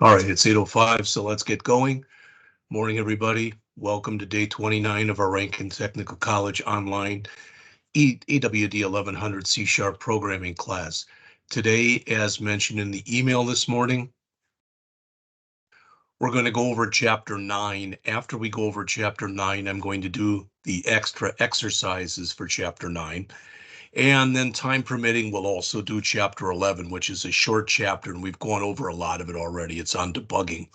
All right, it's 8:05, so let's get going. Morning, everybody. Welcome to day 29 of our Rankin Technical College online AWD 1100 C# programming class. Today, as mentioned in the email this morning, we're going to go over chapter 9. After we go over chapter 9, I'm going to do the extra exercises for chapter 9. And then time permitting, we'll also do chapter 11, which is a short chapter, and we've gone over a lot of it already. It's on debugging.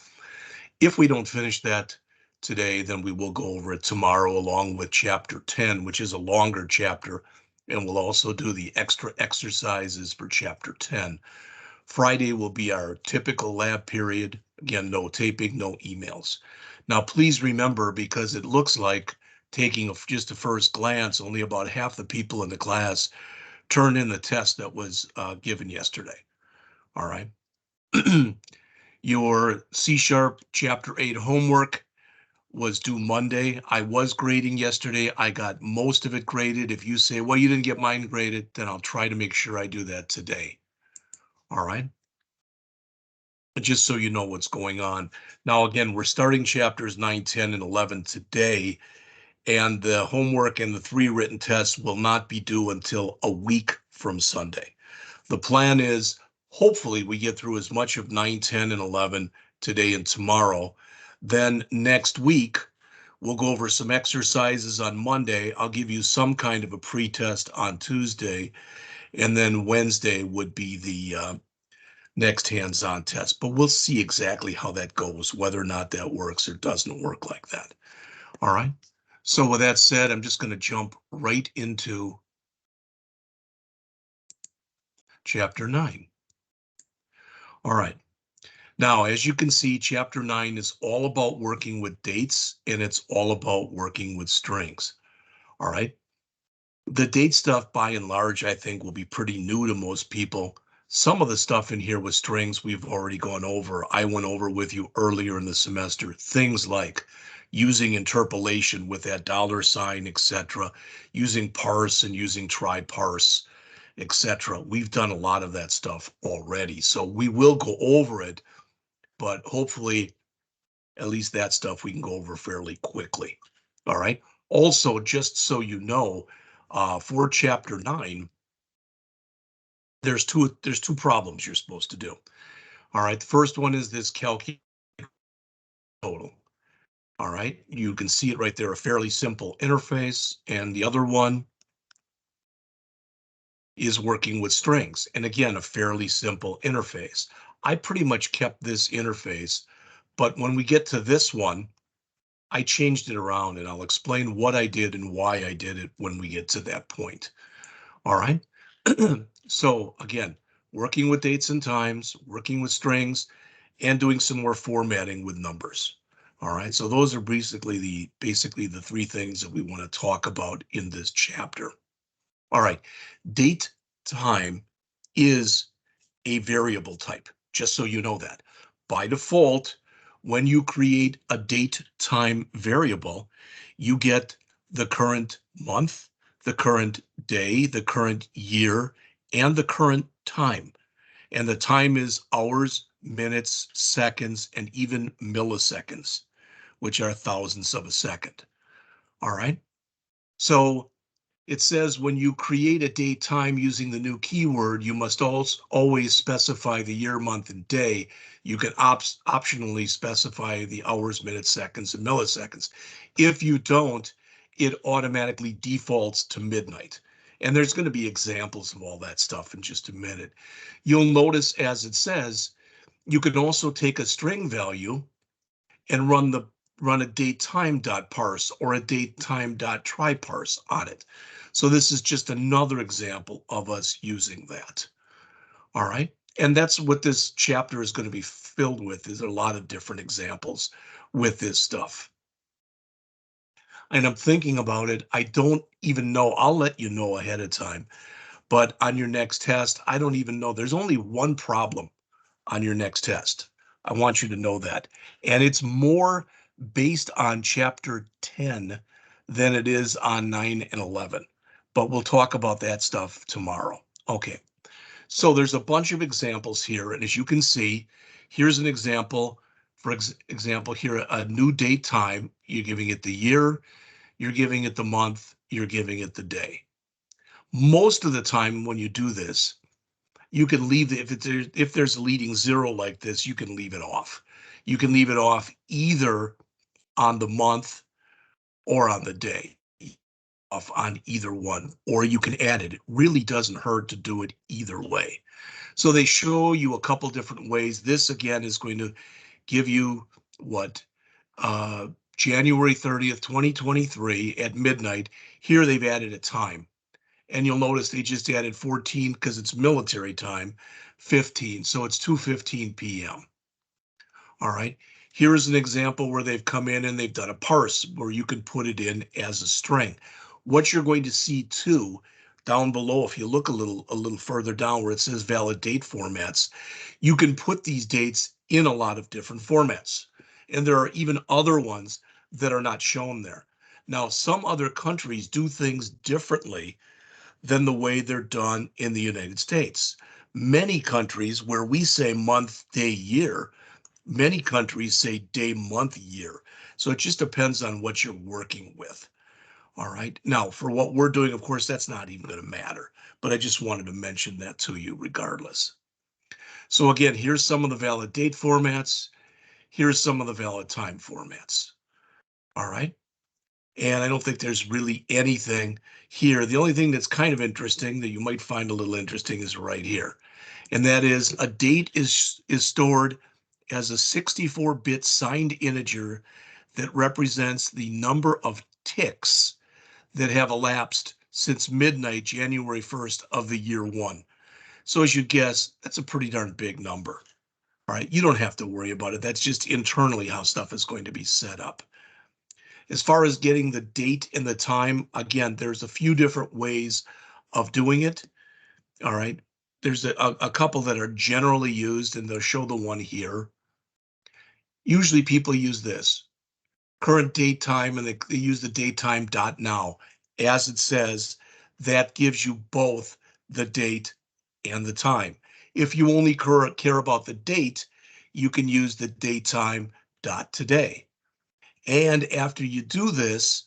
If we don't finish that today, then we will go over it tomorrow along with chapter 10, which is a longer chapter, and we'll also do the extra exercises for chapter 10. Friday will be our typical lab period. Again, no taping, no emails. Now, please remember, because it looks like taking just a first glance, only about half the people in the class turned in the test that was given yesterday. All right. Your C# chapter 8 homework was due Monday. I was grading yesterday. I got most of it graded. If you say, well, you didn't get mine graded, then I'll try to make sure I do that today. All right. Just so you know what's going on. Now, again, we're starting chapters 9, 10, and 11 today, and the homework and the 3 written tests will not be due until a week from Sunday. The plan is hopefully we get through as much of 9, 10, and 11 today and tomorrow. Then next week, we'll go over some exercises on Monday. I'll give you some kind of a pre-test on Tuesday, and then Wednesday would be the next hands-on test. But we'll see exactly how that goes, whether or not that works or doesn't work like that. All right. So with that said, I'm just going to jump right into chapter 9. All right. Now, as you can see, chapter 9 is all about working with dates, and it's all about working with strings. All right. The date stuff, by and large, I think will be pretty new to most people. Some of the stuff in here with strings we've already gone over. I went over with you earlier in the semester, things like using interpolation with that $sign, etc., using parse and using try parse, etc. We've done a lot of that stuff already, so we will go over it, but hopefully at least that stuff we can go over fairly quickly. All right. Also, just so you know, for chapter 9, there's two problems you're supposed to do. All right. The first one is this calculate total. All right. You can see it right there, a fairly simple interface. And the other one is working with strings. And again, a fairly simple interface. I pretty much kept this interface, but when we get to this one, I changed it around, and I'll explain what I did and why I did it when we get to that point. All right. So again, working with dates and times, working with strings, and doing some more formatting with numbers. All right. So those are basically the 3 things that we want to talk about in this chapter. All right. Date time is a variable type, just so you know that. By default, when you create a date time variable, you get the current month, the current day, the current year, and the current time. And the time is hours, minutes, seconds, and even milliseconds, which are thousandths of a second. All right. So it says when you create a date time using the new keyword, you must always specify the year, month, and day. You can optionally specify the hours, minutes, seconds, and milliseconds. If you don't, it automatically defaults to midnight. And there's going to be examples of all that stuff in just a minute. You'll notice, as it says, you can also take a string value and run a datetime.parse or a datetime.tryparse on it. So this is just another example of us using that. All right. And that's what this chapter is going to be filled with, is a lot of different examples with this stuff. And I'm thinking about it. I don't even know. I'll let you know ahead of time. But on your next test, I don't even know. There's only one problem on your next test. I want you to know that. And it's more based on chapter 10 than it is on 9 and 11. But we'll talk about that stuff tomorrow. Okay. So there's a bunch of examples here. And as you can see, Here's an example. For example, here, a new date time, you're giving it the year, you're giving it the month, you're giving it the day. Most of the time when you do this, you can leave if there's a leading zero like this, you can leave it off. You can leave it off either on the month or on the day, off on either one, or you can add it. It really doesn't hurt to do it either way. So they show you a couple different ways. This again is going to give you what January 30th, 2023 at midnight. Here they've added a time. And you'll notice they just added 14 because it's military time, 15. So it's 2:15 p.m. All right. Here's an example where they've come in and they've done a parse where you can put it in as a string. What you're going to see too, down below, if you look a little further down where it says valid date formats, you can put these dates in a lot of different formats. And there are even other ones that are not shown there. Now, some other countries do things differently than the way they're done in the United States. Many countries where we say month, day, year, many countries say day, month, year. So it just depends on what you're working with. All right. Now, for what we're doing, of course, that's not even going to matter, but I just wanted to mention that to you regardless. So again, here's some of the valid date formats. Here's some of the valid time formats. All right. And I don't think there's really anything here. The only thing that's kind of interesting that you might find a little interesting is right here. And that is a date is stored as a 64-bit signed integer that represents the number of ticks that have elapsed since midnight, January 1st of the year one. So as you guess, that's a pretty darn big number. All right, you don't have to worry about it. That's just internally how stuff is going to be set up. As far as getting the date and the time, again, there's a few different ways of doing it. All right, there's a couple that are generally used, and they'll show the one here. Usually people use this current date time, and they use the datetime dot now. As it says, that gives you both the date and the time. If you only care about the date, you can use the datetime dot today. And after you do this,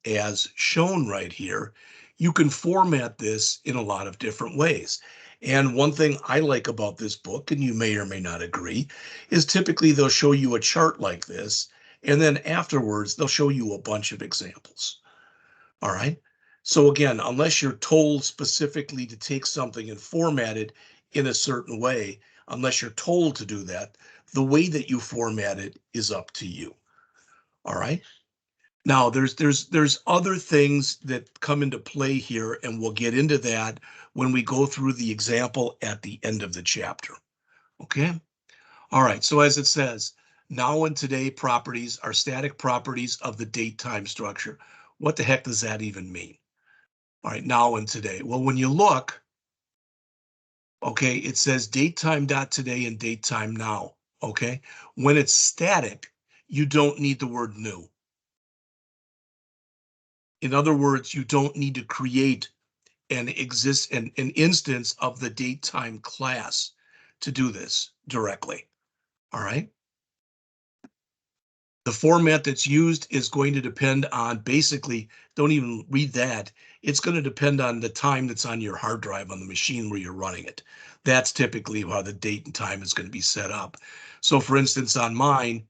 as shown right here, you can format this in a lot of different ways. And one thing I like about this book, and you may or may not agree, is typically they'll show you a chart like this, and then afterwards they'll show you a bunch of examples. All right. So again, unless you're told specifically to take something and format it in a certain way, unless you're told to do that, the way that you format it is up to you. All right. Now, there's other things that come into play here, and we'll get into that when we go through the example at the end of the chapter. Okay? All right, so as it says, now and today properties are static properties of the date-time structure. What the heck does that even mean? All right, now and today. Well, when you look, okay, it says datetime.today and datetime now, okay? When it's static, you don't need the word new. In other words, you don't need to create an instance of the date time class to do this directly. All right. The format that's used is going to depend on basically, don't even read that. It's going to depend on the time that's on your hard drive on the machine where you're running it. That's typically how the date and time is going to be set up. So for instance, on mine,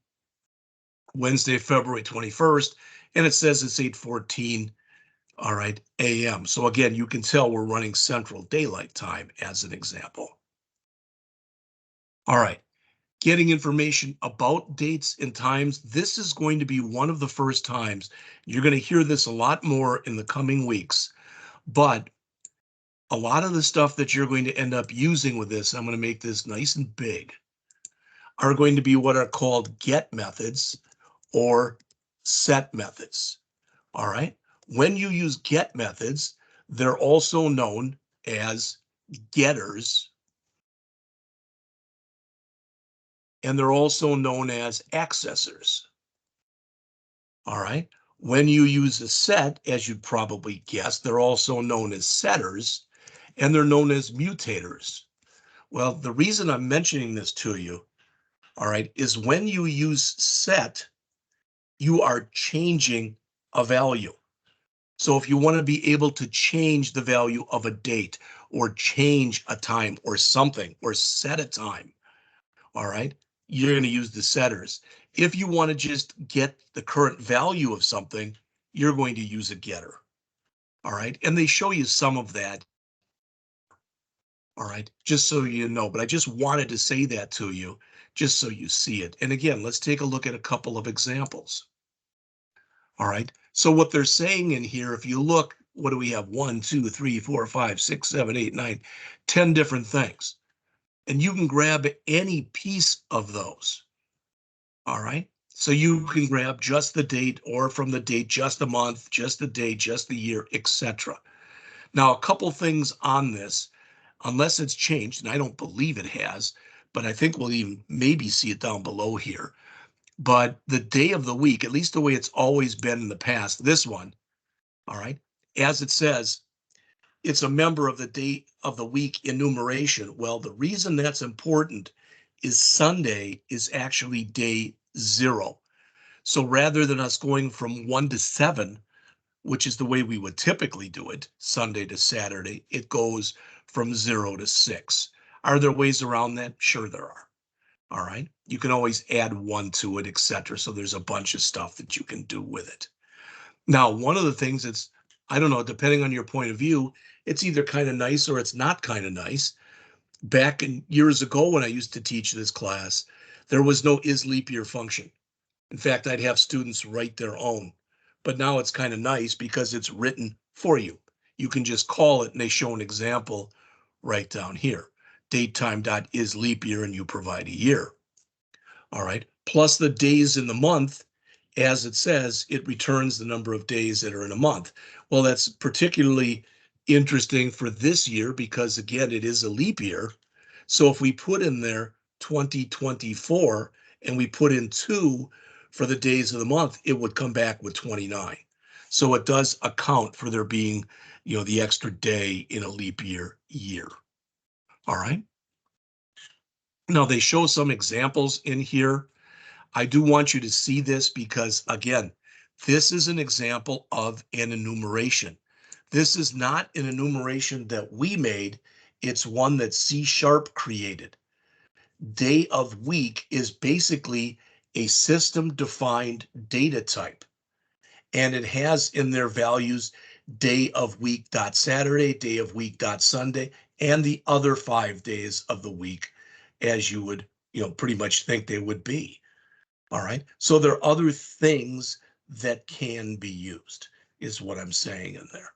Wednesday, February 21st, and it says it's 8:14. All right, AM. So again, you can tell we're running Central Daylight Time as an example. All right, getting information about dates and times. This is going to be one of the first times. You're going to hear this a lot more in the coming weeks, but a lot of the stuff that you're going to end up using with this, I'm going to make this nice and big, are going to be what are called get methods or set methods. All right. When you use get methods, they're also known as getters, and they're also known as accessors. All right. When you use a set, as you'd probably guess, they're also known as setters, and they're known as mutators. Well, the reason I'm mentioning this to you all right, is when you use set, you are changing a value. So if you want to be able to change the value of a date or change a time or something or set a time, all right, you're going to use the setters. If you want to just get the current value of something, you're going to use a getter. All right. And they show you some of that. All right. Just so you know, but I just wanted to say that to you just so you see it. And again, let's take a look at a couple of examples. All right. So what they're saying in here, if you look, what do we have? 1, 2, 3, 4, 5, 6, 7, 8, 9, 10 different things. And you can grab any piece of those. All right. So you can grab just the date, or from the date, just the month, just the day, just the year, etc. Now, a couple things on this, unless it's changed, and I don't believe it has, but I think we'll even maybe see it down below here. But the day of the week, at least the way it's always been in the past, this one, all right, as it says, it's a member of the day of the week enumeration. Well, the reason that's important is Sunday is actually day 0. So rather than us going from 1 to 7, which is the way we would typically do it, Sunday to Saturday, it goes from 0 to 6. Are there ways around that? Sure there are. All right. You can always add 1 to it, etc. So there's a bunch of stuff that you can do with it. Now, one of the things that's, I don't know, depending on your point of view, it's either kind of nice or it's not kind of nice. Back in years ago when I used to teach this class, there was no is leap year function. In fact, I'd have students write their own. But now it's kind of nice because it's written for you. You can just call it and they show an example right down here. Datetime.is leap year, and you provide a year. All right. Plus the days in the month, as it says, it returns the number of days that are in a month. Well, that's particularly interesting for this year because, again, it is a leap year. So if we put in there 2024 and we put in 2 for the days of the month, it would come back with 29. So it does account for there being, the extra day in a leap year. All right. Now they show some examples in here. I do want you to see this because, again, this is an example of an enumeration. This is not an enumeration that we made. It's one that C# created. Day of week is basically a system-defined data type. And it has in their values day of week dot Saturday, day of week dot Sunday, and the other 5 days of the week, as you would, pretty much think they would be. All right. So there are other things that can be used, is what I'm saying in there.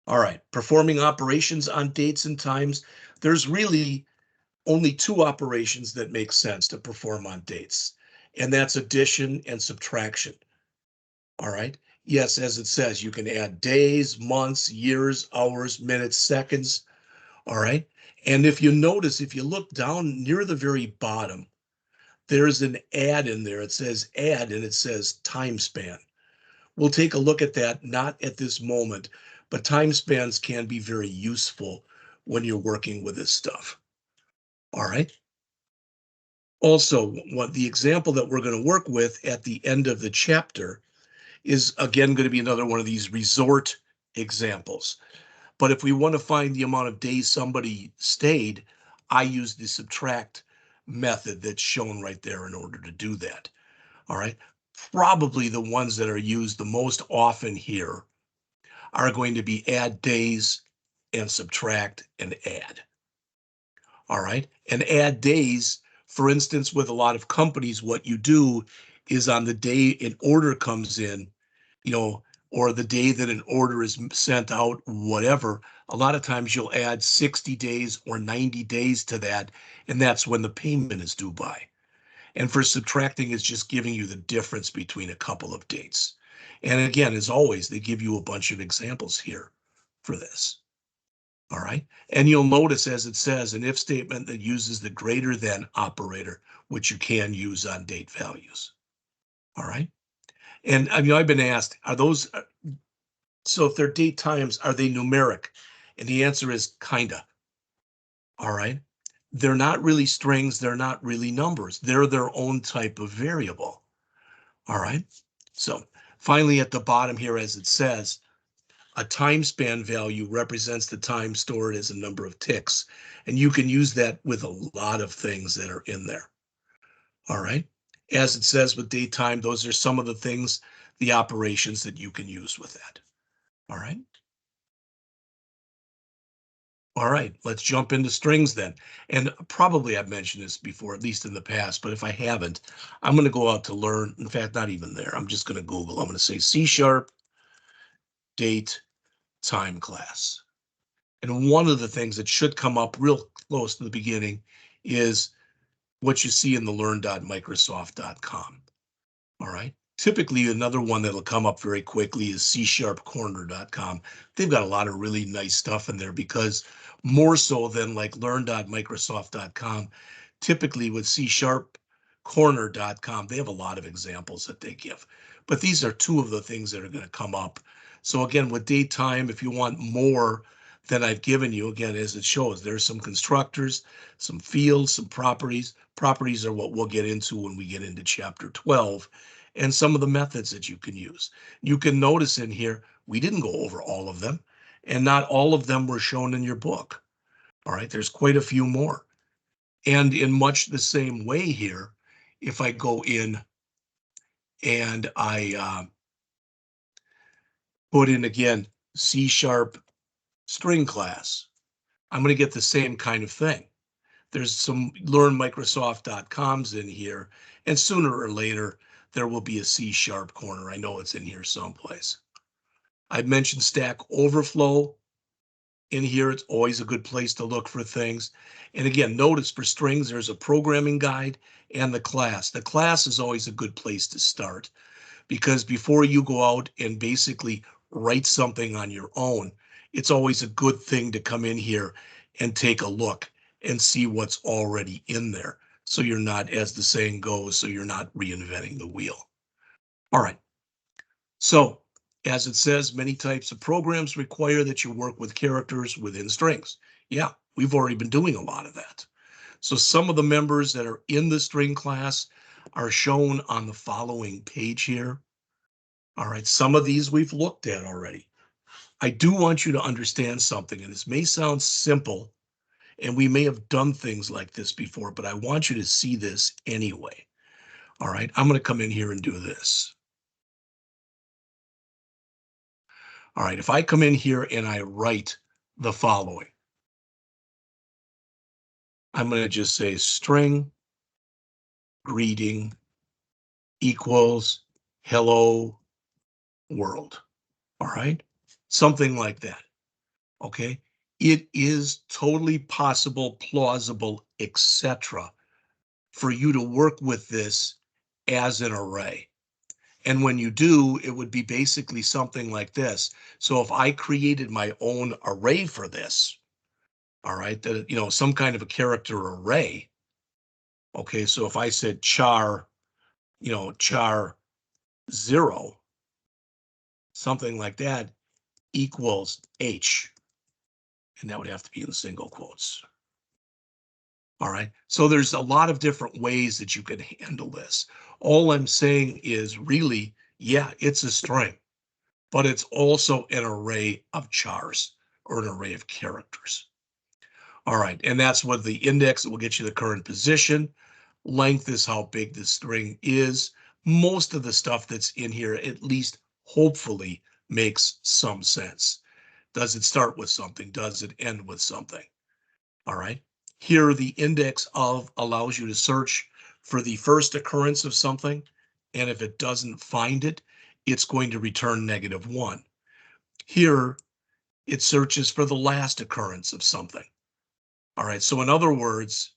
All right. Performing operations on dates and times. There's really only 2 operations that make sense to perform on dates, and that's addition and subtraction. All right. Yes, as it says, you can add days, months, years, hours, minutes, seconds. All right. And if you notice, if you look down near the very bottom, there's an add in there. It says add and it says time span. We'll take a look at that, not at this moment, but time spans can be very useful when you're working with this stuff. All right. Also, what the example that we're going to work with at the end of the chapter is again going to be another one of these resort examples. But if we want to find the amount of days somebody stayed, I use the subtract method that's shown right there in order to do that. All right. Probably the ones that are used the most often here are going to be add days and subtract and add. All right. And add days, for instance, with a lot of companies, what you do is on the day an order comes in, or the day that an order is sent out, whatever, a lot of times you'll add 60 days or 90 days to that, and that's when the payment is due by. And for subtracting, it's just giving you the difference between a couple of dates. And again, as always, they give you a bunch of examples here for this. All right. And you'll notice, as it says, an if statement that uses the greater than operator, which you can use on date values. All right. And I've been asked, are those, so if they're date times, are they numeric? And the answer is kinda. All right. they're not really strings, they're not really numbers. They're their own type of variable. All right. So finally, at the bottom here, as it says, a time span value represents the time stored as a number of ticks. And you can use that with a lot of things that are in there. All right. As it says with date time, those are some of the things, the operations that you can use with that. All right. All right, let's jump into strings then. And probably I've mentioned this before, at least in the past, but if I haven't, I'm going to go out to learn. In fact, not even there. I'm just going to Google. I'm going to say C# date time class. And one of the things that should come up real close to the beginning is what you see in the learn.microsoft.com. All right. Typically, another one that'll come up very quickly is C#corner.com. They've got a lot of really nice stuff in there because more so than like learn.microsoft.com, typically with C#corner.com, they have a lot of examples that they give. But these are two of the things that are going to come up. So again, with date time, if you want more than I've given you, again, as it shows, there's some constructors, some fields, some properties. Properties are what we'll get into when we get into chapter 12 and some of the methods that you can use. You can notice in here, we didn't go over all of them, and not all of them were shown in your book. All right, there's quite a few more. And in much the same way here, if I go in and I put in again C# string class, I'm going to get the same kind of thing. There's some learnmicrosoft.coms in here, and sooner or later, there will be a C# corner. I know it's in here someplace. I've mentioned Stack Overflow in here. It's always a good place to look for things. And again, notice for strings, there's a programming guide and the class. The class is always a good place to start because before you go out and basically write something on your own, it's always a good thing to come in here and take a look and see what's already in there. So you're not, as the saying goes, so you're not reinventing the wheel. All right. So as it says, many types of programs require that you work with characters within strings. Yeah, we've already been doing a lot of that. So some of the members that are in the string class are shown on the following page here. All right, some of these we've looked at already. I do want you to understand something, and this may sound simple, and we may have done things like this before, but I want you to see this anyway. All right, I'm going to come in here and do this. All right, if I come in here and I write the following, I'm going to just say string greeting equals hello world. All right, something like that. Okay, it is totally possible, plausible, etc., for you to work with this as an array. And when you do, it would be basically something like this. So if I created my own array for this, all right, that, some kind of a character array. Okay, so if I said char, char 0, something like that equals H, and that would have to be in single quotes. All right, so there's a lot of different ways that you can handle this. All I'm saying is really, yeah, it's a string, but it's also an array of chars or an array of characters. All right, and that's what the index will get you the current position. Length is how big the string is. Most of the stuff that's in here, at least hopefully, makes some sense. Does it start with something? Does it end with something? All right. Here, the index of allows you to search for the first occurrence of something. And if it doesn't find it, it's going to return -1. Here, it searches for the last occurrence of something. All right. So in other words,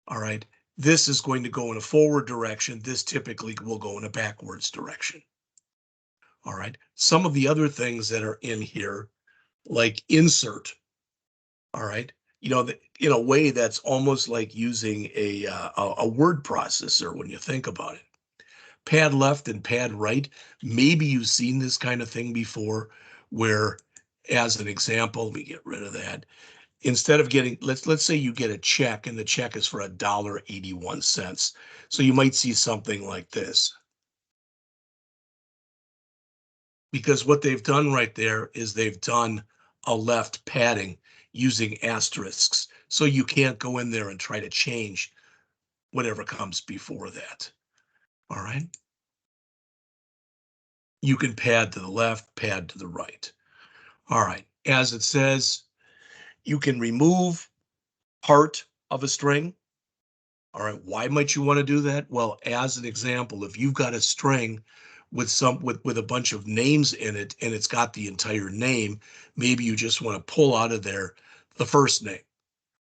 all right, this is going to go in a forward direction. This typically will go in a backwards direction. All right. Some of the other things that are in here, like insert, all right, that in a way that's almost like using a word processor when you think about it. Pad left and pad right. Maybe you've seen this kind of thing before where, as an example, let me get rid of that. Instead of getting, let's say you get a check and the check is for $1.81. So you might see something like this. Because what they've done right there is they've done a left padding using asterisks. So you can't go in there and try to change whatever comes before that. All right. You can pad to the left, pad to the right. All right. As it says, you can remove part of a string. All right. Why might you want to do that? Well, as an example, if you've got a string with a bunch of names in it and it's got the entire name, maybe you just want to pull out of there the first name.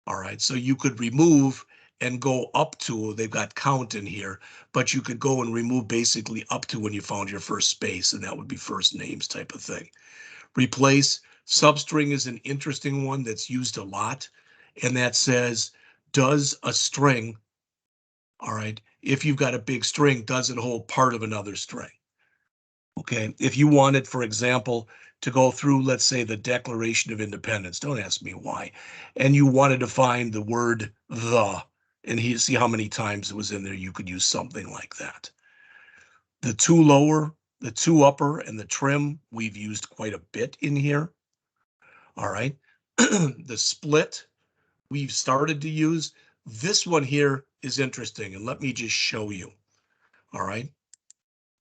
All right. So you could remove and go up to, they've got count in here, but you could go and remove basically up to when you found your first space, and that would be first names type of thing. Replace substring is an interesting one that's used a lot, and that says, does a string, all right, if you've got a big string, does it hold part of another string? Okay, if you wanted, for example, to go through, let's say, the Declaration of Independence, don't ask me why, and you wanted to find the word the, and see how many times it was in there, you could use something like that. The two lower, the two upper, and the trim, we've used quite a bit in here. All right. The split, we've started to use. This one here is interesting, and let me just show you. All right.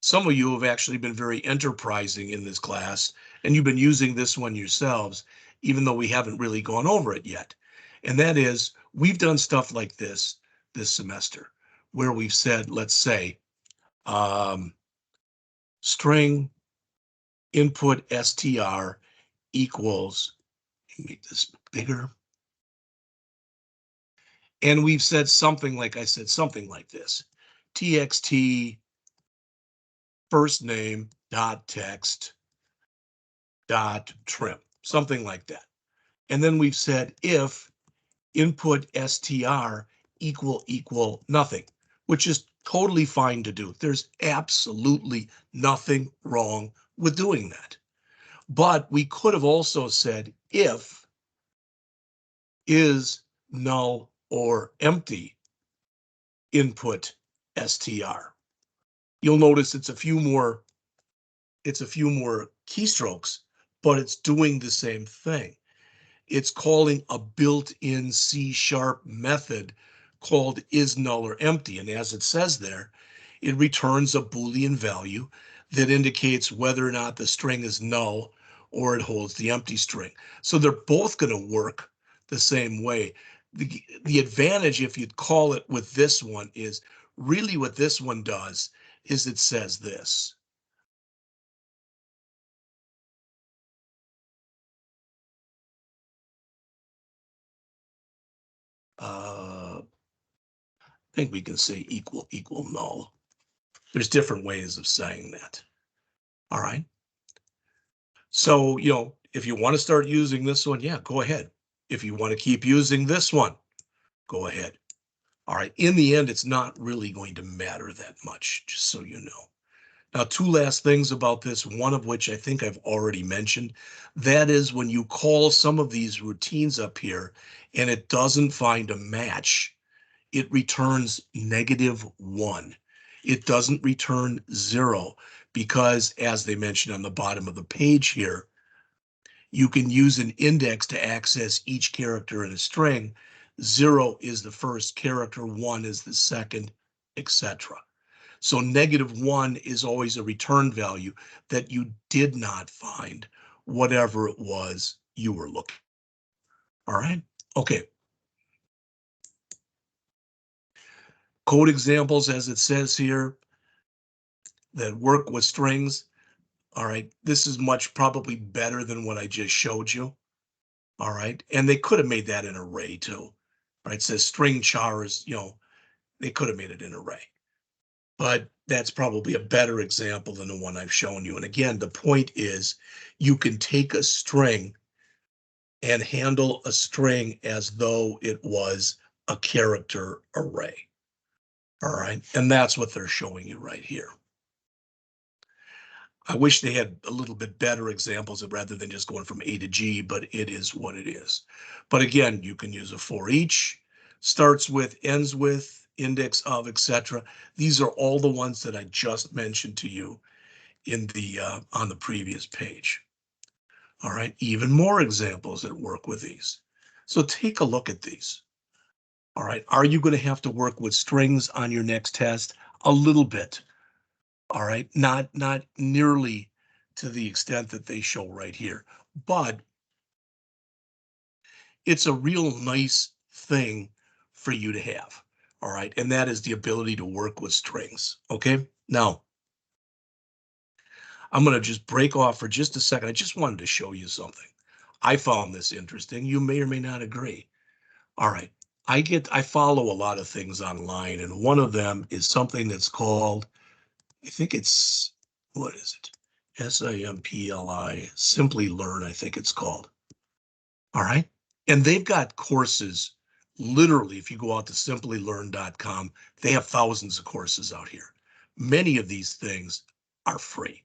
Some of you have actually been very enterprising in this class, and you've been using this one yourselves, even though we haven't really gone over it yet. And that is, we've done stuff like this semester, where we've said, let's say, string input str equals, make this bigger. And we've said something like, I said something like this, txt first name dot text dot trim, something like that. And then we've said if input str equal nothing, which is totally fine to do. There's absolutely nothing wrong with doing that. But we could have also said if is null or empty input str. You'll notice it's a few more keystrokes, but it's doing the same thing. It's calling a built-in C# method called is null or empty. And as it says there, it returns a Boolean value that indicates whether or not the string is null or it holds the empty string. So they're both going to work the same way. The advantage, if you'd call it with this one, is really what this one does is it says this. I think we can say equal null. There's different ways of saying that. All right. So, if you want to start using this one, yeah, go ahead. If you want to keep using this one, go ahead. All right. In the end, it's not really going to matter that much, just so you know. Now, two last things about this, one of which I think I've already mentioned. That is when you call some of these routines up here and it doesn't find a match, it returns -1. It doesn't return 0 because, as they mentioned on the bottom of the page here, you can use an index to access each character in a string. 0 is the first character, 1 is the second, etc. So -1 is always a return value that you did not find whatever it was you were looking. All right. Okay. Code examples, as it says here, that work with strings. All right. This is probably better than what I just showed you. All right. And they could have made that an array too. All right. It says string chars, they could have made it an array. But that's probably a better example than the one I've shown you. And again, the point is you can take a string and handle a string as though it was a character array. All right. And that's what they're showing you right here. I wish they had a little bit better examples of rather than just going from A to G, but it is what it is. But again, you can use a for each, starts with, ends with, index of, etc. These are all the ones that I just mentioned to you in the on the previous page. All right, even more examples that work with these. So take a look at these. All right, are you going to have to work with strings on your next test? A little bit. All right, not nearly to the extent that they show right here, but it's a real nice thing for you to have. All right, and that is the ability to work with strings. Okay, now I'm going to just break off for just a second. I just wanted to show you something. I found this interesting. You may or may not agree. All right. I follow a lot of things online, and one of them is something that's called, I think it's, what is it? SIMPLI, Simply Learn, I think it's called. All right. And they've got courses, literally, if you go out to simplylearn.com, they have thousands of courses out here. Many of these things are free.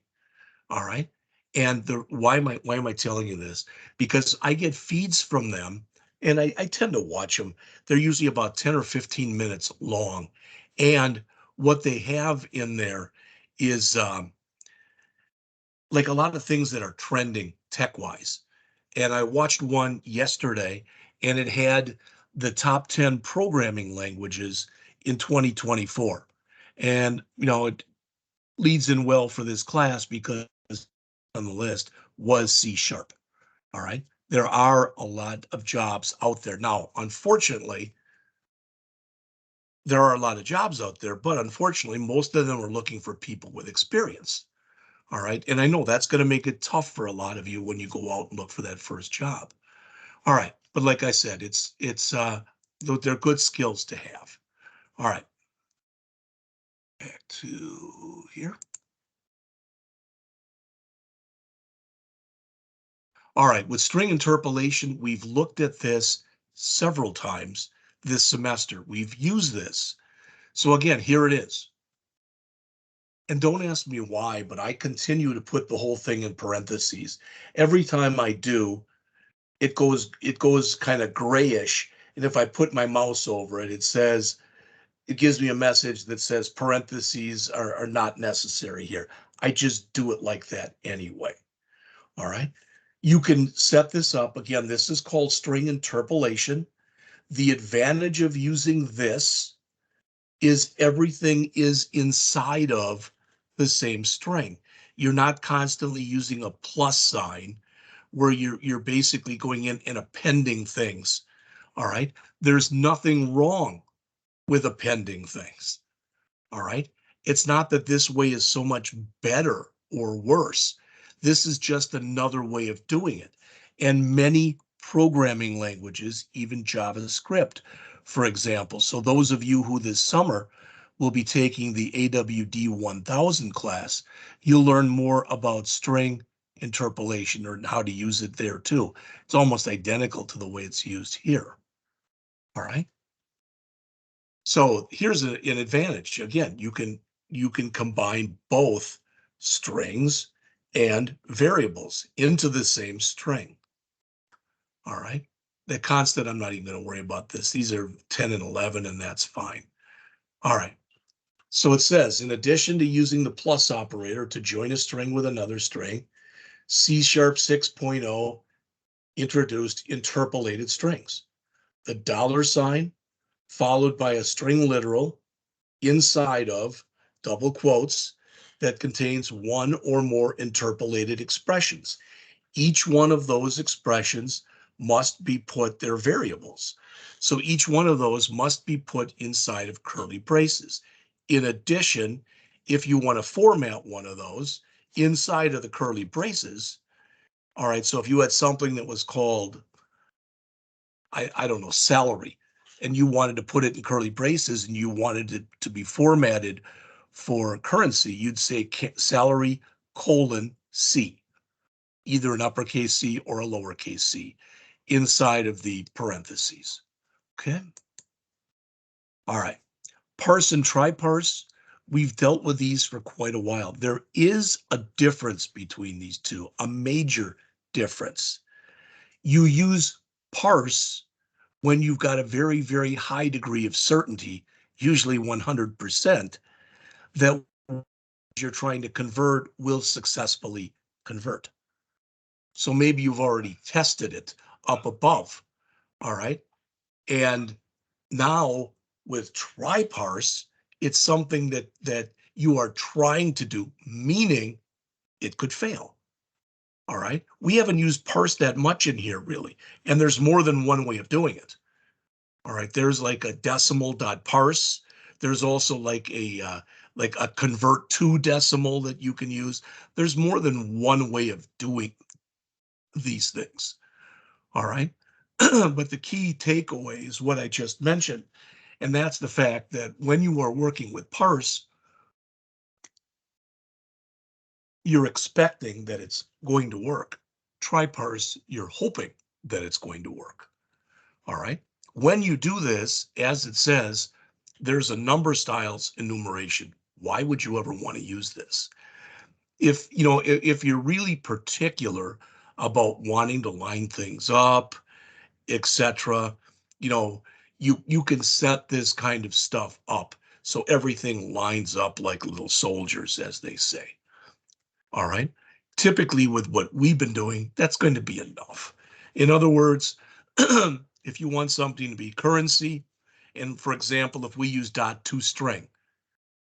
All right. And why am I telling you this? Because I get feeds from them and I tend to watch them. They're usually about 10 or 15 minutes long. And what they have in there is like a lot of things that are trending tech wise. And I watched one yesterday and it had the top 10 programming languages in 2024. And, it leads in well for this class because on the list was C sharp. All right. There are a lot of jobs out there. Now, unfortunately, there are a lot of jobs out there, but unfortunately, most of them are looking for people with experience. All right. And I know that's going to make it tough for a lot of you when you go out and look for that first job. All right. But like I said, they're good skills to have. All right. Back to here. All right, with string interpolation, we've looked at this several times this semester. We've used this. So again, here it is. And don't ask me why, but I continue to put the whole thing in parentheses. Every time I do, it goes kind of grayish. And if I put my mouse over it, it gives me a message that says parentheses are not necessary here. I just do it like that anyway. All right. You can set this up. Again, this is called string interpolation. The advantage of using this is everything is inside of the same string. You're not constantly using a plus sign where you're basically going in and appending things. All right. There's nothing wrong with appending things. All right. It's not that this way is so much better or worse. This is just another way of doing it. And many programming languages, even JavaScript, for example. So those of you who this summer will be taking the AWD1000 class, you'll learn more about string interpolation or how to use it there too. It's almost identical to the way it's used here. All right. So here's an advantage. Again, you can combine both strings and variables into the same string. All right. The constant, I'm not even going to worry about this. These are 10 and 11, and that's fine. All right. So it says, in addition to using the plus operator to join a string with another string, C# 6.0 introduced interpolated strings. The $ followed by a string literal inside of double quotes that contains one or more interpolated expressions. Each one of those expressions must be put, their variables. So each one of those must be put inside of curly braces. In addition, if you want to format one of those inside of the curly braces, all right, so if you had something that was called, I don't know, salary, and you wanted to put it in curly braces and you wanted it to be formatted for currency, you'd say salary : C, either an uppercase C or a lowercase c inside of the parentheses. Okay. All right. Parse and try parse We've dealt with these for quite a while. There is a difference between these two, a major difference. You use parse when you've got a very, very high degree of certainty, usually 100%, that you're trying to convert will successfully convert. So maybe you've already tested it up above, all right? And now with try parse, it's something that you are trying to do, meaning it could fail. All right. We haven't used parse that much in here really. And there's more than one way of doing it. All right. There's like a decimal dot parse. There's also like a convert to decimal that you can use. There's more than one way of doing these things. All right. But the key takeaway is what I just mentioned. And that's the fact that when you are working with parse, you're expecting that it's going to work. Try parse, you're hoping that it's going to work. All right. When you do this, as it says, there's a number styles enumeration. Why would you ever want to use this? If you're really particular about wanting to line things up, etc., you know, you can set this kind of stuff up so everything lines up like little soldiers, as they say. All right. Typically, with what we've been doing, that's going to be enough. In other words, if you want something to be currency, and for example, if we use .toString,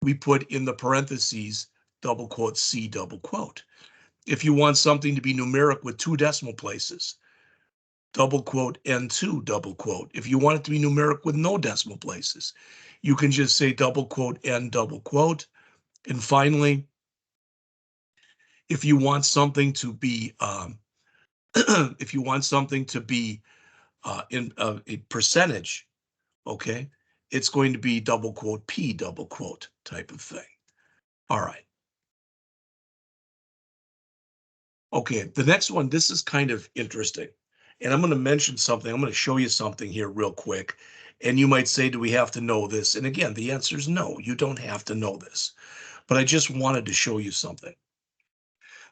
we put in the parentheses double quote C double quote. If you want something to be numeric with 2 decimal places, double quote N2 double quote. If you want it to be numeric with no decimal places, you can just say double quote N double quote. And finally, if you want something to be if you want something to be in a percentage, okay, it's going to be double quote P double quote type of thing. All right. Okay, the next one, this is kind of interesting. And I'm going to mention something. I'm going to show you something here real quick. And you might say, do we have to know this? And again, the answer is no, you don't have to know this. But I just wanted to show you something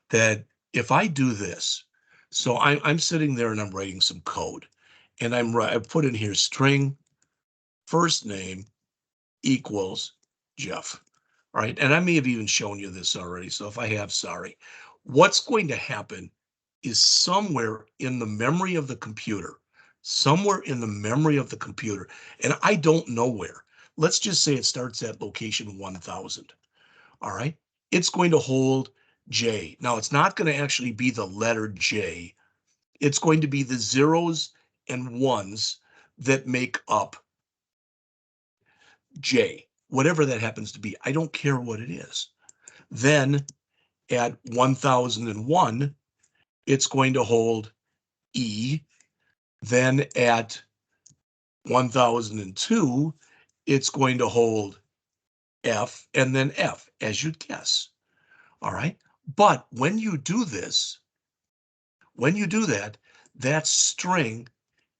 that if I do this, so I'm sitting there and I'm writing some code. And I put in here string first name equals Jeff. All right. And I may have even shown you this already. So if I have, sorry. What's going to happen is somewhere in the memory of the computer, and I don't know where. Let's just say it starts at location 1000. All right. It's going to hold J. Now, it's not going to actually be the letter J. It's going to be the zeros and ones that make up J, whatever that happens to be. I don't care what it is. Then at 1001, it's going to hold E. Then at 1002, it's going to hold F and then F, as you'd guess. All right. But when you do this, when you do that, that string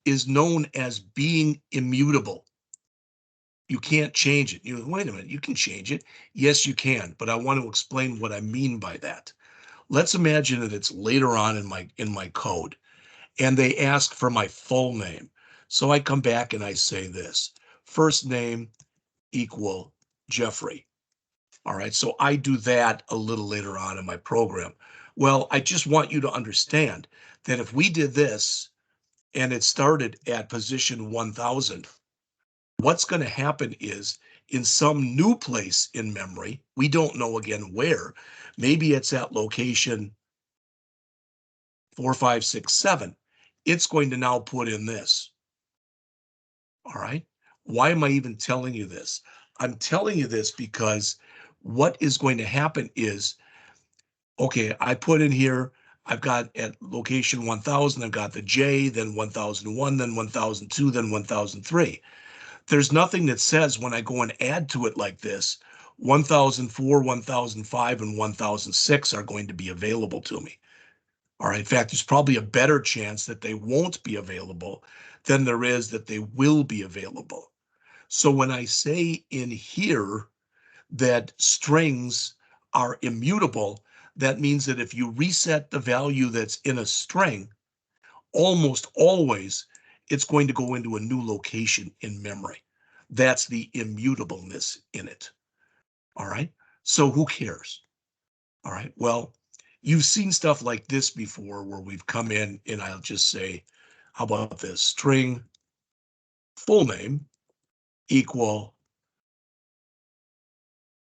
is known as being immutable. You can't change it. Wait a minute, you can change it. Yes, you can, but I want to explain what I mean by that. Let's imagine that it's later on in my code and they ask for my full name. So I come back and I say this, first name equal Jeffrey. All right, so I do that a little later on in my program. Well, I just want you to understand that if we did this and it started at position 1000, what's going to happen is in some new place in memory, we don't know again where, maybe it's at location 4, 5, 6, 7, it's going to now put in this. All right. Why am I even telling you this? I'm telling you this because what is going to happen is, okay, I put in here, I've got at location 1000, I've got the J, then 1001, then 1002, then 1003. There's nothing that says when I go and add to it like this, 1004, 1005, and 1006 are going to be available to me. All right. In fact, there's probably a better chance that they won't be available than there is that they will be available. So when I say in here that strings are immutable, that means that if you reset the value that's in a string, almost always it's going to go into a new location in memory. That's the immutableness in it. All right. So who cares? All right. Well, you've seen stuff like this before where we've come in and I'll just say, how about this? String full name equal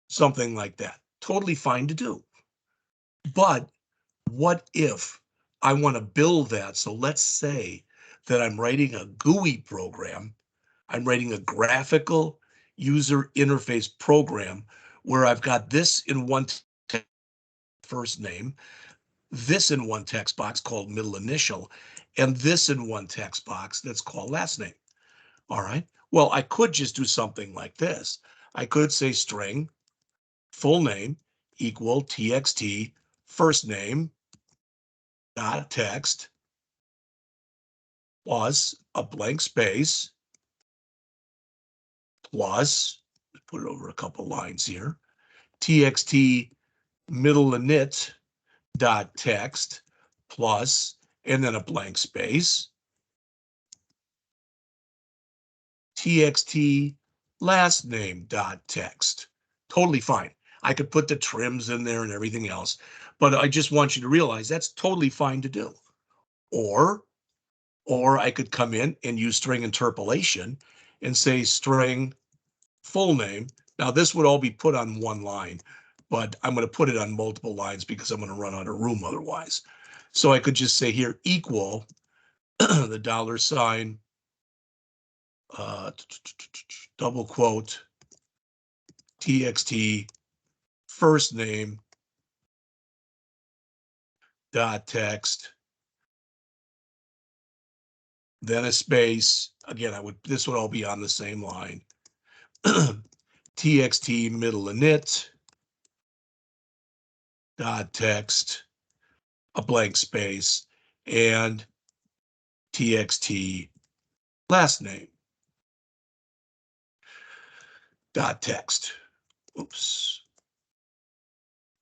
something like that. Totally fine to do. But what if I want to build that? So let's say that I'm writing a GUI program. I'm writing a graphical user interface program where I've got this in one first name, this in one text box called middle initial, and this in one text box that's called last name. All right. Well, I could just do something like this. I could say string full name equal txt first name dot text plus a blank space plus, put it over a couple lines here, txt middle init dot text plus, and then a blank space, txt last name dot text. Totally fine. I could put the trims in there and everything else, but I just want you to realize that's totally fine to do. Or I could come in and use string interpolation and say string full name. Now this would all be put on one line, but I'm going to put it on multiple lines because I'm going to run out of room otherwise. So I could just say here equal the $sign, double quote, txt first name dot text, then a space. Again, this would all be on the same line. txt middle init dot text, a blank space, and txt last name dot text. Oops.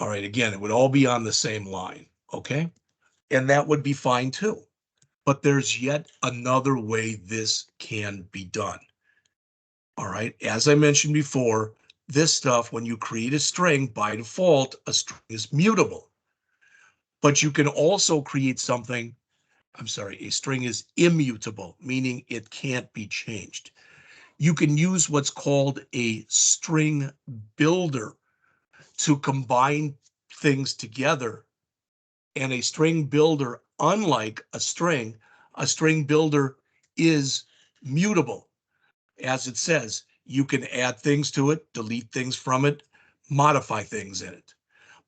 All right, again, it would all be on the same line, okay? And that would be fine too. But there's yet another way this can be done. All right, as I mentioned before, this stuff, when you create a string, by default, a string is mutable. But you can also create something, I'm sorry, a string is immutable, meaning it can't be changed. You can use what's called a string builder to combine things together. And a string builder, unlike a string builder is mutable. As it says, you can add things to it, delete things from it, modify things in it.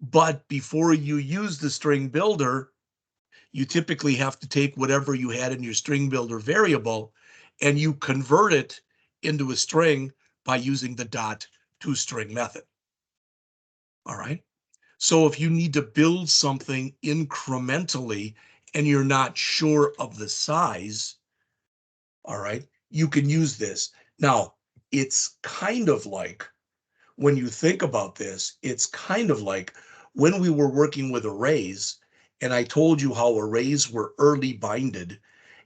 But before you use the string builder, you typically have to take whatever you had in your string builder variable and you convert it into a string by using the .toString method. All right. So if you need to build something incrementally and you're not sure of the size, all right, you can use this. Now, it's kind of like, when you think about this, it's kind of like when we were working with arrays, and I told you how arrays were early binded,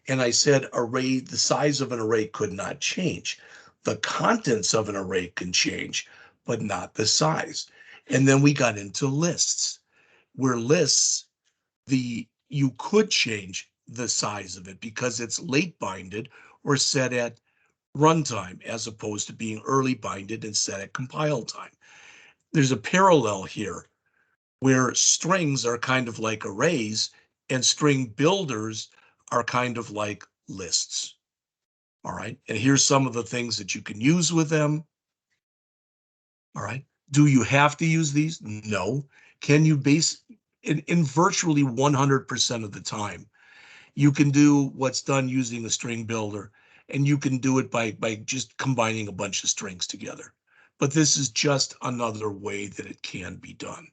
and I said the size of an array could not change. The contents of an array can change, but not the size. And then we got into lists, where lists, you could change the size of it because it's late binded or set at runtime as opposed to being early binded and set at compile time. There's a parallel here where strings are kind of like arrays and string builders are kind of like lists. All right. And here's some of the things that you can use with them. All right. Do you have to use these? No. Can you base in virtually 100% of the time? You can do what's done using a string builder, and you can do it by just combining a bunch of strings together. But this is just another way that it can be done.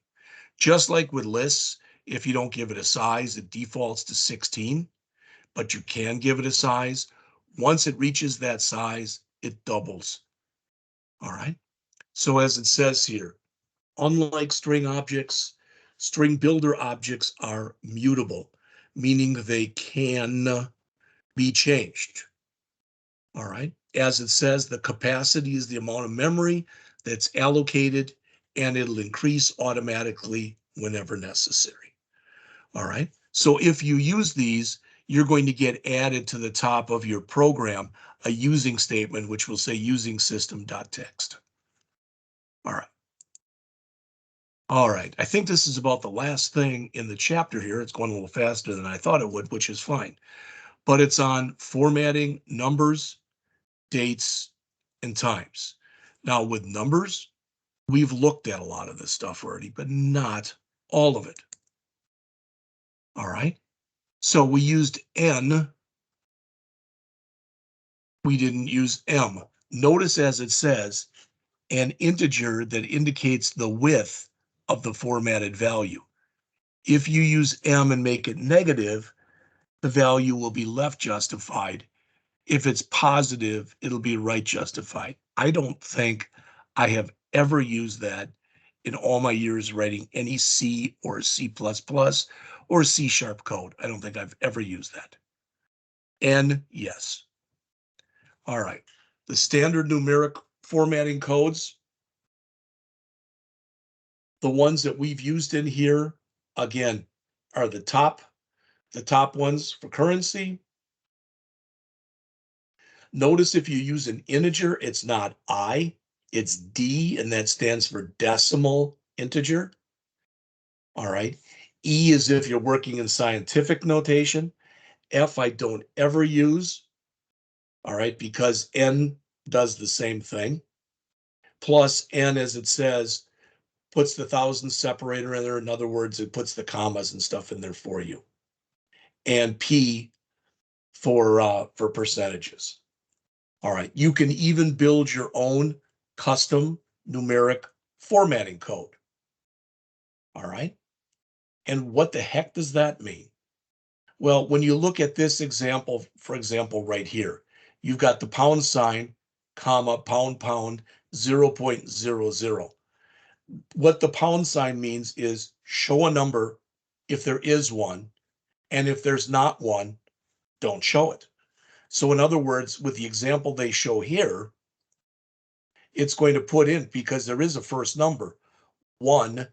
Just like with lists, if you don't give it a size, it defaults to 16, but you can give it a size. Once it reaches that size, it doubles. All right. So as it says here, unlike string objects, string builder objects are mutable, meaning they can be changed. All right. As it says, the capacity is the amount of memory that's allocated, and it'll increase automatically whenever necessary. All right. So if you use these, you're going to get added to the top of your program a using statement, which will say using system.txt. All right. All right. I think this is about the last thing in the chapter here. It's going a little faster than I thought it would, which is fine. But it's on formatting numbers, dates, and times. Now, with numbers, we've looked at a lot of this stuff already, but not all of it. All right. So we used N. We didn't use M. Notice as it says, an integer that indicates the width of the formatted value. If you use M and make it negative, the value will be left justified. If it's positive, it'll be right justified. I don't think I have ever used that in all my years writing any C or C++ or C# code. I don't think I've ever used that. N, yes. All right. The standard numeric formatting codes, the ones that we've used in here, again, are the top ones for currency. Notice if you use an integer, it's not I, it's D, and that stands for decimal integer. All right. E is if you're working in scientific notation. F I don't ever use. All right, because N does the same thing. Plus N, as it says, puts the thousand separator in there. In other words, it puts the commas and stuff in there for you. And P for percentages. All right, you can even build your own custom numeric formatting code. All right, and what the heck does that mean? Well, when you look at this example, for example, right here, you've got the pound sign, comma, pound, 0.00. What the pound sign means is show a number if there is one, and if there's not one, don't show it. So in other words, with the example they show here, it's going to put in, because there is a first number, 1,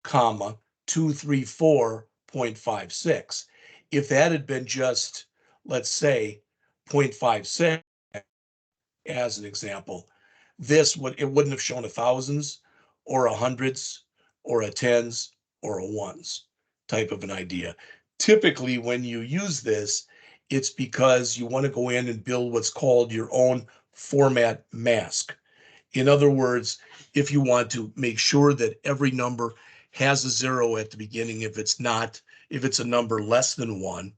comma, 234.56. If that had been just, let's say, 0.56 as an example, it wouldn't have shown a thousands or a hundreds or a tens or a ones type of an idea. Typically, when you use this, it's because you want to go in and build what's called your own format mask. In other words, if you want to make sure that every number has a 0 at the beginning, if it's a number less than 1,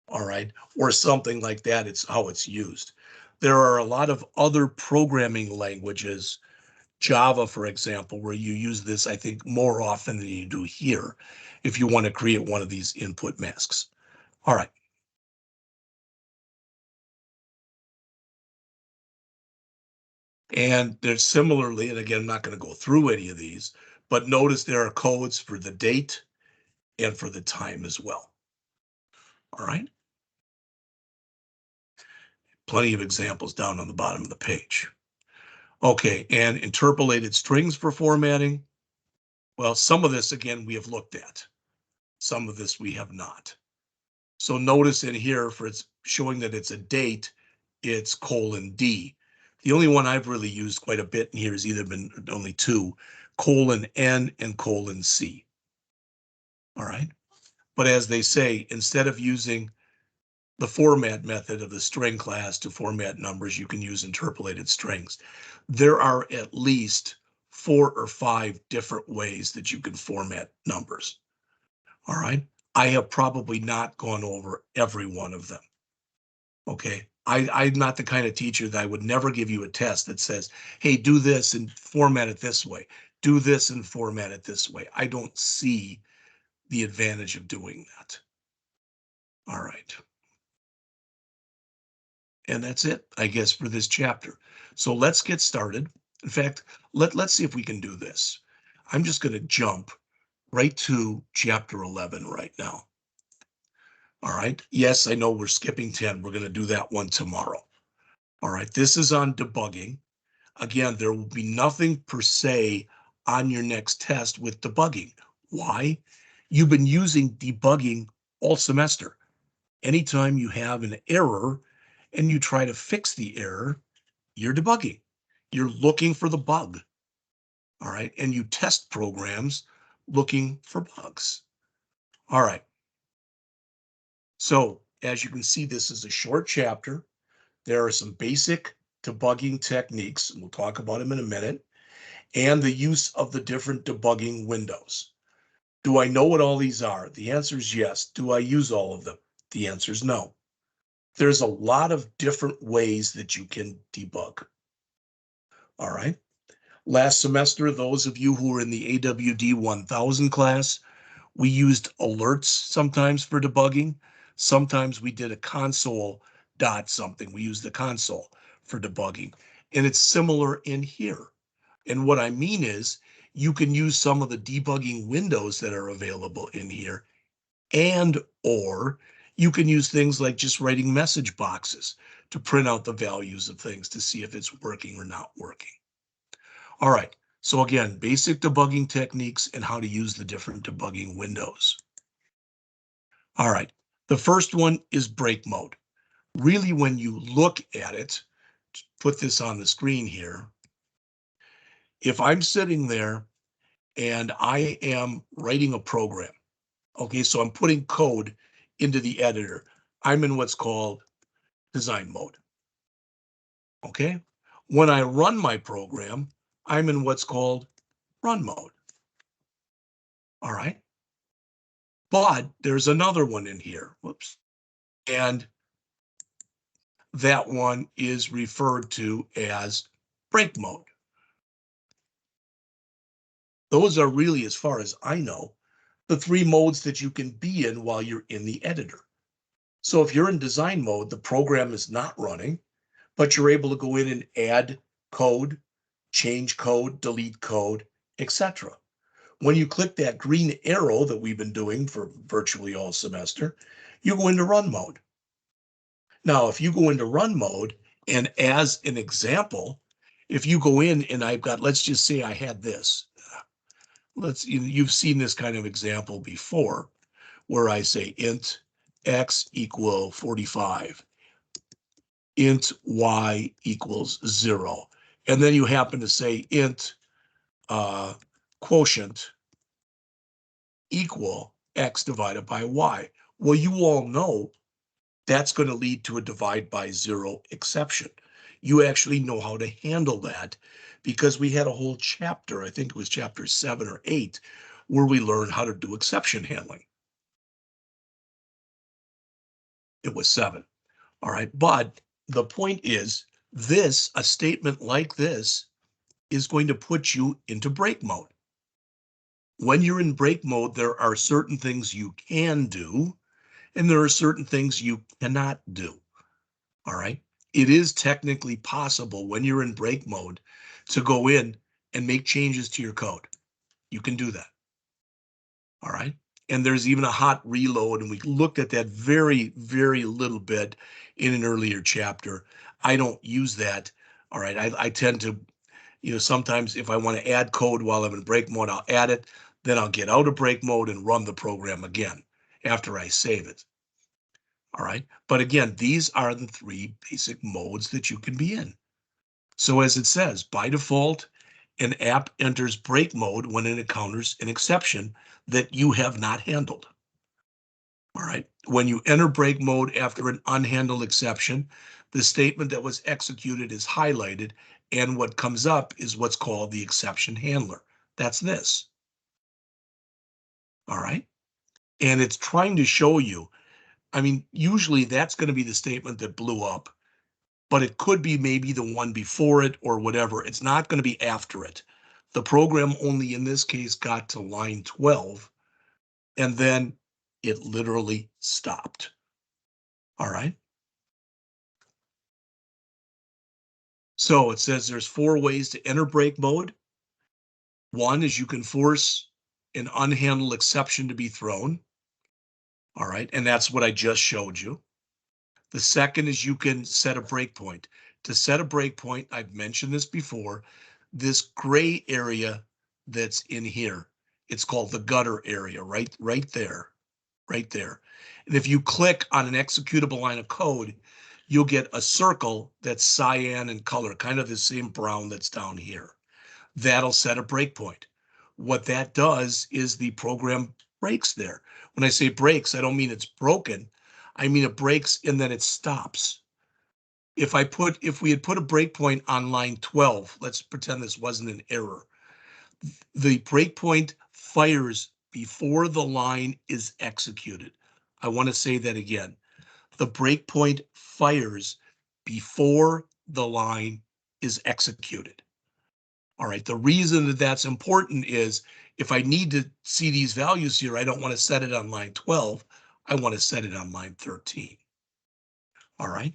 all right, or something like that, it's how it's used. There are a lot of other programming languages, Java, for example, where you use this, I think, more often than you do here, if you want to create one of these input masks. All right. And there's similarly, and again, I'm not going to go through any of these, but notice there are codes for the date and for the time as well. All right. Plenty of examples down on the bottom of the page. Okay, and interpolated strings for formatting. Well, some of this, again, we have looked at. Some of this we have not. So notice in here, for it's showing that it's a date, it's :D. The only one I've really used quite a bit in here has either been only two, :N and :C. All right. But as they say, instead of using the format method of the string class to format numbers, you can use interpolated strings. There are at least 4 or 5 different ways that you can format numbers. All right. I have probably not gone over every one of them. Okay. I'm not the kind of teacher that I would never give you a test that says, hey, do this and format it this way. Do this and format it this way. I don't see the advantage of doing that. All right. And that's it, I guess, for this chapter. So let's get started. In fact, let's see if we can do this. I'm just going to jump right to chapter 11 right now. All right. Yes, I know we're skipping 10. We're going to do that one tomorrow. All right. This is on debugging. Again, there will be nothing per se on your next test with debugging. Why? You've been using debugging all semester. Anytime you have an error and you try to fix the error, you're debugging. You're looking for the bug. All right. And you test programs looking for bugs. All right. So as you can see, this is a short chapter. There are some basic debugging techniques, and we'll talk about them in a minute, and the use of the different debugging windows. Do I know what all these are? The answer is yes. Do I use all of them? The answer is no. There's a lot of different ways that you can debug. All right. Last semester, those of you who were in the AWD1000 class, we used alerts sometimes for debugging. Sometimes we did a console dot something. We used the console for debugging. And it's similar in here. And what I mean is you can use some of the debugging windows that are available in here, and or you can use things like just writing message boxes to print out the values of things to see if it's working or not working. All right. So again, basic debugging techniques and how to use the different debugging windows. All right. The first one is break mode. Really, when you look at it, put this on the screen here. If I'm sitting there and I am writing a program, okay, so I'm putting code into the editor. I'm in what's called design mode. Okay. When I run my program, I'm in what's called run mode. All right. But there's another one in here. Whoops. And that one is referred to as break mode. Those are really, as far as I know, the three modes that you can be in while you're in the editor. So if you're in design mode, the program is not running, but you're able to go in and add code, change code, delete code, etc. When you click that green arrow that we've been doing for virtually all semester, you go into run mode. Now, if you go into run mode, and as an example, if you go in and I've got, let's just say I had this. You've seen this kind of example before, where I say int x equal 45, int y equals 0. And then you happen to say int quotient equal x divided by y. Well, you all know that's going to lead to a divide by 0 exception. You actually know how to handle that because we had a whole chapter, I think it was chapter 7 or 8, where we learned how to do exception handling. It was 7. All right. But the point is this, a statement like this is going to put you into break mode. When you're in break mode, there are certain things you can do, and there are certain things you cannot do. All right. It is technically possible when you're in break mode to go in and make changes to your code. You can do that. All right. And there's even a hot reload, and we looked at that very, very little bit in an earlier chapter. I don't use that. All right. I tend to, sometimes if I want to add code while I'm in break mode, I'll add it. Then I'll get out of break mode and run the program again after I save it. All right. But again, these are the three basic modes that you can be in. So as it says, by default, an app enters break mode when it encounters an exception that you have not handled. All right. When you enter break mode after an unhandled exception, the statement that was executed is highlighted, and what comes up is what's called the exception handler. That's this. All right. And it's trying to show you, I mean, usually that's going to be the statement that blew up, but it could be maybe the one before it or whatever. It's not going to be after it. The program only in this case got to line 12, and then it literally stopped. All right. So it says there's 4 ways to enter break mode. One is you can force an unhandled exception to be thrown. All right, and that's what I just showed you. The second is you can set a breakpoint. To set a breakpoint, I've mentioned this before, this gray area that's in here, it's called the gutter area, right there, right there. And if you click on an executable line of code, you'll get a circle that's cyan in color, kind of the same brown that's down here. That'll set a breakpoint. What that does is the program breaks there. When I say breaks, I don't mean it's broken. I mean it breaks and then it stops. If we had put a breakpoint on line 12, let's pretend this wasn't an error. The breakpoint fires before the line is executed. I want to say that again. The breakpoint fires before the line is executed. All right, the reason that that's important is if I need to see these values here, I don't want to set it on line 12. I want to set it on line 13. All right.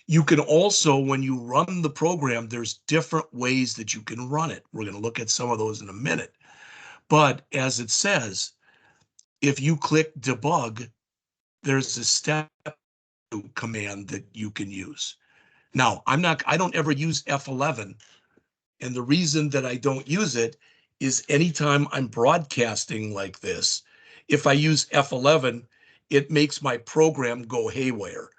You can also, when you run the program, there's different ways that you can run it. We're going to look at some of those in a minute. But as it says, if you click debug, there's a step command that you can use. Now, I don't ever use F11. And the reason that I don't use it is anytime I'm broadcasting like this, if I use F11, it makes my program go haywire.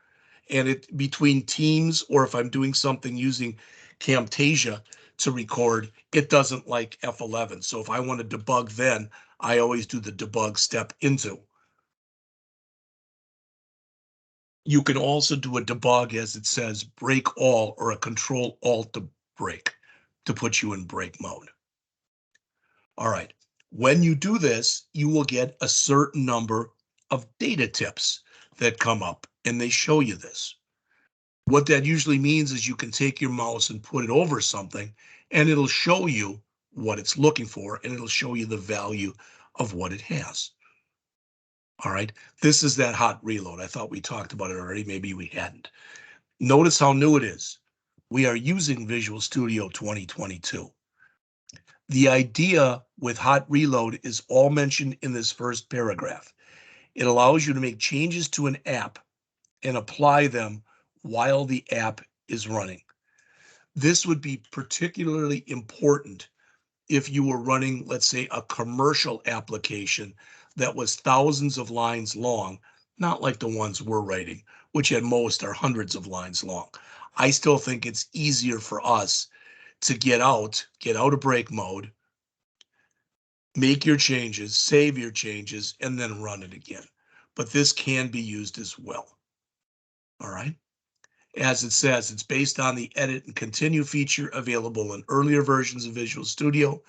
And it between Teams or if I'm doing something using Camtasia to record, it doesn't like F11. So if I want to debug then, I always do the debug step into. You can also do a debug as it says break all or a control alt to break to put you in break mode. All right, when you do this, you will get a certain number of data tips that come up and they show you this. What that usually means is you can take your mouse and put it over something and it'll show you what it's looking for and it'll show you the value of what it has. All right, this is that hot reload. I thought we talked about it already. Maybe we hadn't. Notice how new it is. We are using Visual Studio 2022. The idea with hot reload is all mentioned in this first paragraph. It allows you to make changes to an app and apply them while the app is running. This would be particularly important if you were running, let's say, a commercial application that was thousands of lines long, not like the ones we're writing, which at most are hundreds of lines long. I still think it's easier for us to get out of break mode, make your changes, save your changes, and then run it again. But this can be used as well. All right. As it says, it's based on the edit and continue feature available in earlier versions of Visual Studio,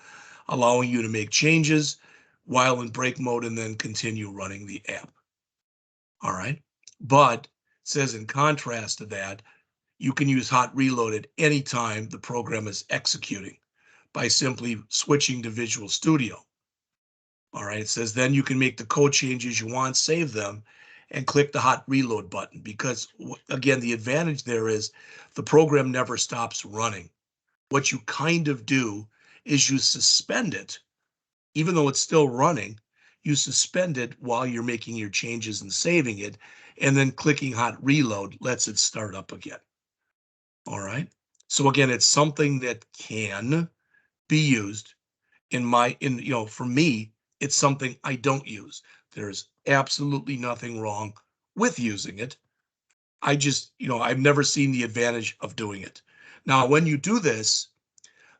allowing you to make changes while in break mode and then continue running the app. All right. But it says in contrast to that, you can use hot reload at any time the program is executing by simply switching to Visual Studio. All right, it says then you can make the code changes you want, save them, and click the hot reload button because, again, the advantage there is the program never stops running. What you kind of do is you suspend it, even though it's still running, you suspend it while you're making your changes and saving it, and then clicking hot reload lets it start up again. All right, so again, it's something that can be used. For me, it's something I don't use. There's absolutely nothing wrong with using it. I've never seen the advantage of doing it. Now, when you do this,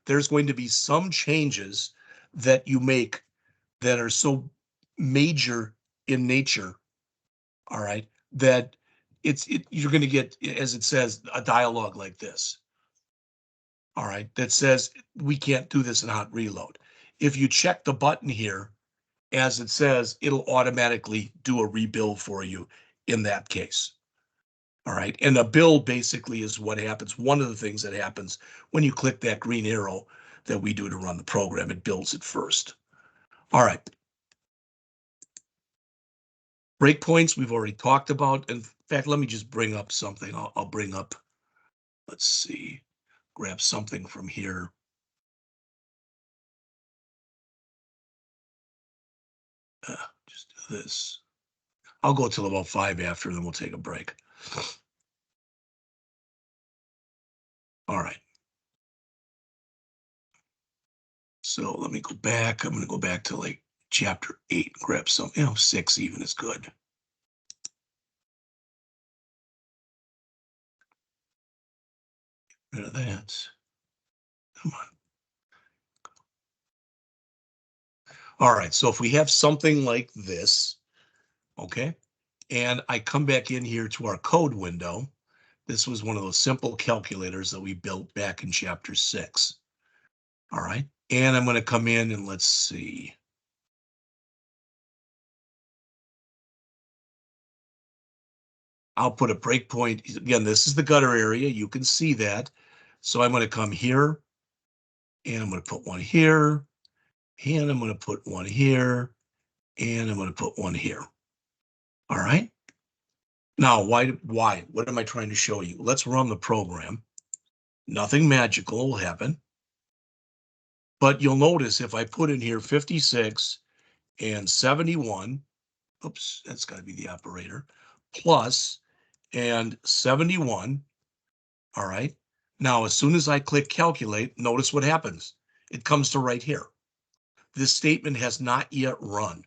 there's going to be some changes that you make that are so major in nature, all right, that you're going to get, as it says, a dialogue like this. All right, that says we can't do this in hot reload. If you check the button here, as it says, it'll automatically do a rebuild for you in that case. All right, and a build basically is what happens. One of the things that happens when you click that green arrow that we do to run the program, it builds it first. All right. Breakpoints we've already talked about. In fact, let me just bring up something. I'll bring up, let's see, grab something from here. Just do this. I'll go till about 5 after, then we'll take a break. All right. So let me go back. I'm going to go back to like chapter 8, grab some, 6 even is good. Get rid of that. Come on. All right. So if we have something like this, okay, and I come back in here to our code window, this was one of those simple calculators that we built back in chapter 6. All right. And I'm going to come in and let's see. I'll put a breakpoint. Again, this is the gutter area. You can see that. So I'm going to come here and I'm going to put one here and I'm going to put one here and I'm going to put one here. All right. Now, why? What am I trying to show you? Let's run the program. Nothing magical will happen. But you'll notice if I put in here 56 and 71, oops, that's got to be the operator, plus and 71. All right. Now, as soon as I click calculate, notice what happens. It comes to right here. This statement has not yet run,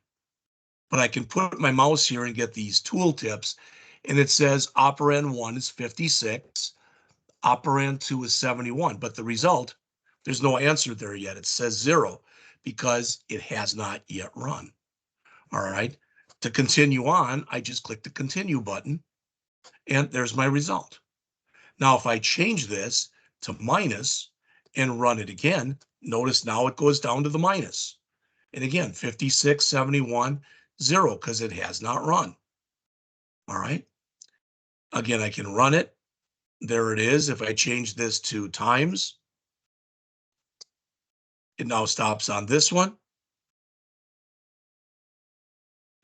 but I can put my mouse here and get these tooltips, and it says operand 1 is 56, operand 2 is 71, but the result, there's no answer there yet. It says 0 because it has not yet run. All right. To continue on, I just click the continue button, and there's my result. Now, if I change this to minus and run it again, notice now it goes down to the minus. And again, 56, 71, 0, because it has not run. All right. Again, I can run it. There it is. If I change this to times, it now stops on this one.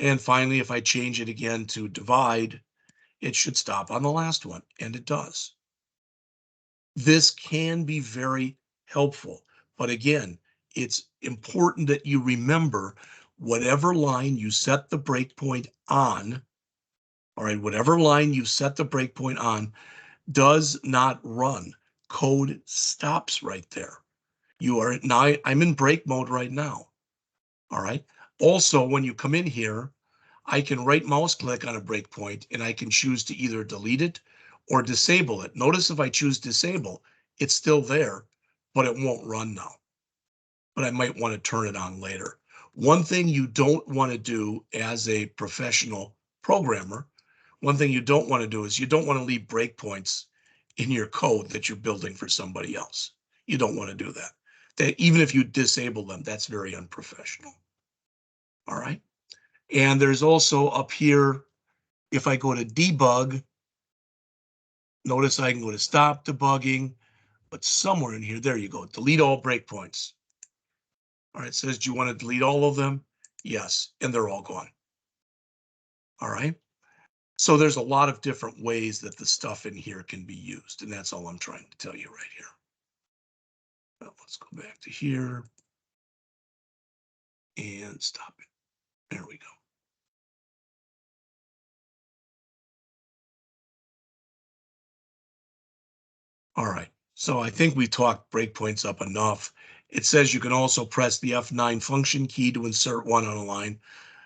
And finally, if I change it again to divide, it should stop on the last one, and it does. This can be very helpful, but again, it's important that you remember whatever line you set the breakpoint on, all right, whatever line you set the breakpoint on does not run. Code stops right there. You are now, I'm in break mode right now, all right? Also, when you come in here, I can right mouse click on a breakpoint and I can choose to either delete it or disable it. Notice if I choose disable, it's still there, but it won't run now. But I might want to turn it on later. One thing you don't want to do as a professional programmer, one thing you don't want to do is you don't want to leave breakpoints in your code that you're building for somebody else. You don't want to do that. Even if you disable them, that's very unprofessional. All right. And there's also up here, if I go to debug, notice I can go to stop debugging, but somewhere in here, there you go, delete all breakpoints. All right, it says, do you want to delete all of them? Yes, and they're all gone. All right. So there's a lot of different ways that the stuff in here can be used, and that's all I'm trying to tell you right here. Well, let's go back to here and stop it. There we go. All right, so I think we talked breakpoints up enough. It says you can also press the F9 function key to insert one on a line.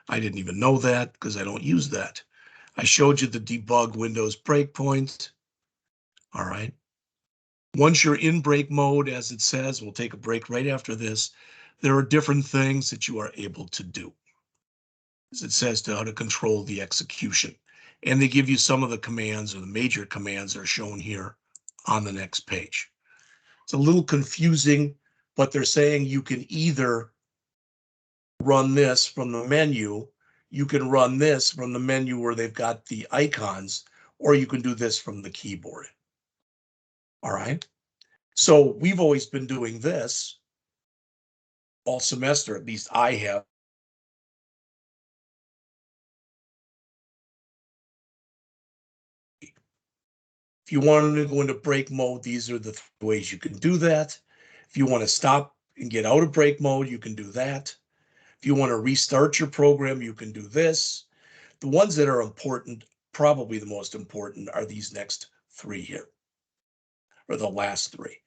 I didn't even know that because I don't use that. I showed you the debug Windows breakpoint. All right. Once you're in break mode, as it says, we'll take a break right after this. There are different things that you are able to do. As it says, to how to control the execution. And they give you some of the commands, or the major commands are shown here on the next page. It's a little confusing, but they're saying you can either run this from the menu, you can run this from the menu where they've got the icons, or you can do this from the keyboard. All right. So we've always been doing this all semester, at least I have. If you want to go into break mode, these are the three ways you can do that. If you want to stop and get out of break mode, you can do that. If you want to restart your program, you can do this. The ones that are important, probably the most important, are these next three here, or the last three.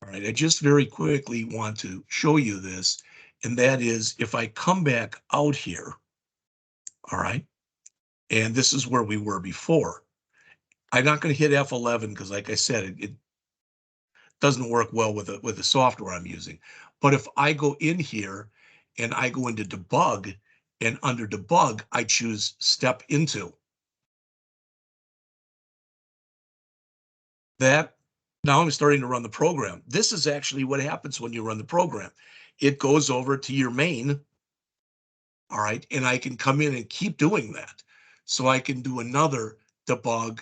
All right, I just very quickly want to show you this, and that is if I come back out here, all right, and this is where we were before. I'm not going to hit F11 because, like I said, it doesn't work well with the software I'm using. But if I go in here and I go into debug, and under debug, I choose step into that. Now I'm starting to run the program. This is actually what happens when you run the program. It goes over to your main. All right. And I can come in and keep doing that. So I can do another debug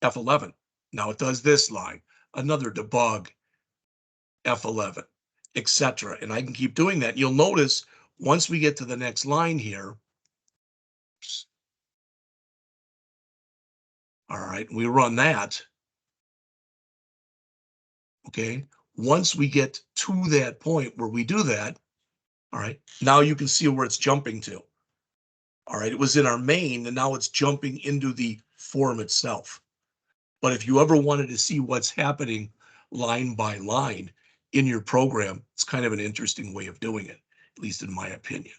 F11. Now it does this line, another debug F11, etc. And I can keep doing that. You'll notice once we get to the next line here, all right, we run that. Okay. Once we get to that point where we do that, all right, now you can see where it's jumping to. All right. It was in our main and now it's jumping into the form itself. But if you ever wanted to see what's happening line by line in your program, it's kind of an interesting way of doing it, at least in my opinion.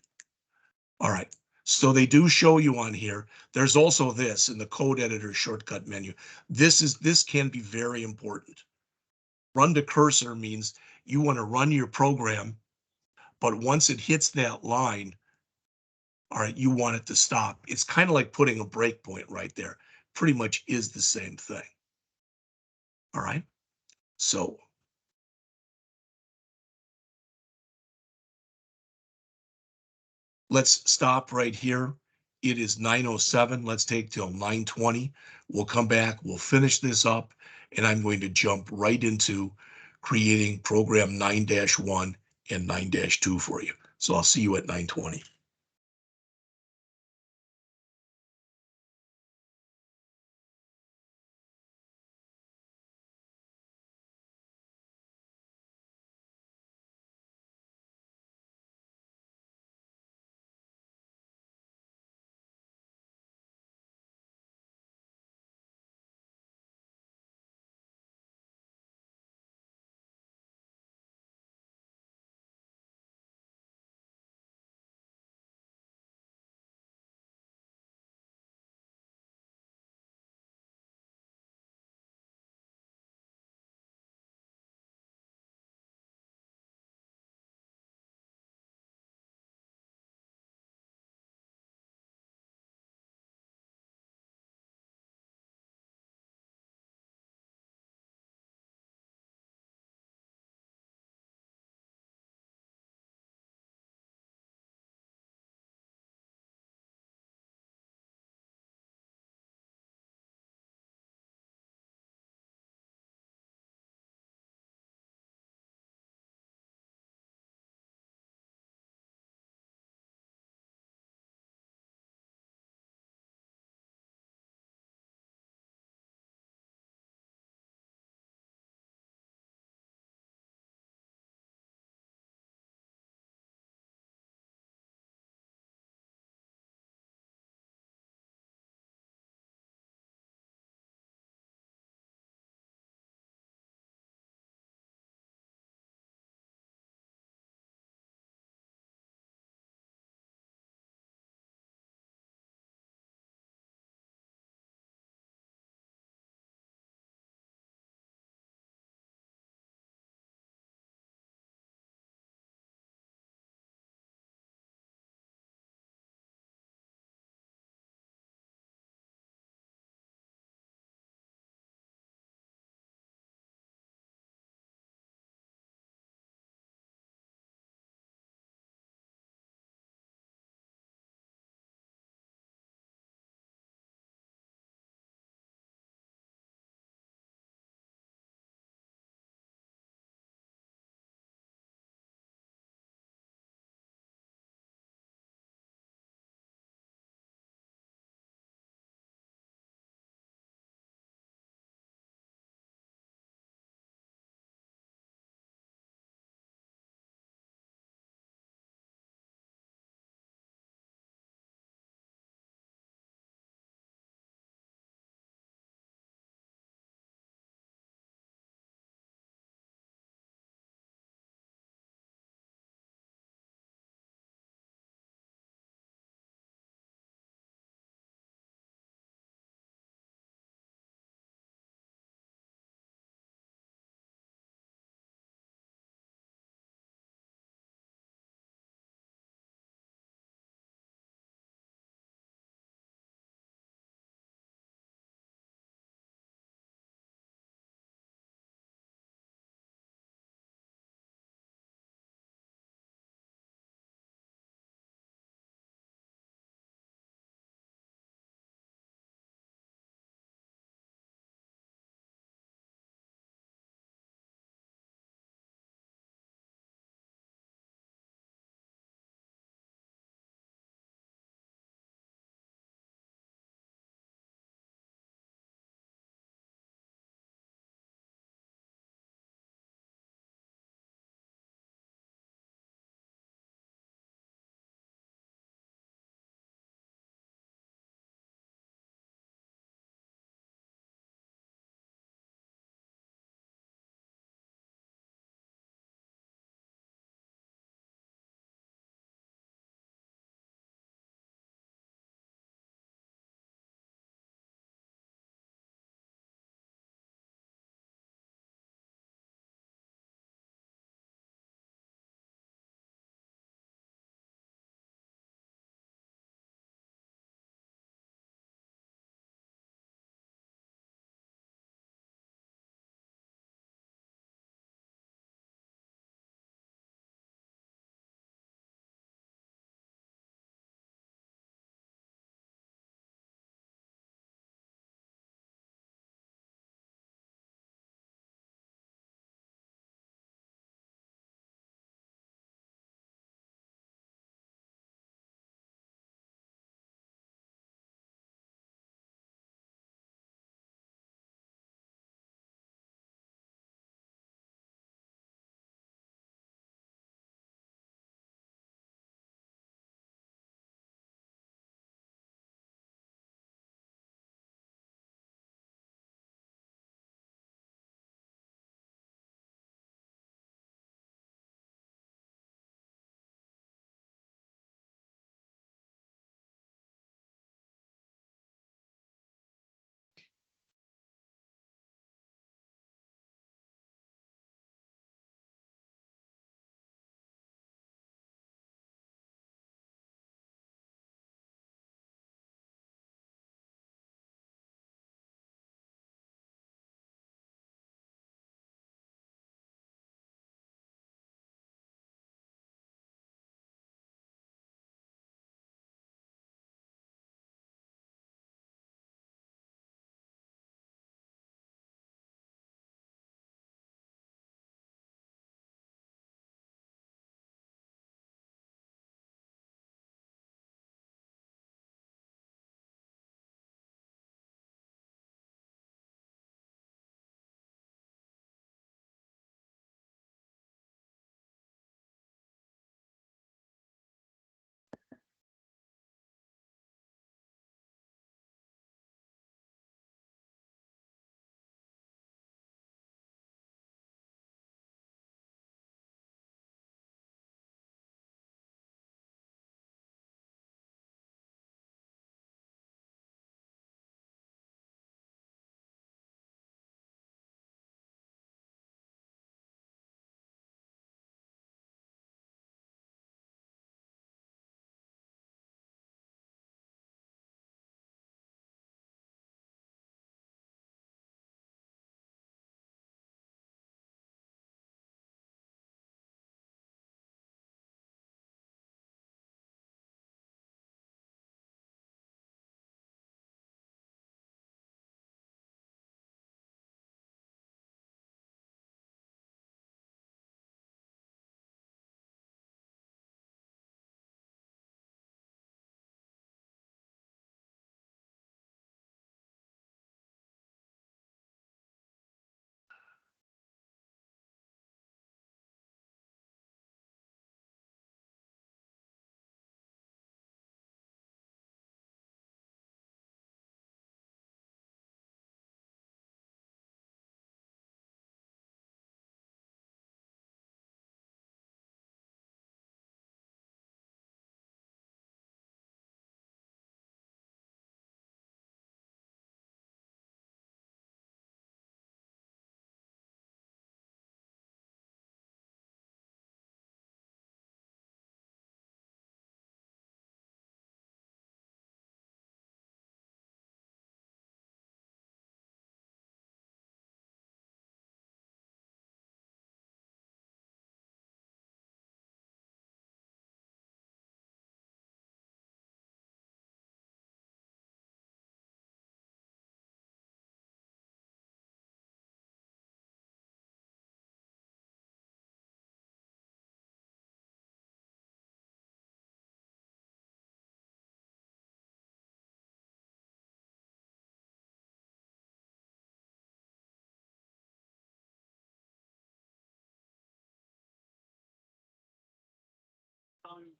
All right. So they do show you on here. There's also this in the code editor shortcut menu. This can be very important. Run to cursor means you want to run your program, but once it hits that line, all right, you want it to stop. It's kind of like putting a breakpoint right there. Pretty much is the same thing. All right. So let's stop right here. It is 9:07. Let's take till 9:20. We'll come back. We'll finish this up. And I'm going to jump right into creating program 9-1 and 9-2 for you. So I'll see you at 9:20.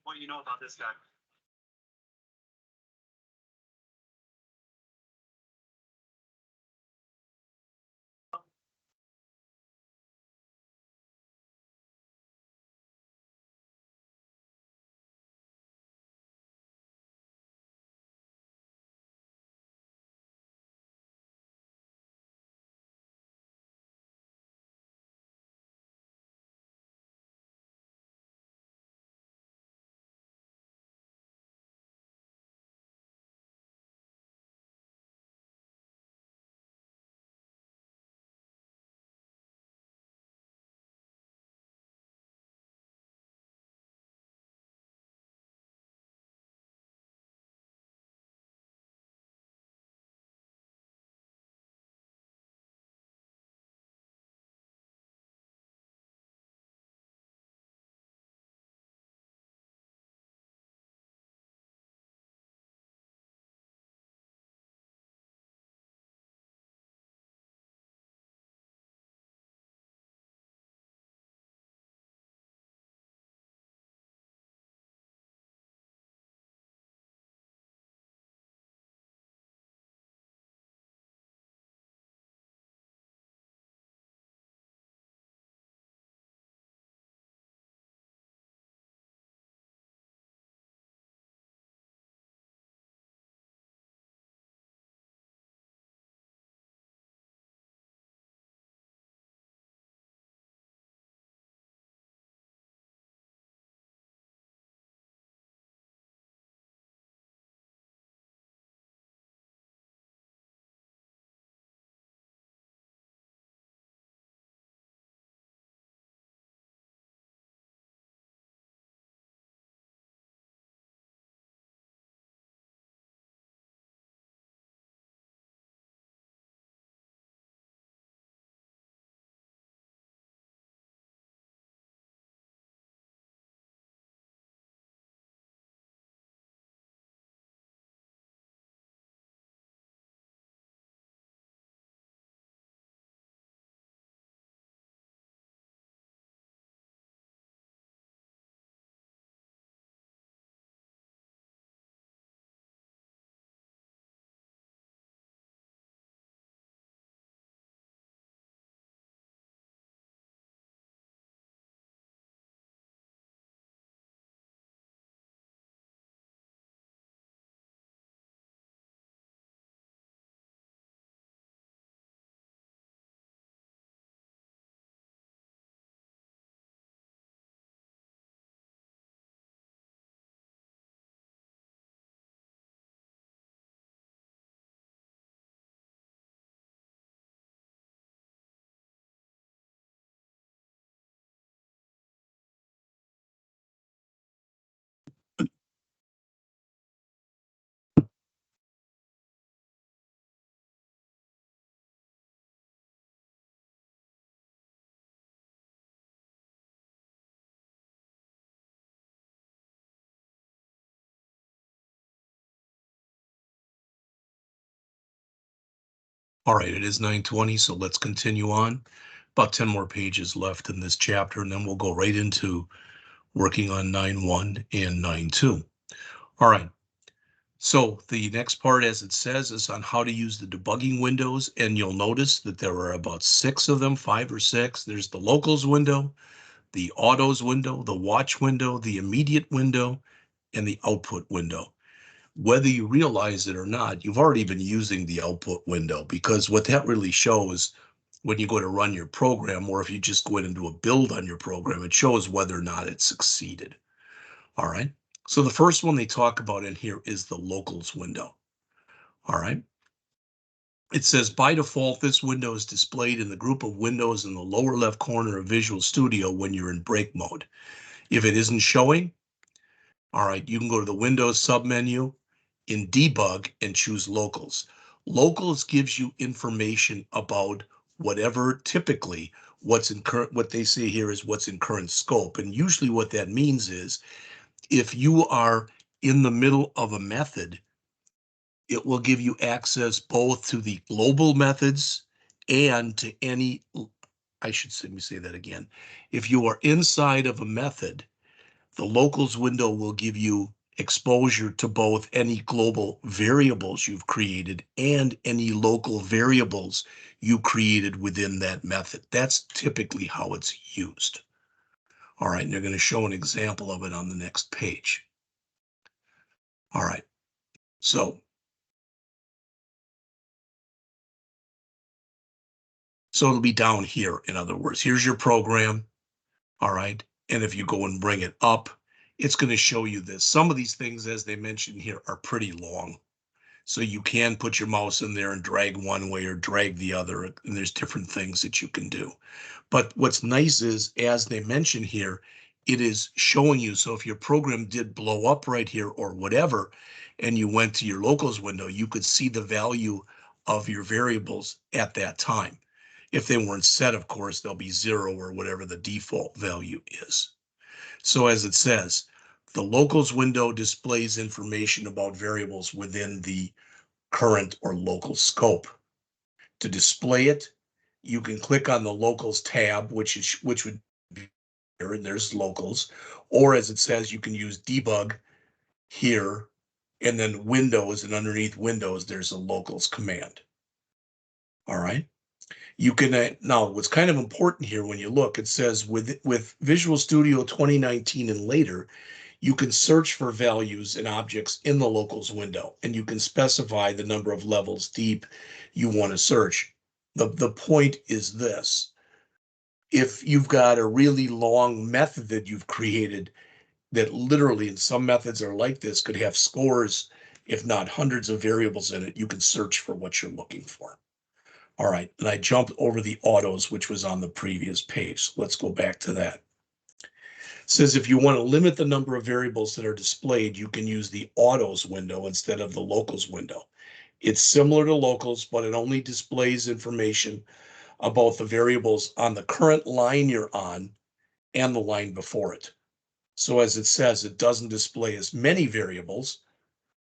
what you know about this guy. All right, it is 9:20, so let's continue on. About 10 more pages left in this chapter, and then we'll go right into working on 9.1 and 9.2. All right, so the next part, as it says, is on how to use the debugging windows, and you'll notice that there are about 6 of them, 5 or 6. There's the locals window, the autos window, the watch window, the immediate window, and the output window. Whether you realize it or not, you've already been using the output window, because what that really shows when you go to run your program, or if you just go in and do a build on your program, it shows whether or not it succeeded. All right. So the first one they talk about in here is the locals window. All right. It says by default, this window is displayed in the group of windows in the lower left corner of Visual Studio when you're in break mode. If it isn't showing, all right, you can go to the Windows submenu in debug and choose locals. Locals gives you information about whatever, typically what's in current, what they say here is what's in current scope. And usually what that means is if you are in the middle of a method, it will give you access both to the global methods and to any, I should say, let me say that again. If you are inside of a method, The locals window will give you exposure to both any global variables you've created and any local variables you created within that method. That's typically how it's used. All right, and they're going to show an example of it on the next page. All right, so it'll be down here. In other words, here's your program. All right, and if you go and bring it up, it's going to show you this. Some of these things, as they mentioned here, are pretty long. So you can put your mouse in there and drag one way or drag the other, and there's different things that you can do. But what's nice is, as they mention here, it is showing you. So if your program did blow up right here or whatever, and you went to your locals window, you could see the value of your variables at that time. If they weren't set, of course, they'll be 0 or whatever the default value is. So as it says, the locals window displays information about variables within the current or local scope. To display it, you can click on the locals tab, which would be here, and there's locals, or as it says, you can use debug here, and then Windows, and underneath Windows, there's a locals command. All right. You can now what's kind of important here when you look, it says with Visual Studio 2019 and later, you can search for values and objects in the locals window, and you can specify the number of levels deep you want to search. The point is this: if you've got a really long method that you've created that literally, and some methods are like this, could have scores, if not hundreds of variables in it, you can search for what you're looking for. All right, and I jumped over the autos, which was on the previous page. So let's go back to that. It says if you want to limit the number of variables that are displayed, you can use the autos window instead of the locals window. It's similar to locals, but it only displays information about the variables on the current line you're on and the line before it. So as it says, it doesn't display as many variables.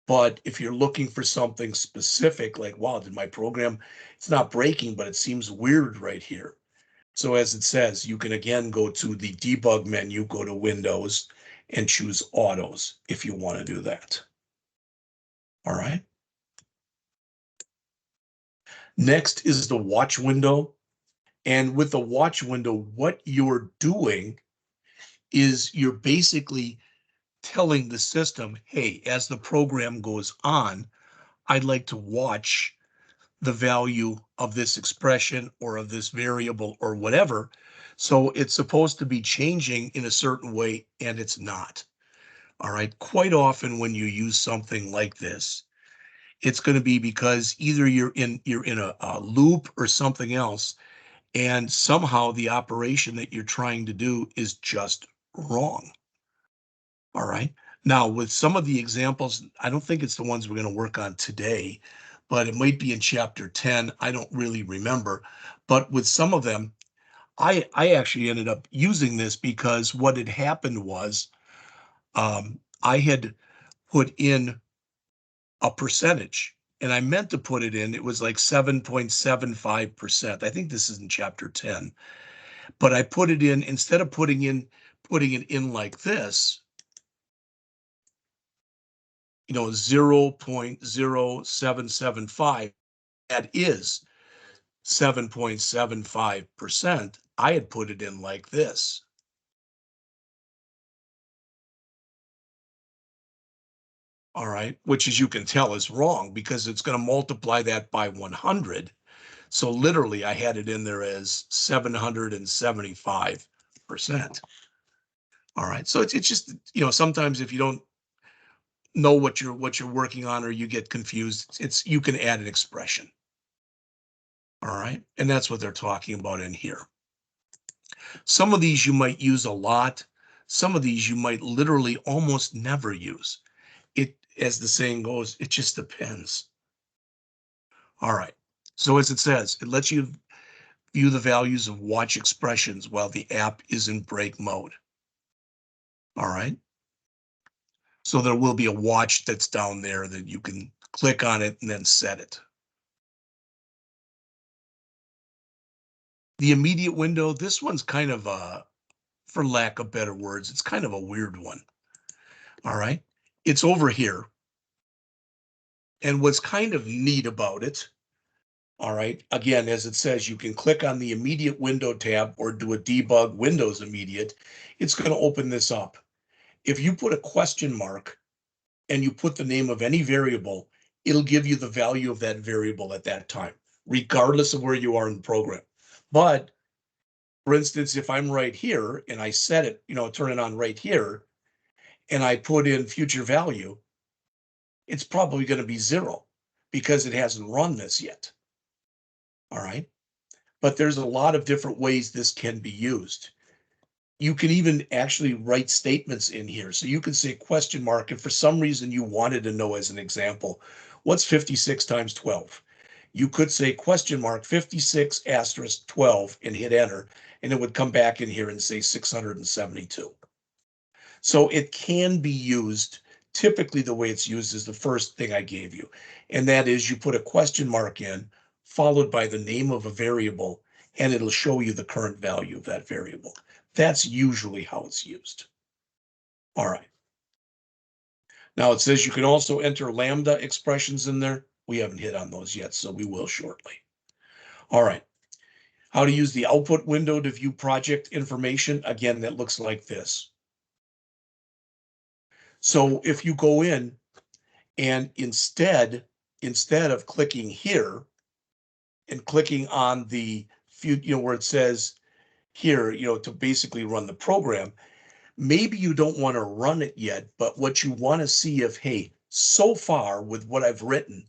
But if you're looking for something specific, like, wow, did my program, it's not breaking, but it seems weird right here. So as it says, you can again go to the debug menu, go to Windows, and choose autos if you want to do that. All right. Next is the watch window. And with the watch window, what you're doing is you're basically telling the system, hey, as the program goes on, I'd like to watch the value of this expression or of this variable or whatever. So it's supposed to be changing in a certain way, and it's not. All right. Quite often when you use something like this, it's going to be because either you're in a loop or something else, and somehow the operation that you're trying to do is just wrong. All right. Now, with some of the examples, I don't think it's the ones we're going to work on today, but it might be in chapter 10. I don't really remember. But with some of them, I actually ended up using this because what had happened was I had put in a percentage, and I meant to put it in. It was like 7.75%. I think this is in chapter 10. But I put it in, instead of putting it in like this, 0.0775, that is 7.75%. I had put it in like this. All right, which as you can tell is wrong because it's going to multiply that by 100. So literally I had it in there as 775%. All right, so it's just, sometimes if you don't know what you're working on or you get confused, you can add an expression. All right, and that's what they're talking about in here. Some of these you might use a lot. Some of these you might literally almost never use. It, as the saying goes, it just depends. All right, so as it says, it lets you view the values of watch expressions while the app is in break mode. All right, so there will be a watch that's down there that you can click on it and then set it. The immediate window, this one's kind of for lack of better words. It's kind of a weird one. All right. It's over here. And what's kind of neat about it, all right, again, as it says, you can click on the immediate window tab or do a debug Windows immediate. It's going to open this up. If you put a question mark and you put the name of any variable, it'll give you the value of that variable at that time, regardless of where you are in the program. But for instance, if I'm right here and I set it, turn it on right here, and I put in future value, it's probably going to be 0 because it hasn't run this yet. All right. But there's a lot of different ways this can be used. You can even actually write statements in here. So you can say question mark, if for some reason you wanted to know, as an example, what's 56 times 12? You could say question mark 56 asterisk 12 and hit enter, and it would come back in here and say 672. So it can be used. Typically, the way it's used is the first thing I gave you, and that is you put a question mark in, followed by the name of a variable, and it'll show you the current value of that variable. That's usually how it's used. All right. Now it says you can also enter lambda expressions in there. We haven't hit on those yet, so we will shortly. All right. How to use the output window to view project information. Again, that looks like this. So if you go in and instead of clicking here and clicking on the where it says here, to basically run the program, maybe you don't want to run it yet, but what you want to see if, hey, so far with what I've written,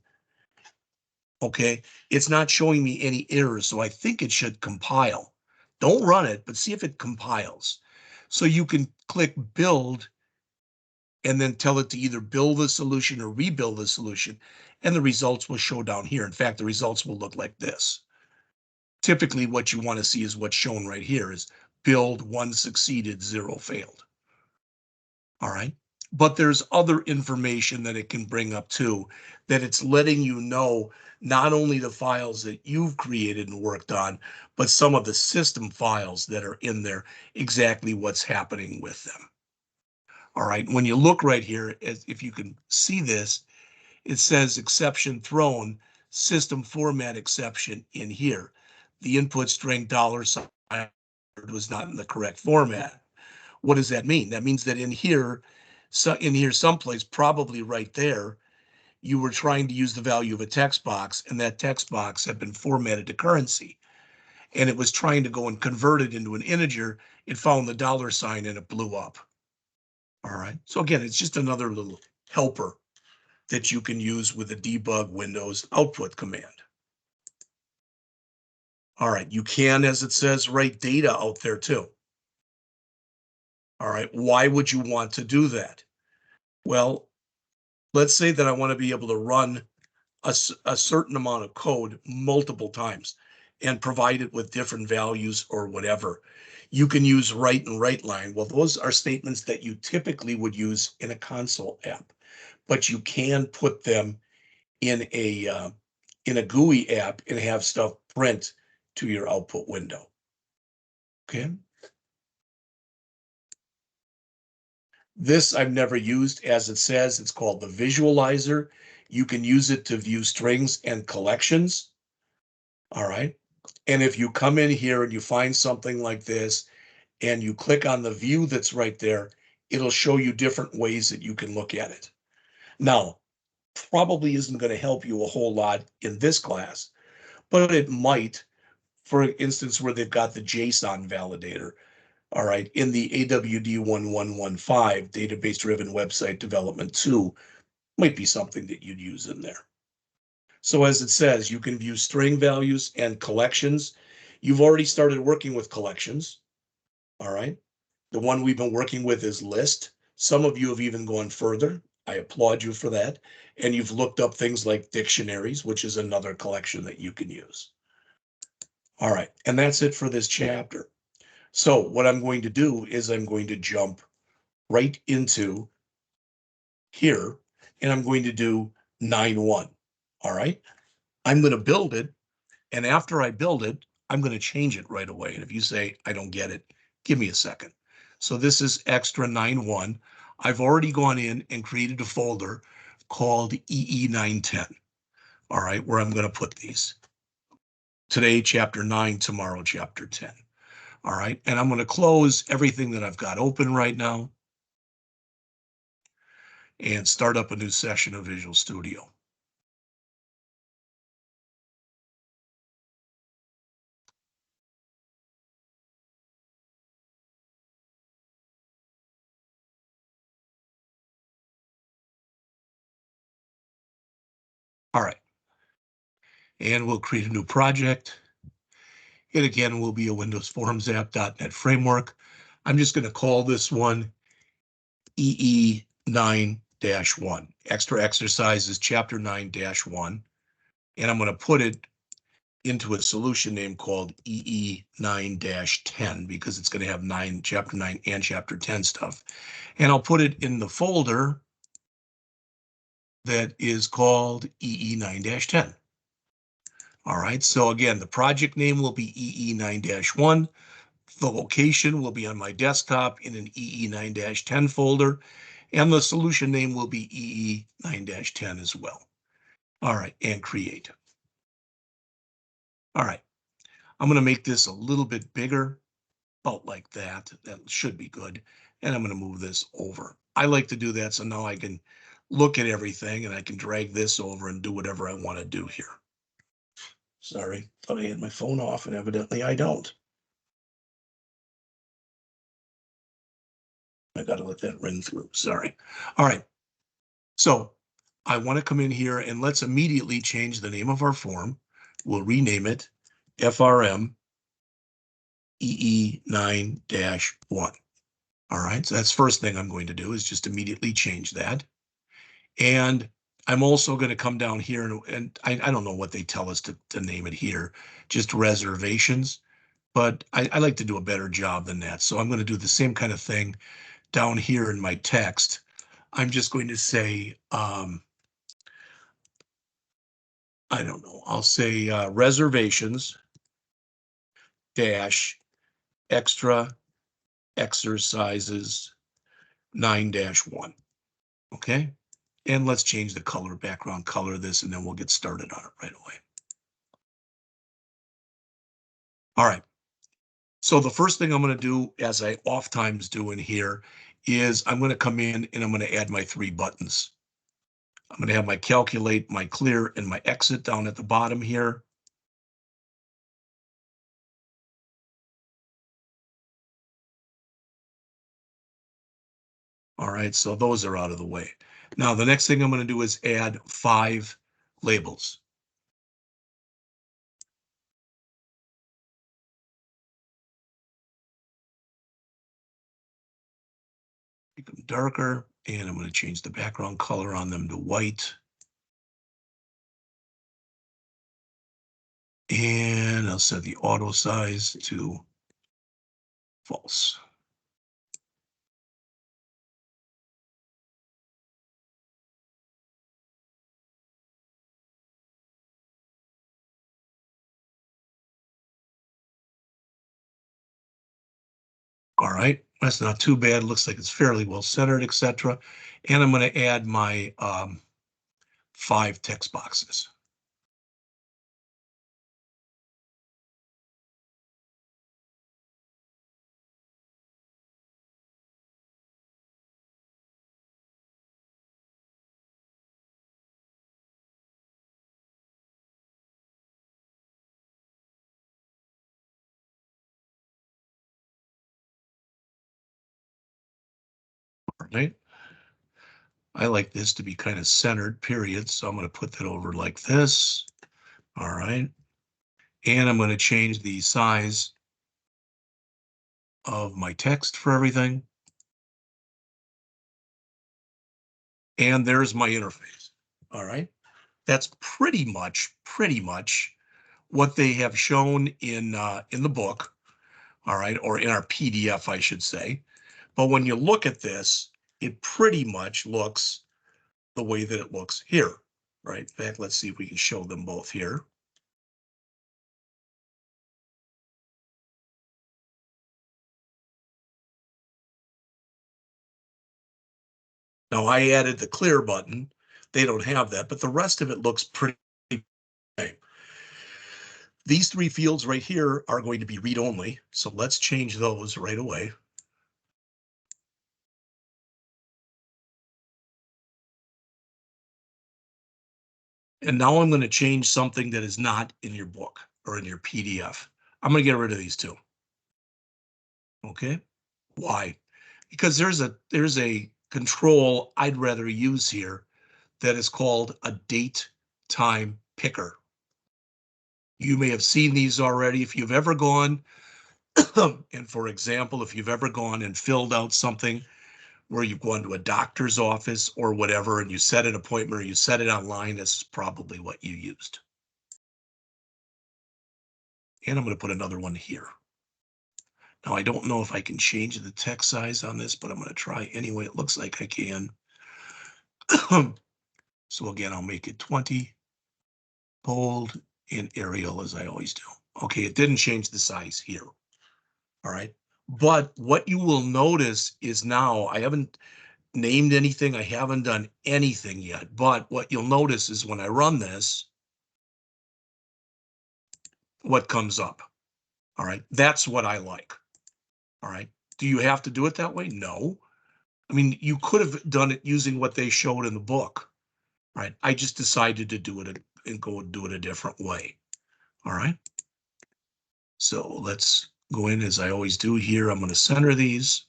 okay, it's not showing me any errors, so I think it should compile. Don't run it, but see if it compiles. So you can click build and then tell it to either build the solution or rebuild the solution, and the results will show down here. In fact, the results will look like this. Typically, what you want to see is what's shown right here is build, 1 succeeded, 0 failed. All right. But there's other information that it can bring up too, that it's letting you know not only the files that you've created and worked on, but some of the system files that are in there, exactly what's happening with them. All right. When you look right here, if you can see this, it says exception thrown, system format exception in here. The input string $sign was not in the correct format. What does that mean? That means that in here someplace, probably right there, you were trying to use the value of a text box, and that text box had been formatted to currency, and it was trying to go and convert it into an integer. It found the $sign and it blew up. All right. So again, it's just another little helper that you can use with the debug Windows output command. All right. You can, as it says, write data out there too. All right. Why would you want to do that? Well, let's say that I want to be able to run a certain amount of code multiple times and provide it with different values or whatever. You can use write and write line. Well, those are statements that you typically would use in a console app, but you can put them in a GUI app and have stuff print to your output window. Okay. This I've never used. As it says, it's called the visualizer. You can use it to view strings and collections. All right. And if you come in here and you find something like this and you click on the view that's right there, it'll show you different ways that you can look at it. Now, probably isn't going to help you a whole lot in this class, but it might, for instance, where they've got the JSON validator. All right, in the AWD1100 database-driven website development 2, might be something that you'd use in there. So as it says, you can view string values and collections. You've already started working with collections. All right. The one we've been working with is list. Some of you have even gone further. I applaud you for that. And you've looked up things like dictionaries, which is another collection that you can use. All right. And that's it for this chapter. So what I'm going to do is I'm going to jump right into here, and I'm going to do 9.1. All right. I'm going to build it. And after I build it, I'm going to change it right away. And if you say, I don't get it, give me a second. So this is extra 9.1. I've already gone in and created a folder called EE910. All right, where I'm going to put these. Today, chapter 9, tomorrow, chapter 10. All right, and I'm going to close everything that I've got open right now and start up a new session of Visual Studio. All right, and we'll create a new project. It again will be a Windows Forms app.NET framework. I'm just going to call this one EE9-1, Extra Exercises Chapter 9-1, and I'm going to put it into a solution name called EE9-10 because it's going to have chapter 9 and chapter 10 stuff. And I'll put it in the folder that is called EE9-10. All right, so again, the project name will be EE9-1. The location will be on my desktop in an EE9-10 folder, and the solution name will be EE9-10 as well. All right, and create. All right, I'm going to make this a little bit bigger, about like that. That should be good. And I'm going to move this over. I like to do that so now I can look at everything and I can drag this over and do whatever I want to do here. Sorry, thought I had my phone off and evidently I don't. I got to let that ring through. Sorry. All right. So I want to come in here and let's immediately change the name of our form. We'll rename it FRM EE9-1. All right. So that's first thing I'm going to do is just immediately change that. And I'm also going to come down here and I don't know what they tell us to name it here, just reservations, but I like to do a better job than that. So I'm going to do the same kind of thing down here in my text. I'm just going to say, I don't know, I'll say reservations dash extra exercises 9-1. Okay. And let's change the color, background color of this, and then we'll get started on it right away. All right. So the first thing I'm going to do, as I oftentimes do in here, is I'm going to come in and I'm going to add my 3 buttons. I'm going to have my calculate, my clear, and my exit down at the bottom here. All right, so those are out of the way. Now, the next thing I'm going to do is add 5 labels. Make them darker, and I'm going to change the background color on them to white. And I'll set the auto size to false. All right, that's not too bad. Looks like it's fairly well centered, etc. And I'm going to add my 5 text boxes. All right. I like this to be kind of centered, period. So I'm going to put that over like this. All right. And I'm going to change the size of my text for everything. And there's my interface. All right. That's pretty much what they have shown in the book. All right. Or in our PDF, I should say. But when you look at this, it pretty much looks the way that it looks here. Right. In fact, let's see if we can show them both here. Now I added the clear button. They don't have that, but the rest of it looks pretty okay. These three fields right here are going to be read only. So let's change those right away. And now I'm going to change something that is not in your book or in your PDF. I'm going to get rid of these two. Okay. Why? Because there's a control I'd rather use here that is called a date time picker. You may have seen these already. If you've ever gone, and for example, if you've ever gone and filled out something where you've gone to a doctor's office or whatever, and you set an appointment or you set it online, this is probably what you used. And I'm going to put another one here. Now, I don't know if I can change the text size on this, but I'm going to try anyway. It looks like I can. So again, I'll make it 20, bold, and Arial as I always do. Okay, it didn't change the size here. All right. But what you will notice is now I haven't named anything. I haven't done anything yet. But what you'll notice is when I run this, what comes up. All right. That's what I like. All right. Do you have to do it that way? No. I mean, you could have done it using what they showed in the book. Right. I just decided to do it and go and do it a different way. All right. So let's go in as I always do here. I'm going to center these.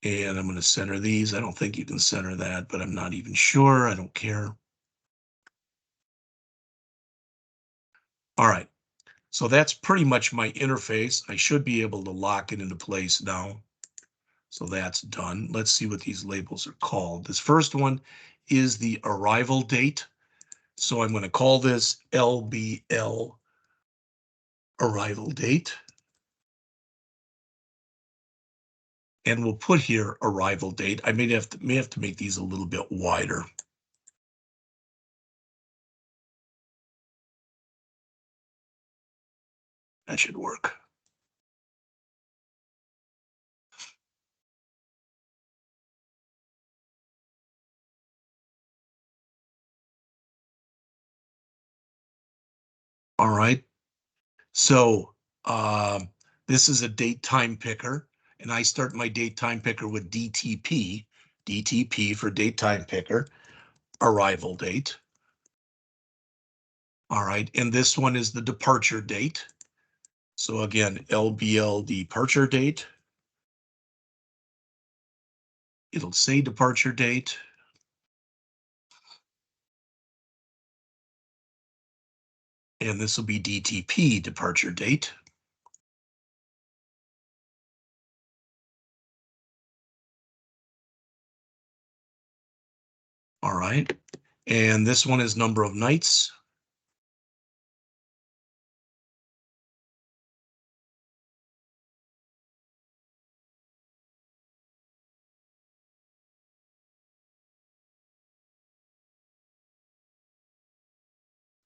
And I'm going to center these. I don't think you can center that, but I'm not even sure. I don't care. All right. So that's pretty much my interface. I should be able to lock it into place now. So that's done. Let's see what these labels are called. This first one is the arrival date. So I'm going to call this LBL arrival date. And we'll put here arrival date. I may have to make these a little bit wider. That should work. All right. So this is a date time picker, and I start my date time picker with DTP, DTP for date time picker, arrival date. All right, and this one is the departure date. So again, LBL departure date. It'll say departure date. And this will be DTP departure date. All right. And this one is number of nights.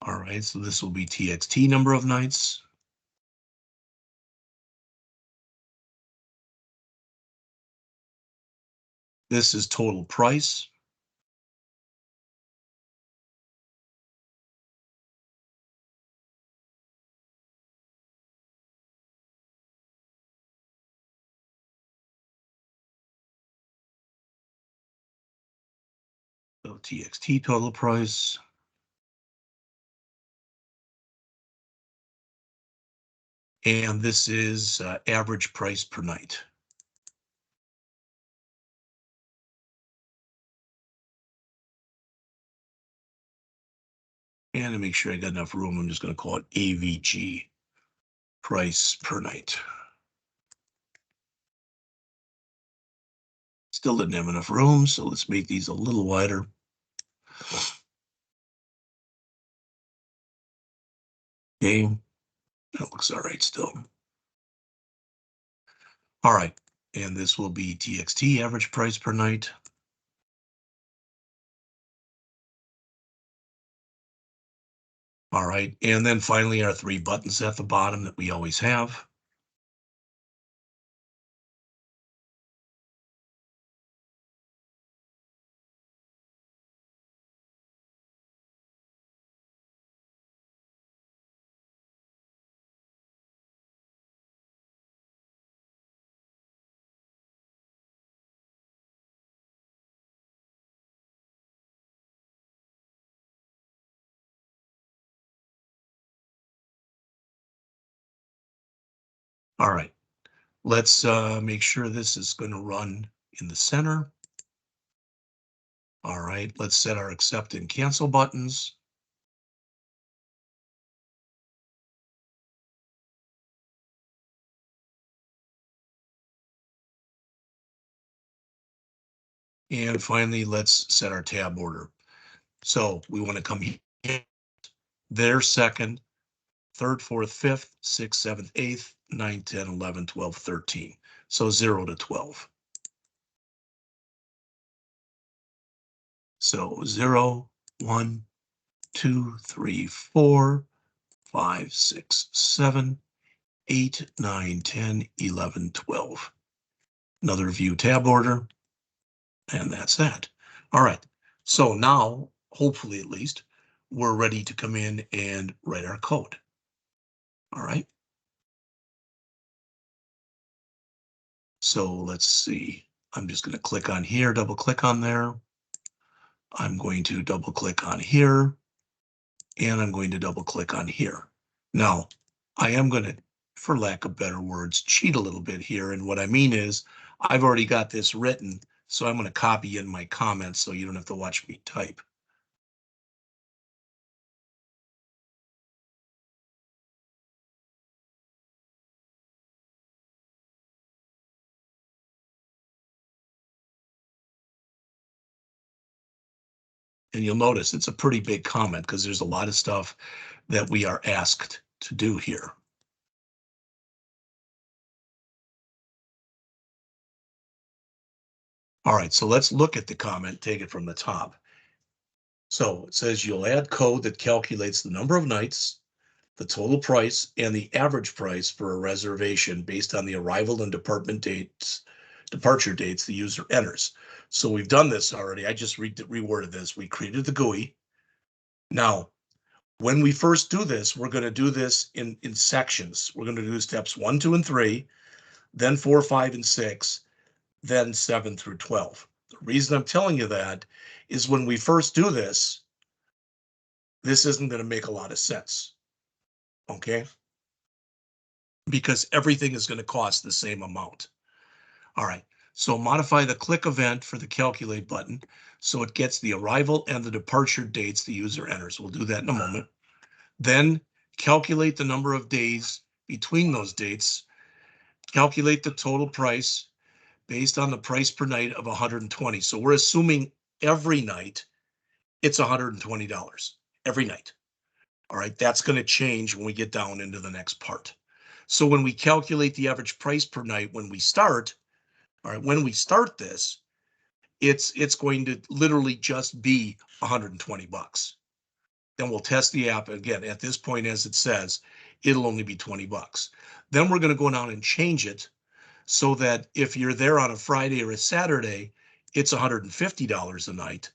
All right, so this will be TXT number of nights. This is total price. So TXT total price. And this is average price per night. And to make sure I got enough room, I'm just going to call it AVG, price per night. Still didn't have enough room, so let's make these a little wider. Okay, that looks all right still. All right, and this will be TXT, average price per night. All right, and then finally our three buttons at the bottom that we always have. All right, let's make sure this is going to run in the center. All right, let's set our accept and cancel buttons. And finally, let's set our tab order. So we want to come here, there second, third, fourth, fifth, sixth, seventh, eighth, 9, 10, 11, 12, 13. So 0 to 12. So 0, 1, 2, 3, 4, 5, 6, 7, 8, 9, 10, 11, 12. Another view tab order, and that's that. All right, so now, hopefully at least, we're ready to come in and write our code. All right. So let's see. I'm just going to click on here, double click on there. I'm going to double click on here, and I'm going to double click on here. Now, I am going to, for lack of better words, cheat a little bit here. And what I mean is I've already got this written, so I'm going to copy in my comments so you don't have to watch me type. And you'll notice it's a pretty big comment because there's a lot of stuff that we are asked to do here. All right, so let's look at the comment, take it from the top. So it says you'll add code that calculates the number of nights, the total price, and the average price for a reservation based on the arrival and departure dates the user enters. So we've done this already. I just reworded this. We created the GUI. Now, when we first do this, we're going to do this in sections. We're going to do steps 1, 2, and 3, then 4, 5, and 6, then 7 through 12. The reason I'm telling you that is when we first do this, this isn't going to make a lot of sense. Okay? Because everything is going to cost the same amount. All right. So modify the click event for the calculate button so it gets the arrival and the departure dates the user enters. We'll do that in a moment. Then calculate the number of days between those dates. Calculate the total price based on the price per night of 120. So we're assuming every night it's $120 every night. All right, that's going to change when we get down into the next part. So when we calculate the average price per night when we start, all right, when we start this, it's going to literally just be 120 bucks. Then we'll test the app again. At this point, as it says, it'll only be 20 bucks. Then we're going to go down and change it so that if you're there on a Friday or a Saturday, it's $150 a night.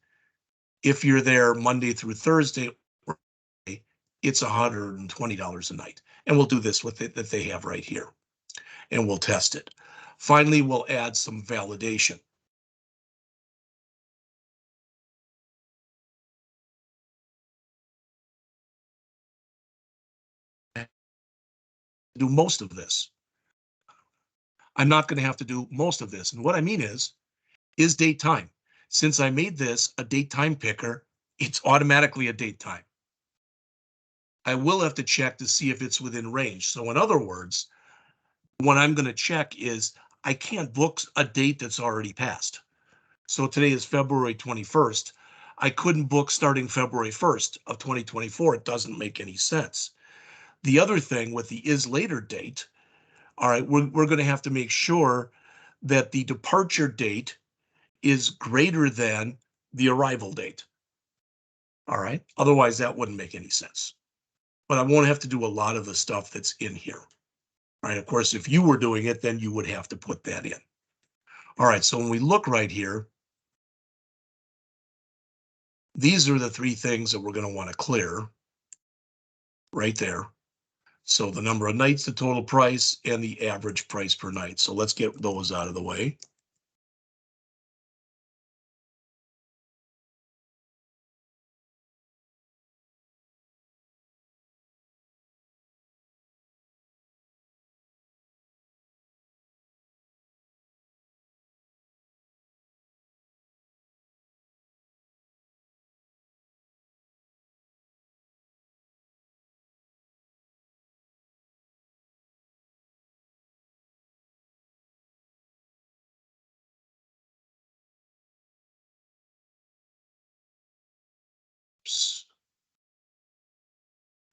If you're there Monday through Thursday, it's $120 a night. And we'll do this with it that they have right here, and we'll test it. Finally, we'll add some validation. Do most of this. I'm not going to have to do most of this. And what I mean is date time. Since I made this a date time picker, it's automatically a date time. I will have to check to see if it's within range. So in other words, what I'm going to check is I can't book a date that's already passed. So today is February 21st. I couldn't book starting February 1st of 2024. It doesn't make any sense. The other thing with the is later date, all right, we're going to have to make sure that the departure date is greater than the arrival date. All right. Otherwise, that wouldn't make any sense. But I won't have to do a lot of the stuff that's in here. All right. Of course, if you were doing it, then you would have to put that in. All right. So when we look right here, these are the three things that we're going to want to clear right there. So the number of nights, the total price, and the average price per night. So let's get those out of the way.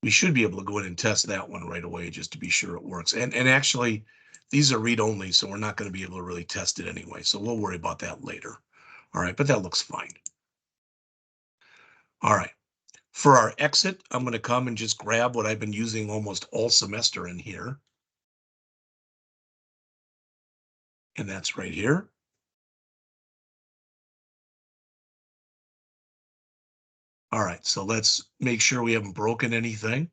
We should be able to go in and test that one right away just to be sure it works. And actually, these are read only, so we're not going to be able to really test it anyway. So we'll worry about that later. All right, but that looks fine. All right. For our exit, I'm going to come and just grab what I've been using almost all semester in here. And that's right here. All right, so let's make sure we haven't broken anything.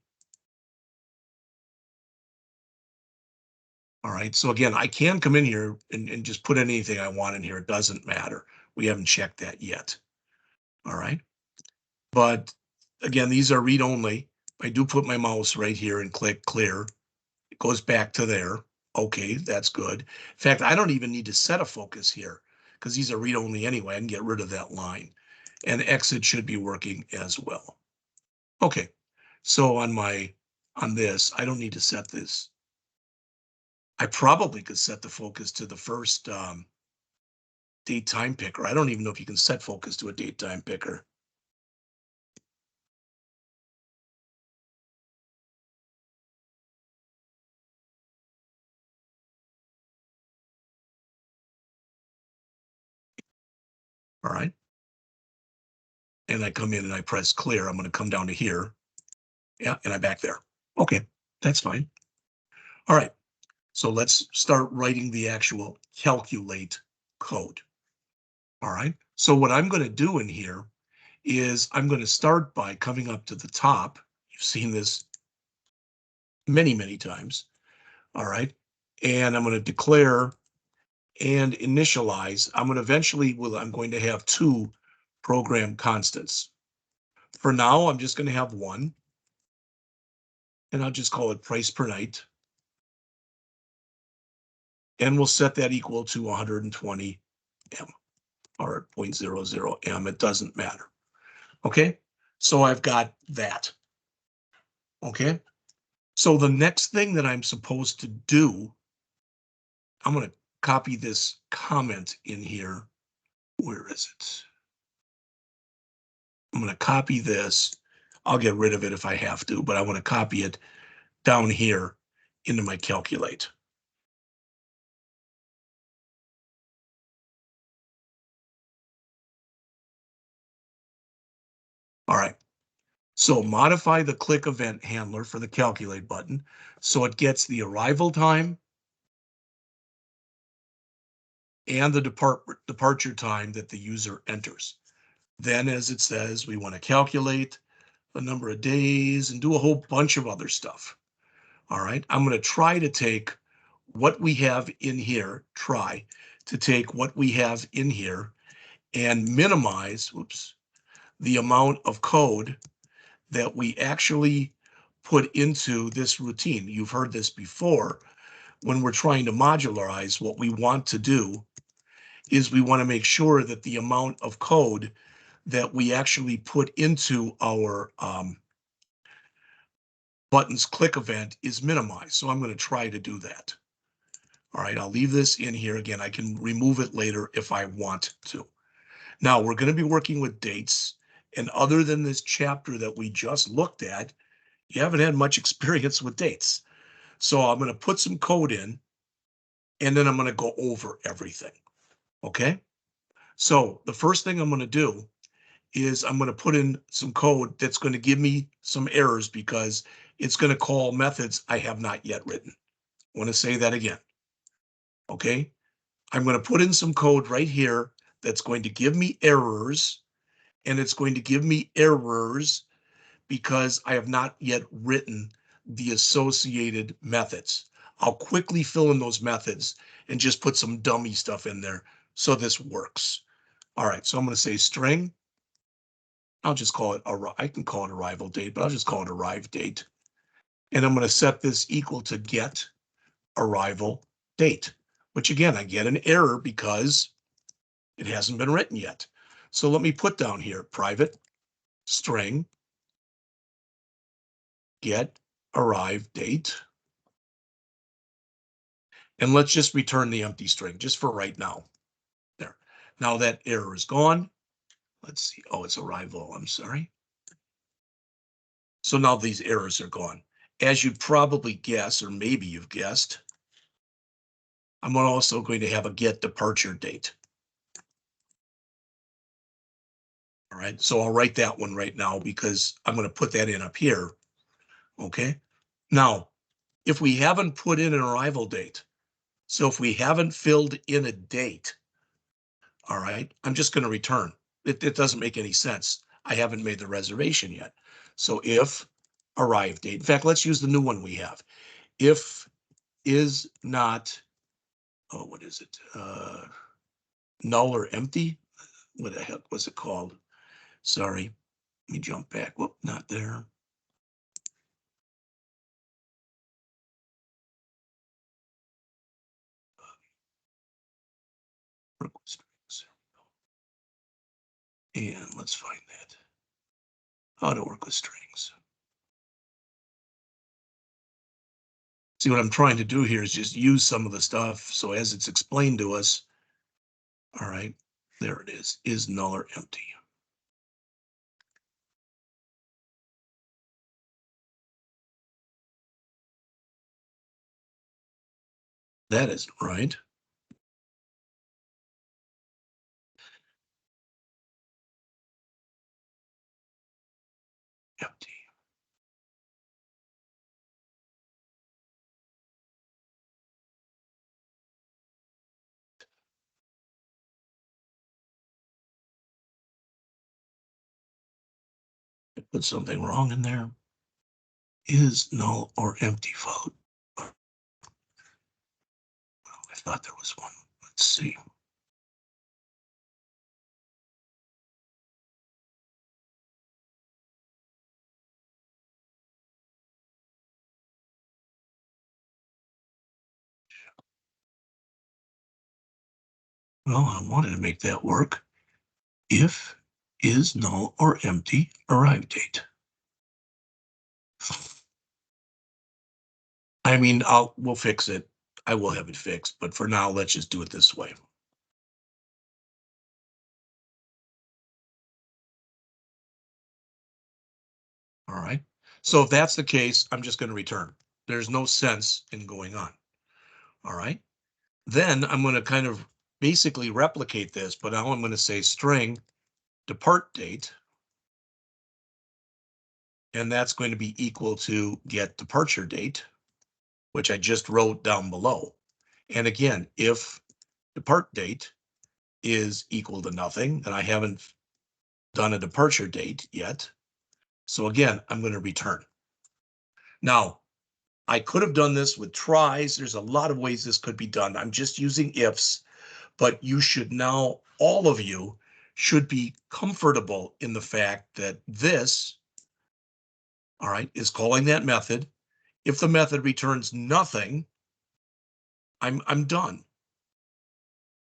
All right, so again, I can come in here and just put anything I want in here. It doesn't matter. We haven't checked that yet. All right, but again, these are read only. I do put my mouse right here and click clear. It goes back to there. Okay, that's good. In fact, I don't even need to set a focus here because these are read only anyway. I can get rid of that line. And exit should be working as well. Okay, so on this, I don't need to set this. I probably could set the focus to the first date time picker. I don't even know if you can set focus to a date time picker. All right. And I come in and I press clear. I'm going to come down to here. Yeah, and I'm back there. Okay, that's fine. All right. So let's start writing the actual calculate code. All right. So what I'm going to do in here is I'm going to start by coming up to the top. You've seen this many, many times. All right. And I'm going to declare and initialize. I'm going to eventually, I'm going to have two program constants. For now, I'm just going to have one. And I'll just call it price per night. And we'll set that equal to 120 M or 0.00 M. It doesn't matter. Okay. So I've got that. Okay. So the next thing that I'm supposed to do, I'm going to copy this comment in here. Where is it? I'm going to copy this. I'll get rid of it if I have to, but I want to copy it down here into my calculate. All right. So modify the click event handler for the calculate button so it gets the arrival time and the departure time that the user enters. Then, as it says, we want to calculate the number of days and do a whole bunch of other stuff. All right, I'm going to try to take what we have in here, try to take what we have in here and minimize, the amount of code that we actually put into this routine. You've heard this before. When we're trying to modularize, what we want to do is we want to make sure that the amount of code that we actually put into our buttons click event is minimized. So I'm going to try to do that. All right, I'll leave this in here. Again, I can remove it later if I want to. Now we're going to be working with dates. And other than this chapter that we just looked at, you haven't had much experience with dates. So I'm going to put some code in and then I'm going to go over everything. Okay. So the first thing I'm going to do is I'm going to put in some code that's going to give me some errors because it's going to call methods I have not yet written. I want to say that again. Okay. I'm going to put in some code right here that's going to give me errors, and it's going to give me errors because I have not yet written the associated methods. I'll quickly fill in those methods and just put some dummy stuff in there so this works. All right, so I'm going to say string. I'll just call it, I can call it arrival date, but I'll just call it arrive date. And I'm going to set this equal to get arrival date, which again, I get an error because it hasn't been written yet. So let me put down here, private string, get arrive date. And let's just return the empty string just for right now. There. Now that error is gone. Let's see. Oh, it's arrival. I'm sorry. So now these errors are gone. As you'd probably guess, or maybe you've guessed, I'm also going to have a get departure date. All right, so I'll write that one right now because I'm going to put that in up here. Okay, now if we haven't put in an arrival date, so if we haven't filled in a date, all right, I'm just going to return. It doesn't make any sense. I haven't made the reservation yet. So if arrive date, in fact, let's use the new one we have. If is not, oh, what is it? Null or empty? What the heck was it called? Sorry, let me jump back. Whoop, not there. And let's find that. How to work with strings. See, what I'm trying to do here is just use some of the stuff. So as it's explained to us, all right, there it is null or empty. That isn't right. Empty. I put something wrong in there. Is null or empty vote? I thought there was one. Let's see. Well, I wanted to make that work. If is null or empty arrive date. I mean, we'll fix it. I will have it fixed, but for now, let's just do it this way. All right. So if that's the case, I'm just going to return. There's no sense in going on. All right. Then I'm going to kind of basically replicate this, but now I'm going to say string depart date. And that's going to be equal to get departure date, which I just wrote down below. And again, if depart date is equal to nothing, then I haven't done a departure date yet. So again, I'm going to return. Now, I could have done this with tries. There's a lot of ways this could be done. I'm just using ifs, but you should now, all of you should be comfortable in the fact that this, all right, is calling that method. If the method returns nothing, I'm done.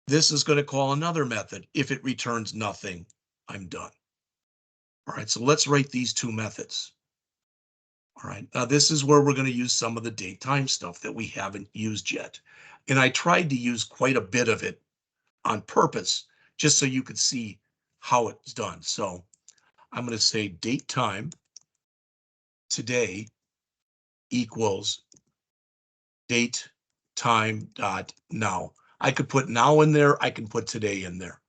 This is going to call another method. If it returns nothing, I'm done. All right, so let's write these two methods. All right, now this is where we're going to use some of the date time stuff that we haven't used yet. And I tried to use quite a bit of it on purpose, just so you could see how it's done. So I'm going to say date time today equals date time dot now. I could put now in there. I can put today in there.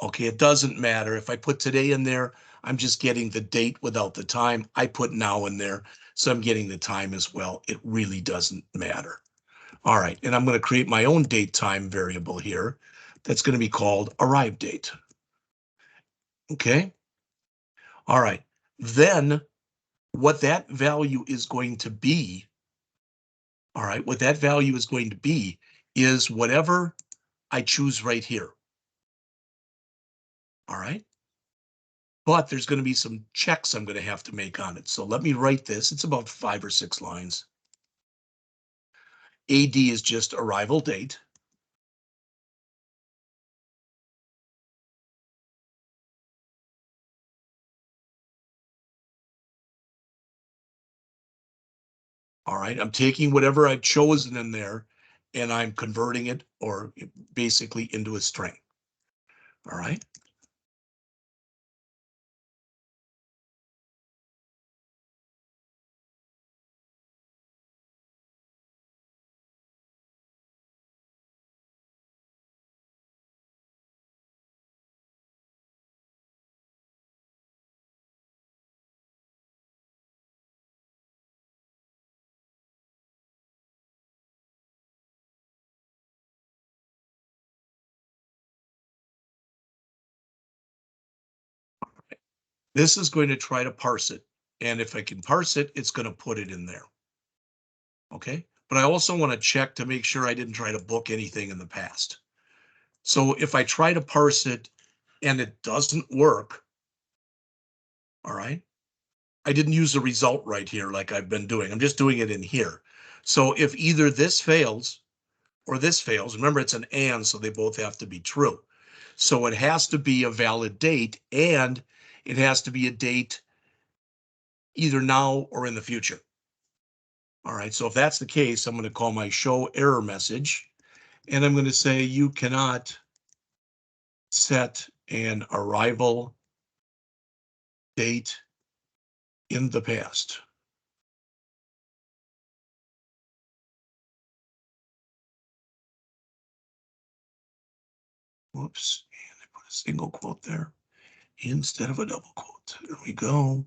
Okay, it doesn't matter. If I put today in there, I'm just getting the date without the time. I put now in there, so I'm getting the time as well. It really doesn't matter. All right, and I'm going to create my own date time variable here. That's going to be called arrive date. Okay. All right. Then what that value is going to be, all right, what that value is going to be is whatever I choose right here. All right. But there's going to be some checks I'm going to have to make on it. So let me write this. It's about 5 or 6 lines. AD is just arrival date. All right. I'm taking whatever I've chosen in there and I'm converting it or basically into a string. All right. This is going to try to parse it. And if I can parse it, it's going to put it in there. Okay. But I also want to check to make sure I didn't try to book anything in the past. So if I try to parse it and it doesn't work, all right, I didn't use the result right here like I've been doing. I'm just doing it in here. So if either this fails or this fails, remember it's an and, so they both have to be true. So it has to be a valid date, and it has to be a date either now or in the future. All right, so if that's the case, I'm going to call my show error message, and I'm going to say you cannot set an arrival date in the past. Whoops, and I put a single quote there instead of a double quote. There we go.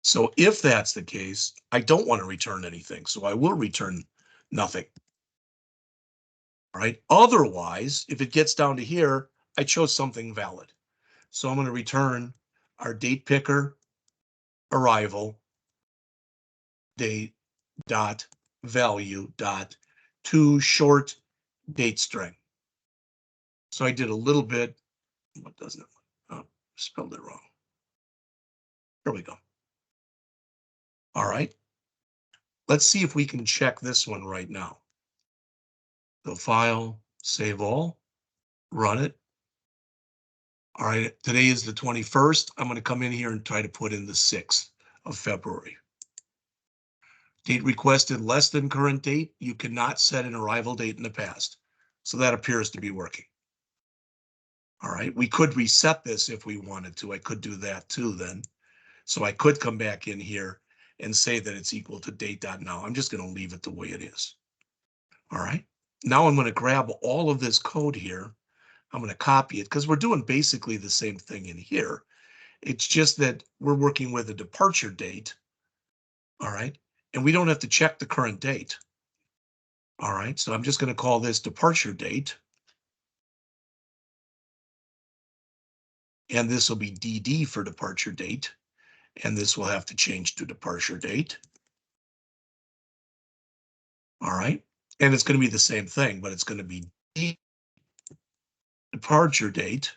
So if that's the case, I don't want to return anything. So I will return nothing. All right. Otherwise, if it gets down to here, I chose something valid. So I'm going to return our date picker arrival date dot value dot to short date string. So I did a little bit. What doesn't it? Oh, spelled it wrong. Here we go. All right. Let's see if we can check this one right now. The file, save all, run it. All right, today is the 21st. I'm going to come in here and try to put in the 6th of February. Date requested less than current date. You cannot set an arrival date in the past. So that appears to be working. All right, we could reset this if we wanted to. I could do that too then. So I could come back in here and say that it's equal to date.now. I'm just going to leave it the way it is. All right, now I'm going to grab all of this code here. I'm going to copy it because we're doing basically the same thing in here. It's just that we're working with a departure date. All right. And we don't have to check the current date. All right. So I'm just going to call this departure date. And this will be DD for departure date. And this will have to change to departure date. All right. And it's going to be the same thing, but it's going to be D departure date.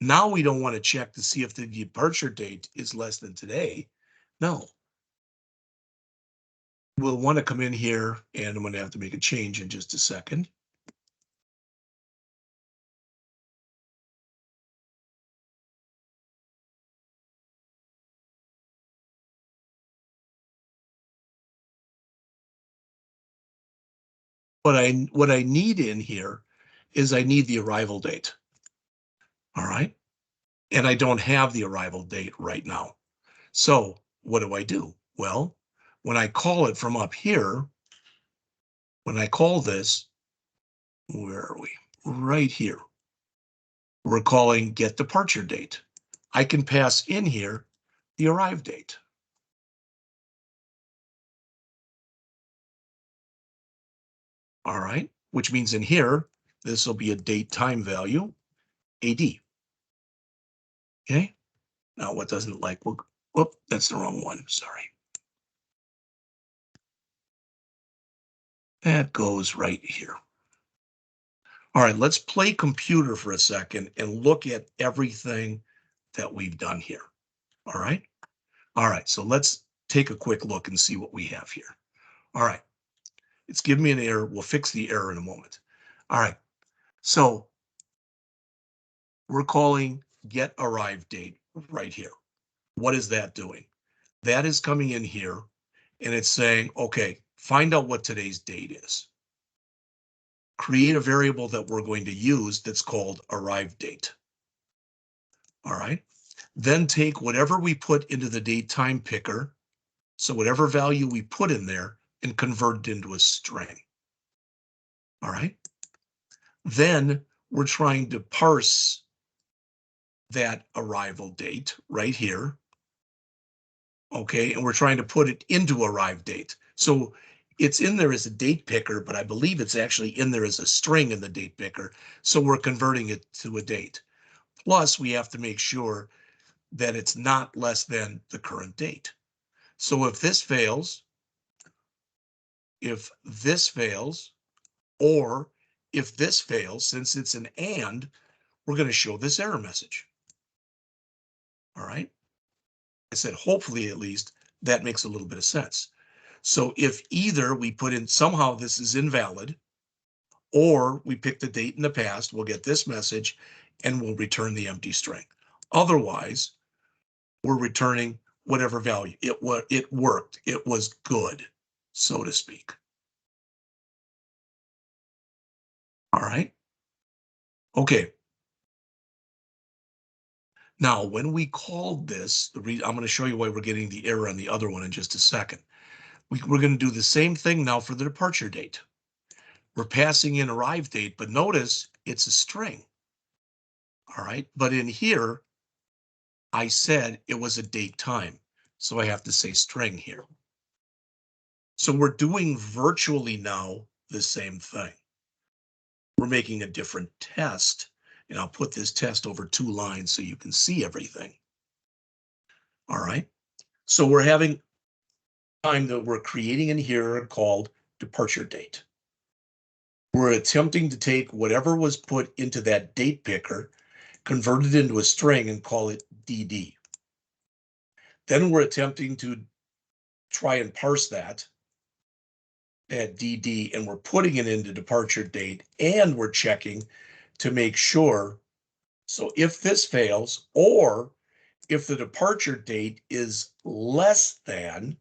Now we don't want to check to see if the departure date is less than today. No. We'll want to come in here, and I'm going to have to make a change in just a second. What I need in here is I need the arrival date. All right. And I don't have the arrival date right now. So what do? Well, when I call it from up here, when I call this, where are we? Right here. We're calling get departure date. I can pass in here the arrive date. All right. Which means in here, this will be a date time value, AD. Okay. Now what doesn't like, well, whoop, that's the wrong one. Sorry. That goes right here. All right, let's play computer for a second and look at everything that we've done here. All right. All right. So let's take a quick look and see what we have here. All right. It's giving me an error. We'll fix the error in a moment. All right. So we're calling get arrive date right here. What is that doing? That is coming in here and it's saying, okay, find out what today's date is. Create a variable that we're going to use that's called arrive date. All right. Then take whatever we put into the date time picker. So whatever value we put in there and convert it into a string. All right. Then we're trying to parse that arrival date right here. Okay, and we're trying to put it into arrive date. So it's in there as a date picker, but I believe it's actually in there as a string in the date picker. So we're converting it to a date. Plus, we have to make sure that it's not less than the current date. So if this fails, or if this fails, since it's an and, we're going to show this error message. All right. I said, hopefully, at least that makes a little bit of sense. So if either we put in somehow this is invalid, or we pick the date in the past, we'll get this message and we'll return the empty string. Otherwise, we're returning whatever value. It worked. It was good, so to speak. All right. Okay. Now, when we called this, I'm going to show you why we're getting the error on the other one in just a second. We're going to do the same thing now for the departure date. We're passing in arrive date, but notice it's a string. All right. But in here, I said it was a date time. So I have to say string here. So we're doing virtually now the same thing. We're making a different test. And I'll put this test over 2 lines so you can see everything. All right. So we're having time that we're creating in here called departure date. We're attempting to take whatever was put into that date picker, convert it into a string and call it DD. Then we're attempting to try and parse that DD, and we're putting it into departure date, and we're checking to make sure. So if this fails, or if the departure date is less than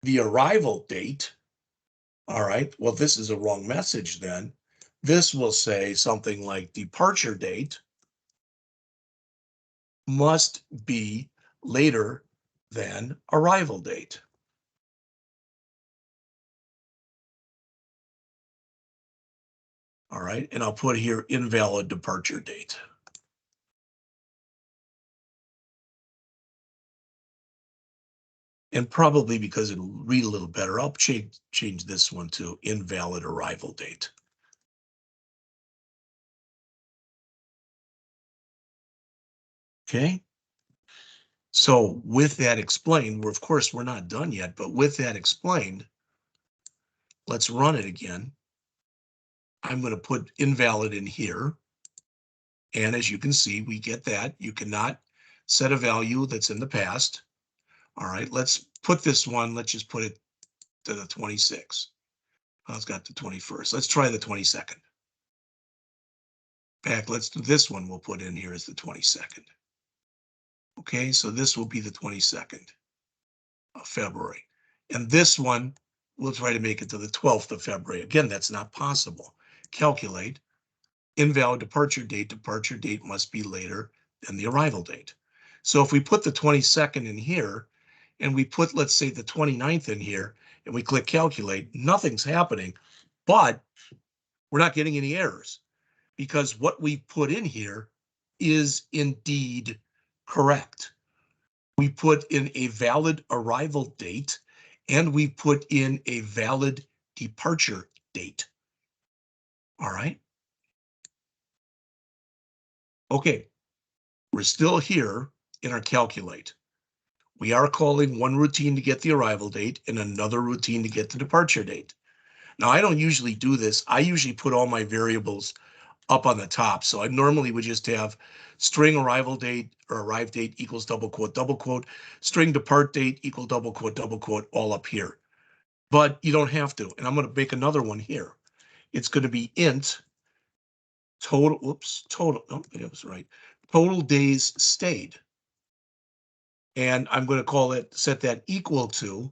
the arrival date, all right, well, this is a wrong message then. This will say something like departure date must be later than arrival date. All right, and I'll put here invalid departure date. And probably because it'll read a little better, I'll change this one to invalid arrival date. Okay. So with that explained, of course, we're not done yet, but with that explained, let's run it again. I'm going to put invalid in here. And as you can see, we get that. You cannot set a value that's in the past. All right, let's put this one, let's just put it to the 26. Oh, it's got the 21st. Let's try the 22nd. In fact, let's do this one. We'll put in here as the 22nd. Okay, so this will be the 22nd of February. And this one, we'll try to make it to the 12th of February. Again, that's not possible. Calculate. Invalid departure date. Departure date must be later than the arrival date. So if we put the 22nd in here, and we put, let's say, the 29th in here, and we click calculate, nothing's happening, but we're not getting any errors because what we put in here is indeed correct. We put in a valid arrival date, and we put in a valid departure date. All right. Okay, we're still here in our calculate. We are calling one routine to get the arrival date and another routine to get the departure date. Now, I don't usually do this. I usually put all my variables up on the top. So I normally would just have string arrival date or arrive date equals double quote, string depart date equal double quote, all up here. But you don't have to. And I'm going to make another one here. It's going to be int total, oh, it was right. Total days stayed. And I'm going to call it, set that equal to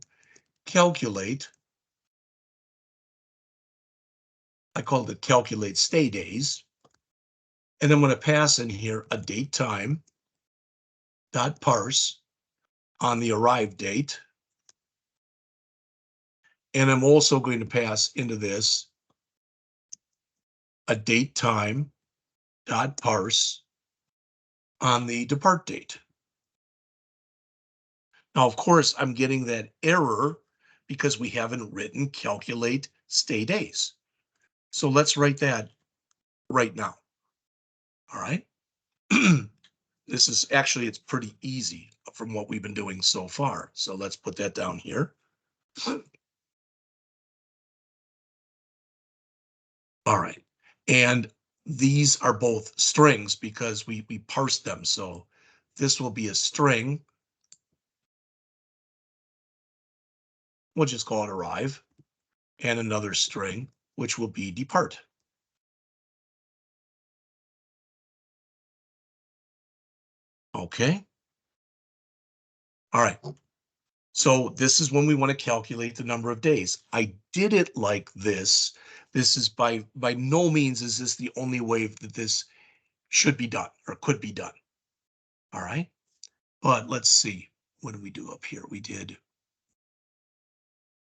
calculate. I called it calculate stay days. And I'm going to pass in here a date time dot parse on the arrive date. And I'm also going to pass into this a date time dot parse on the depart date. Now, of course, I'm getting that error because we haven't written calculate stay days. So let's write that right now. All right. This is actually, it's pretty easy from what we've been doing so far. So let's put that down here. All right. And these are both strings because we parsed them. So this will be a string. We'll just call it arrive, and another string, which will be depart. Okay. All right. So this is when we want to calculate the number of days. I did it like this. This is by no means is this the only way that this should be done or could be done. All right. But let's see. What did we do up here? We did,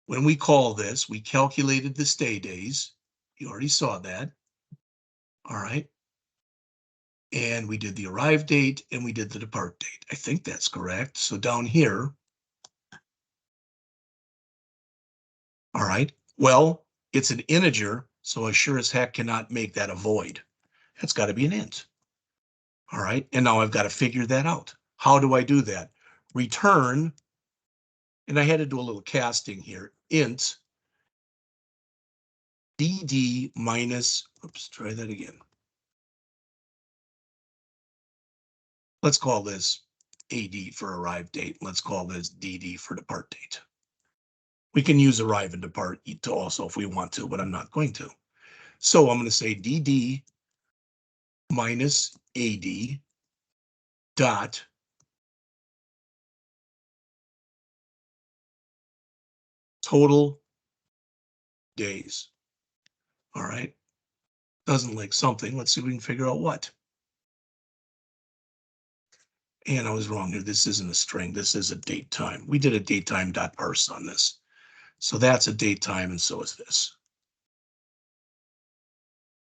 when we call this, we calculated the stay days. You already saw that. All right. And we did the arrive date and we did the depart date. I think that's correct. So down here, all right. Well, it's an integer, so I sure as heck cannot make that a void. That's got to be an int. All right. And now I've got to figure that out. How do I do that? Return, and I had to do a little casting here, int dd minus, oops, try that again. Let's call this AD for arrive date. Let's call this DD for depart date. We can use arrive and depart to also if we want to, but I'm not going to. So I'm going to say DD minus AD dot total days. All right. Doesn't like something. Let's see if we can figure out what. And I was wrong here. This isn't a string. This is a date time. We did a date time dot parse on this. So that's a date time, and so is this.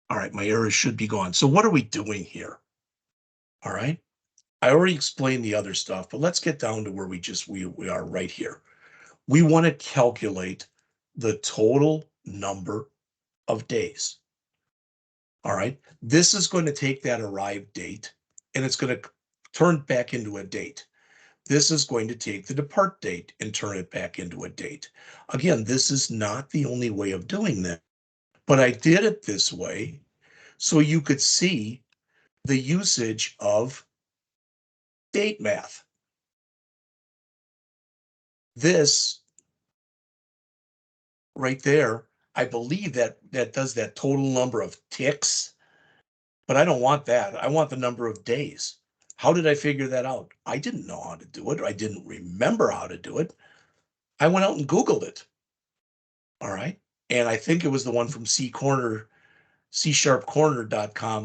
All right, my errors should be gone. So what are we doing here? All right. I already explained the other stuff, but let's get down to where we are right here. We want to calculate the total number of days. All right. This is going to take that arrive date and it's going to turn back into a date. This is going to take the depart date and turn it back into a date. Again, this is not the only way of doing that, but I did it this way so you could see the usage of date math. This right there, I believe that does that total number of ticks, but I don't want that. I want the number of days. How did I figure that out? I didn't know how to do it. I didn't remember how to do it. I went out and Googled it. All right. And I think it was the one from C#corner.com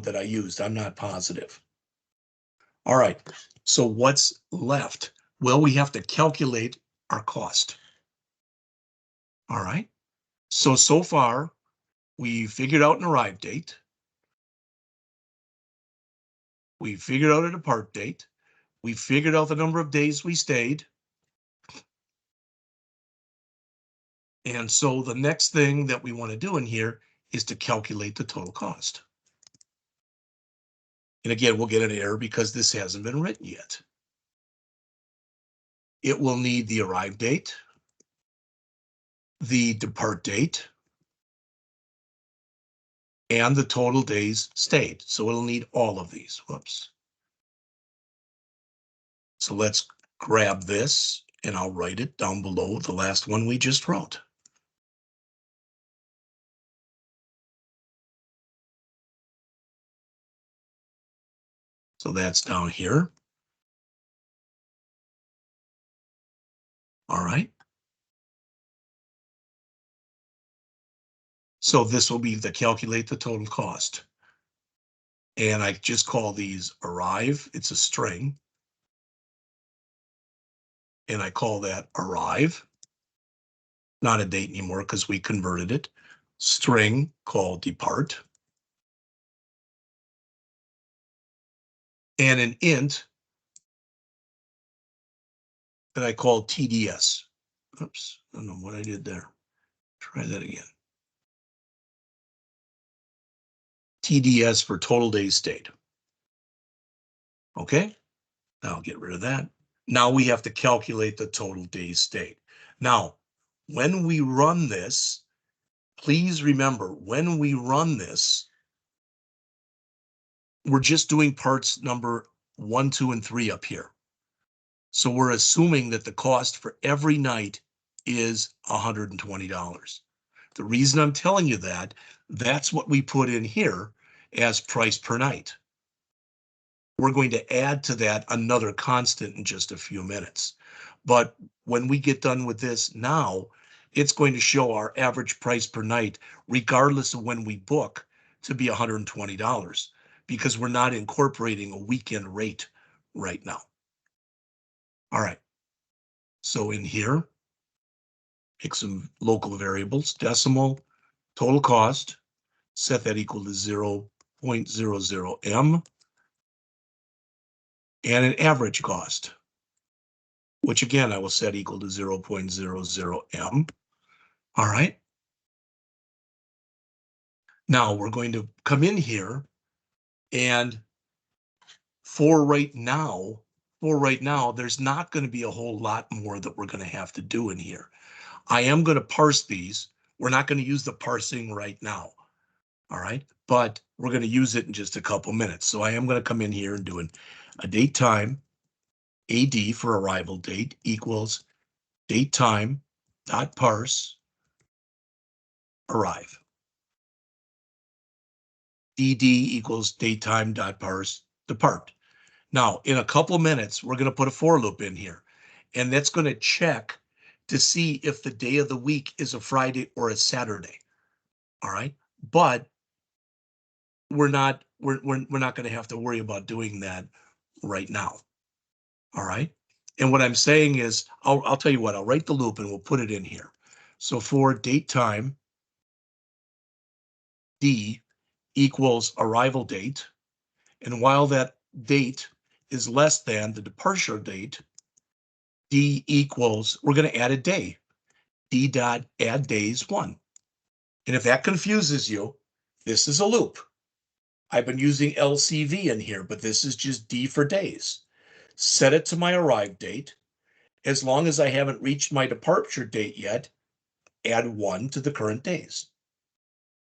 that I used. I'm not positive. All right. So what's left? Well, we have to calculate our cost. All right. So far, we figured out an arrive date. We figured out a depart date. We figured out the number of days we stayed. And so the next thing that we want to do in here is to calculate the total cost. And again, we'll get an error because this hasn't been written yet. It will need the arrive date, the depart date, and the total days stayed. So it'll need all of these. Whoops. So let's grab this and I'll write it down below the last one we just wrote. So that's down here. All right. So this will be the calculate the total cost. And I just call these arrive. It's a string. And I call that arrive. Not a date anymore because we converted it. String called depart. and an int that I call TDS. Oops, I don't know what I did there. Try that again. TDS for total days stayed. Okay, now I'll get rid of that. Now we have to calculate the total days stayed. Now, when we run this, please remember, when we run this, we're just doing parts number 1, 2, and 3 up here. So we're assuming that the cost for every night is $120. The reason I'm telling you that, that's what we put in here as price per night. We're going to add to that another constant in just a few minutes. But when we get done with this now, it's going to show our average price per night, regardless of when we book, to be $120 because we're not incorporating a weekend rate right now. All right. So in here, pick some local variables, decimal, total cost, set that equal to 0.00M, and an average cost, which again, I will set equal to 0.00M. All right. Now we're going to come in here and for right now, there's not going to be a whole lot more that we're going to have to do in here. I am going to parse these. We're not going to use the parsing right now. All right. But we're going to use it in just a couple minutes. So I am going to come in here and do a date time AD for arrival date equals date time dot parse arrive. DD equals date time dot parse depart. Now, in a couple minutes, we're going to put a for loop in here, and that's going to check to see if the day of the week is a Friday or a Saturday. All right. But we're not going to have to worry about doing that right now. All right. And what I'm saying is, I'll tell you what, I'll write the loop and we'll put it in here. So for date time, D equals arrival date. And while that date is less than the departure date, D equals, we're going to add a day. D dot add days 1. And if that confuses you, this is a loop. I've been using LCV in here, but this is just D for days. Set it to my arrive date. As long as I haven't reached my departure date yet, add 1 to the current days.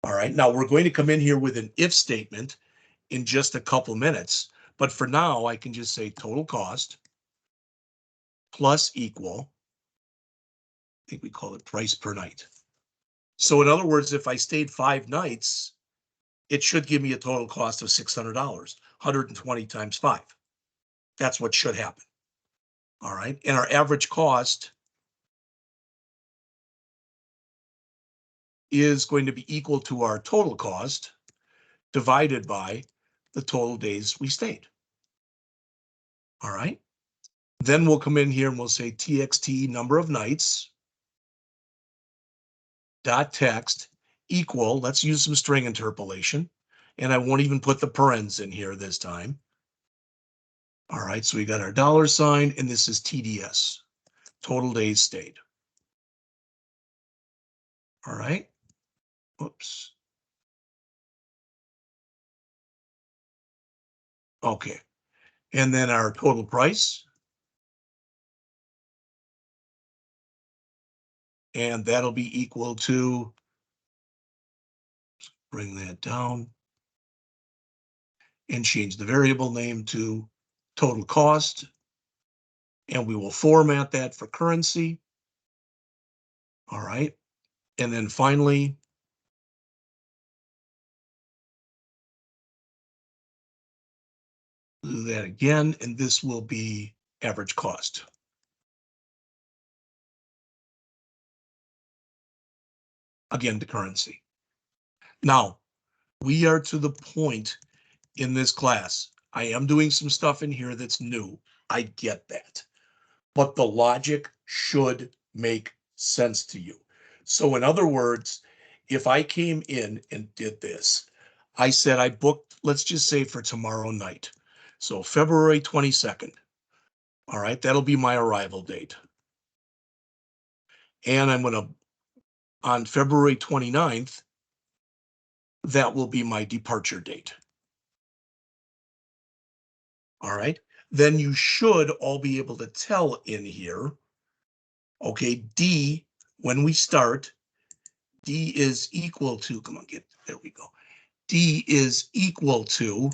All right, now we're going to come in here with an if statement in just a couple minutes, but for now I can just say total cost plus equal, I think we call it price per night. So in other words, if I stayed 5 nights, it should give me a total cost of $600, 120 times 5. That's what should happen. All right, and our average cost is going to be equal to our total cost divided by the total days we stayed. All right. Then we'll come in here and we'll say txt number of nights dot text equal, let's use some string interpolation, and I won't even put the parens in here this time. All right, so we got our $sign, and this is TDS, total days stayed. All right. Oops. Okay. And then our total price. And that'll be equal to, bring that down and change the variable name to total cost. And we will format that for currency. All right. And then finally, do that again, and this will be average cost. Again, the currency. Now, we are to the point in this class. I am doing some stuff in here that's new. I get that. But the logic should make sense to you. So in other words, if I came in and did this, I said I booked, let's just say for tomorrow night. So February 22nd. All right, that'll be my arrival date. And I'm going to, on February 29th, that will be my departure date. All right, then you should all be able to tell in here, okay, D, when we start, D is equal to, come on, there we go. D is equal to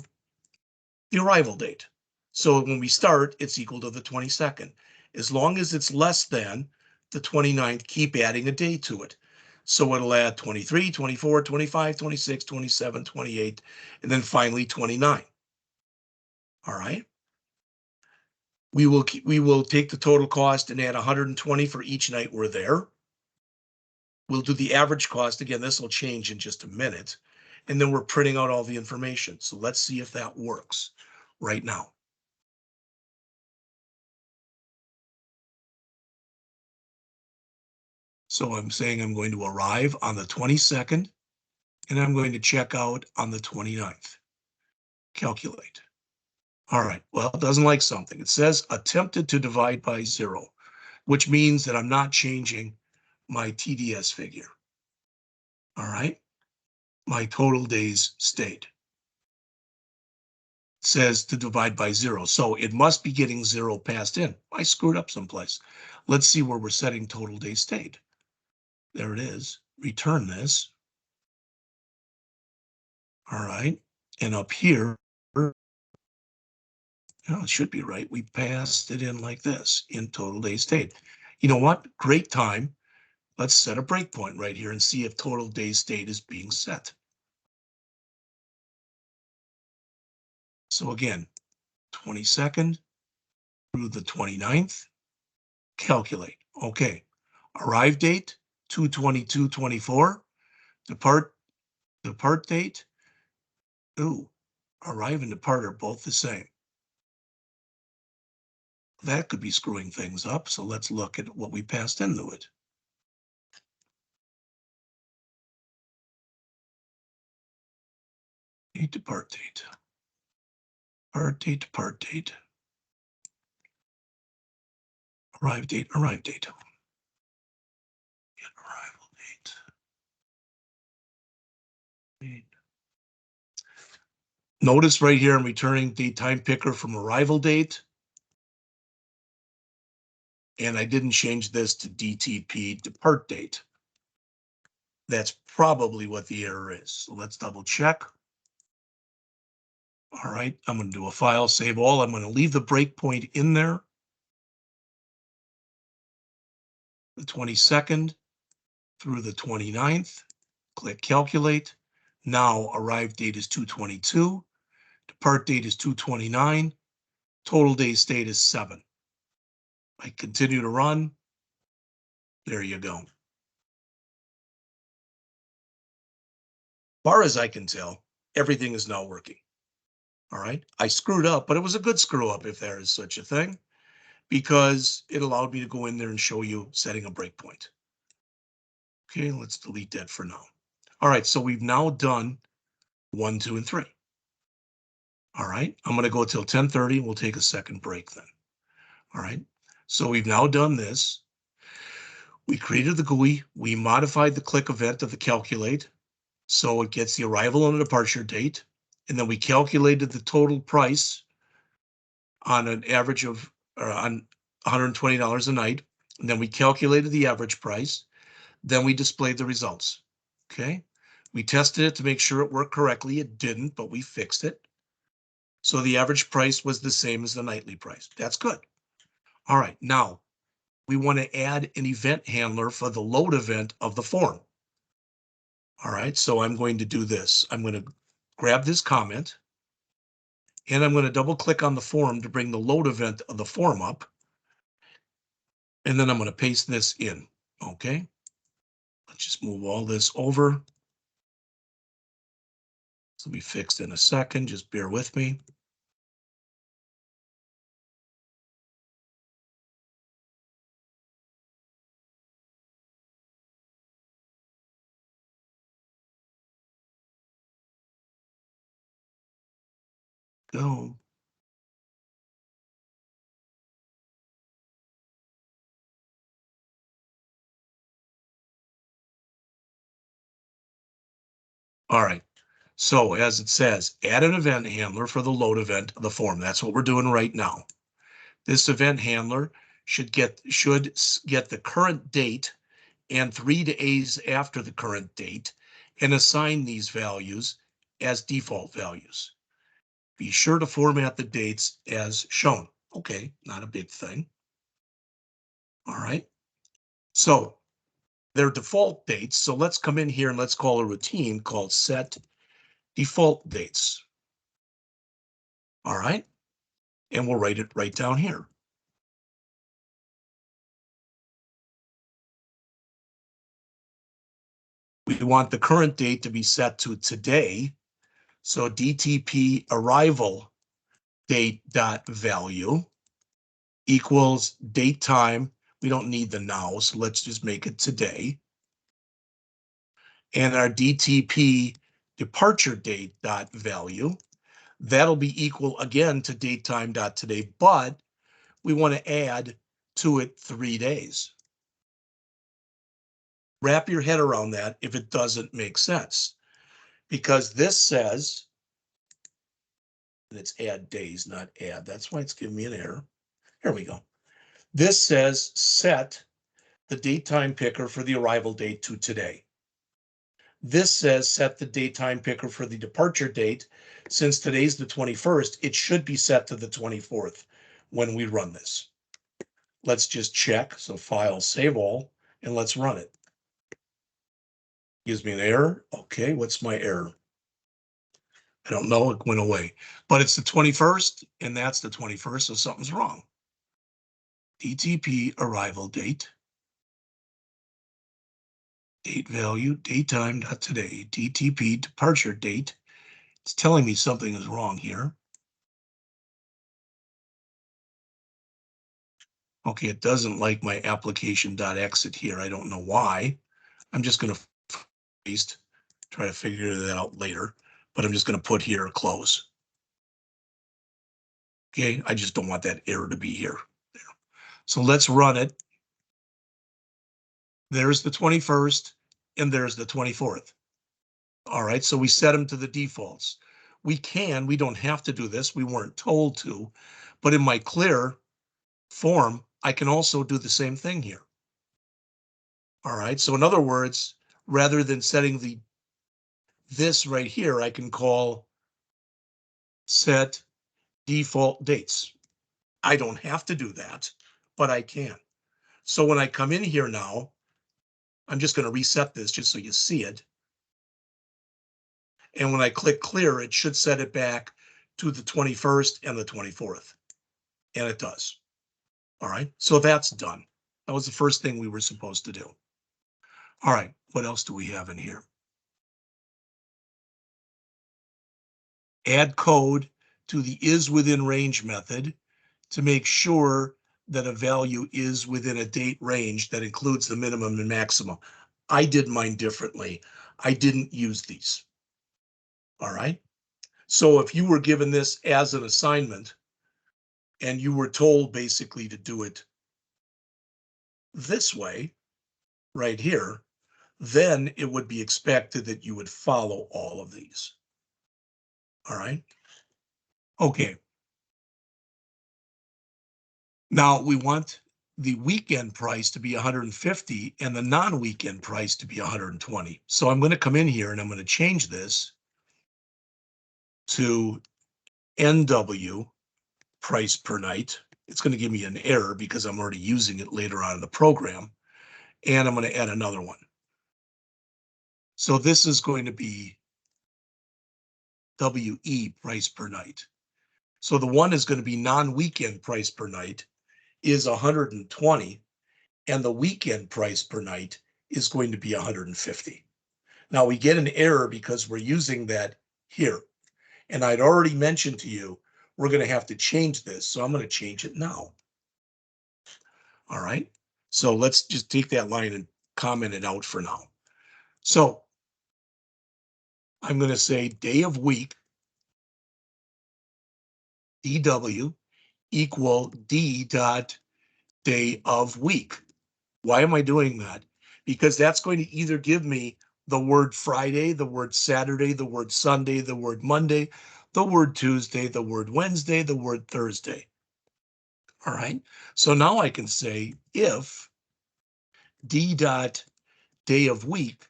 the arrival date. So when we start, it's equal to the 22nd. As long as it's less than the 29th, keep adding a day to it. So it'll add 23, 24, 25, 26, 27, 28, and then finally 29. All right. We will take the total cost and add 120 for each night we're there. We'll do the average cost. Again, this will change in just a minute. And then we're printing out all the information. So let's see if that works right now. So I'm saying I'm going to arrive on the 22nd and I'm going to check out on the 29th. Calculate. All right, well, it doesn't like something. It says attempted to divide by 0, which means that I'm not changing my TDS figure. All right, my total days stayed. It says to divide by 0, so it must be getting 0 passed in. I screwed up someplace. Let's see where we're setting total days stayed. There it is. Return this. All right, and up here, no, it should be right. We passed it in like this in total days stayed. You know what? Great time. Let's set a breakpoint right here and see if total days stayed is being set. So again, 22nd through the 29th, calculate. Okay. Arrive date, 2/22/24. Depart date. Ooh, arrive and depart are both the same. That could be screwing things up. So let's look at what we passed into it. Depart date. Depart date, depart date. Arrive date, arrive date. Get arrival date. Notice right here, I'm returning the time picker from arrival date. And I didn't change this to DTP depart date. That's probably what the error is. So let's double check. All right, I'm going to do a file, save all. I'm going to leave the breakpoint in there. The 22nd through the 29th. Click calculate. Now arrive date is 2/22. Depart date is 2/29. Total day stayed is 7. I continue to run. There you go. Far as I can tell, everything is now working. All right. I screwed up, but it was a good screw up if there is such a thing, because it allowed me to go in there and show you setting a breakpoint. Okay, let's delete that for now. All right, so we've now done 1, 2, and 3. All right, I'm going to go till 10:30. We'll take a second break then. All right, so we've now done this. We created the GUI. We modified the click event of the calculate, so it gets the arrival and the departure date. And then we calculated the total price on an average of on $120 a night. And then we calculated the average price. Then we displayed the results. Okay. We tested it to make sure it worked correctly. It didn't, but we fixed it. So the average price was the same as the nightly price. That's good. All right. Now we want to add an event handler for the load event of the form. All right. So I'm going to do this. I'm going to grab this comment and I'm going to double click on the form to bring the load event of the form up. And then I'm going to paste this in. Okay. Let's just move all this over. This will be fixed in a second. Just bear with me. Go. All right. So as it says, add an event handler for the load event of the form. That's what we're doing right now. This event handler should get the current date and 3 days after the current date and assign these values as default values. Be sure to format the dates as shown. Okay, not a big thing. All right. So they're default dates. So let's come in here and let's call a routine called set default dates. All right. And we'll write it right down here. We want the current date to be set to today. So DTP arrival date dot value equals date time. We don't need the now, so let's just make it today. And our DTP departure date dot value, that'll be equal again to date time dot today, but we want to add to it 3 days. Wrap your head around that if it doesn't make sense, because this says, and it's add days, not add. That's why it's giving me an error. Here we go. This says set the date time picker for the arrival date to today. This says set the date time picker for the departure date. Since today's the 21st, it should be set to the 24th when we run this. Let's just check. So file, save all, and let's run it. Gives me an error. Okay, what's my error? I don't know, it went away. But it's the 21st, and that's the 21st, so something's wrong. DTP arrival date. Date value, date time, not today. DTP departure date. It's telling me something is wrong here. Okay, it doesn't like my application.exit here. I don't know why. I'm just going to paste, try to figure that out later, but I'm just going to put here close. Okay, I just don't want that error to be here. There. So let's run it. There's the 21st and there's the 24th. All right, so we set them to the defaults. We don't have to do this. We weren't told to, but in my clear form, I can also do the same thing here. All right, so in other words, rather than setting this right here, I can call set default dates. I don't have to do that, but I can. So when I come in here now, I'm just going to reset this just so you see it. And when I click clear, it should set it back to the 21st and the 24th. And it does. All right, so that's done. That was the first thing we were supposed to do. All right, what else do we have in here? Add code to the is within range method to make sure that a value is within a date range that includes the minimum and maximum. I did mine differently. I didn't use these. All right. So if you were given this as an assignment and you were told basically to do it this way, right here, then it would be expected that you would follow all of these. All right. Okay. Now we want the weekend price to be 150 and the non-weekend price to be 120. So I'm going to come in here and I'm going to change this to NW price per night. It's going to give me an error because I'm already using it later on in the program. And I'm going to add another one. So this is going to be WE price per night. So the one is going to be non-weekend price per night is 120, and the weekend price per night is going to be 150. Now we get an error because we're using that here. And I'd already mentioned to you, we're going to have to change this. So I'm going to change it now. All right. So let's just take that line and comment it out for now. So I'm going to say day of week, DW equal D dot day of week. Why am I doing that? Because that's going to either give me the word Friday, the word Saturday, the word Sunday, the word Monday, the word Tuesday, the word Wednesday, the word Thursday. All right. So now I can say if D dot day of week,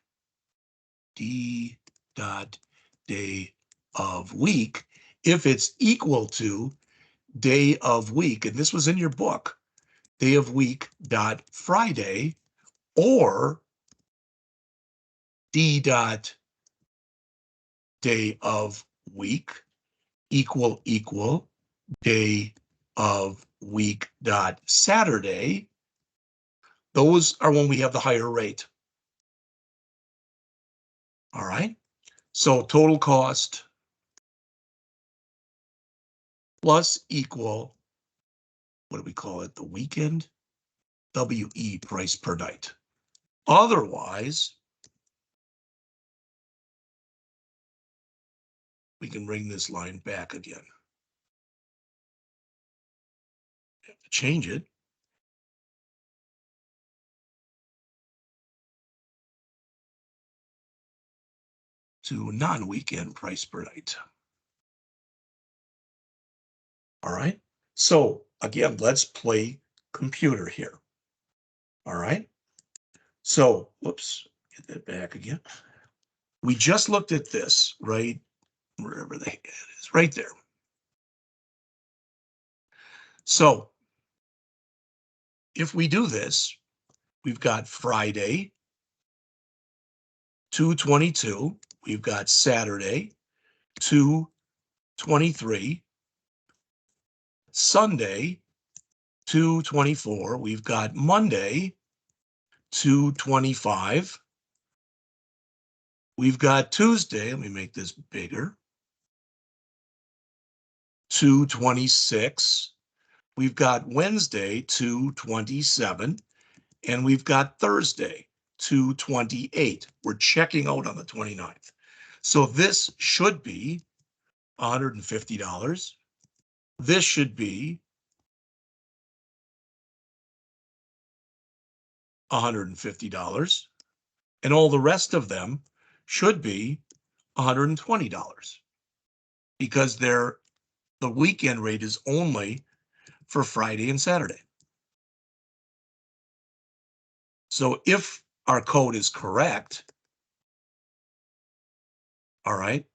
D dot day of week, if it's equal to day of week, and this was in your book, day of week dot Friday, or D dot day of week equal day of week dot Saturday, those are when we have the higher rate. All right. So total cost plus equal, what do we call it? The weekend WE, price per night. Otherwise, we can bring this line back again. Have to change it. To non-weekend price per night. All right. So again, let's play computer here. All right. So, whoops, get that back again. We just looked at this, right? Wherever the heck it is, right there. So if we do this, we've got Friday, 2/22. We've got Saturday, 2/23. Sunday, 2/24. We've got Monday, 2/25. We've got Tuesday, let me make this bigger, 2/26. We've got Wednesday, 2/27. And we've got Thursday, 2/28. We're checking out on the 29th. So this should be $150. This should be $150. And all the rest of them should be $120 because the weekend rate is only for Friday and Saturday. So if our code is correct, all right,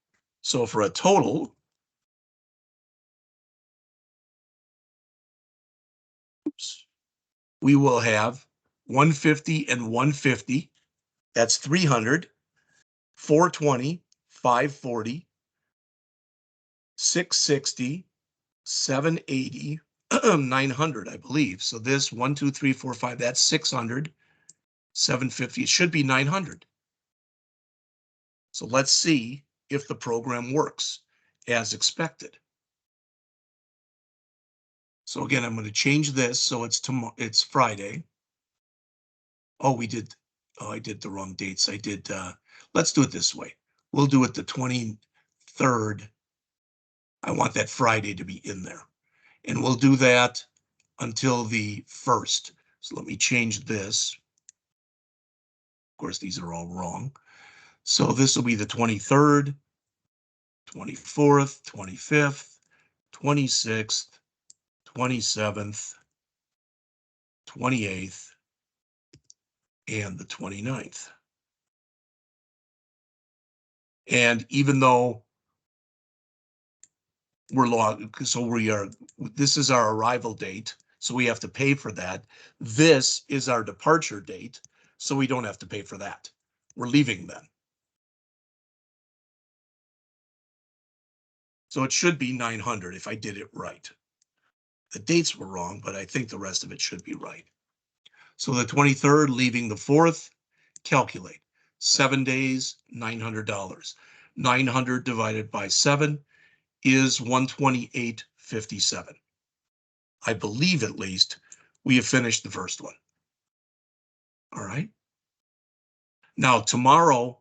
so for a total, oops, we will have 150 and 150. That's 300, 420, 540, 660, 780, 900, I believe. So this 1, 2, 3, 4, 5, that's 600, 750. It should be 900. So let's see if the program works as expected. So again, I'm going to change this so it's tomorrow. It's Friday. Oh, I did the wrong dates. Let's do it this way. We'll do it the 23rd. I want that Friday to be in there. And we'll do that until the 1st. So let me change this. Of course, these are all wrong. So this will be the 23rd, 24th, 25th, 26th, 27th, 28th, and the 29th. And even though we're logged, so this is our arrival date, so we have to pay for that. This is our departure date, so we don't have to pay for that. We're leaving then. So it should be 900 if I did it right. The dates were wrong, but I think the rest of it should be right. So the 23rd, leaving the 4th, calculate. 7 days, $900. 900 divided by 7 is 128.57. I believe at least we have finished the first one. All right. Now tomorrow,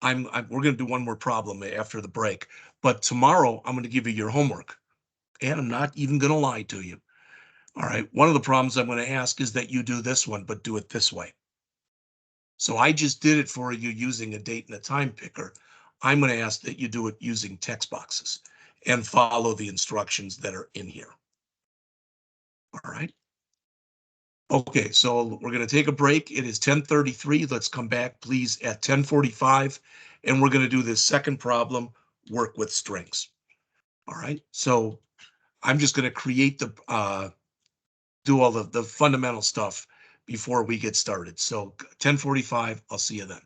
we're going to do one more problem after the break, but tomorrow I'm going to give you your homework, and I'm not even going to lie to you. All right. One of the problems I'm going to ask is that you do this one, but do it this way. So I just did it for you using a date and a time picker. I'm going to ask that you do it using text boxes and follow the instructions that are in here. All right. Okay, so we're going to take a break. It is 10:33. Let's come back, please, at 10:45, and we're going to do this second problem, work with strings. All right. So I'm just going to create do all the fundamental stuff before we get started. So 10:45, I'll see you then.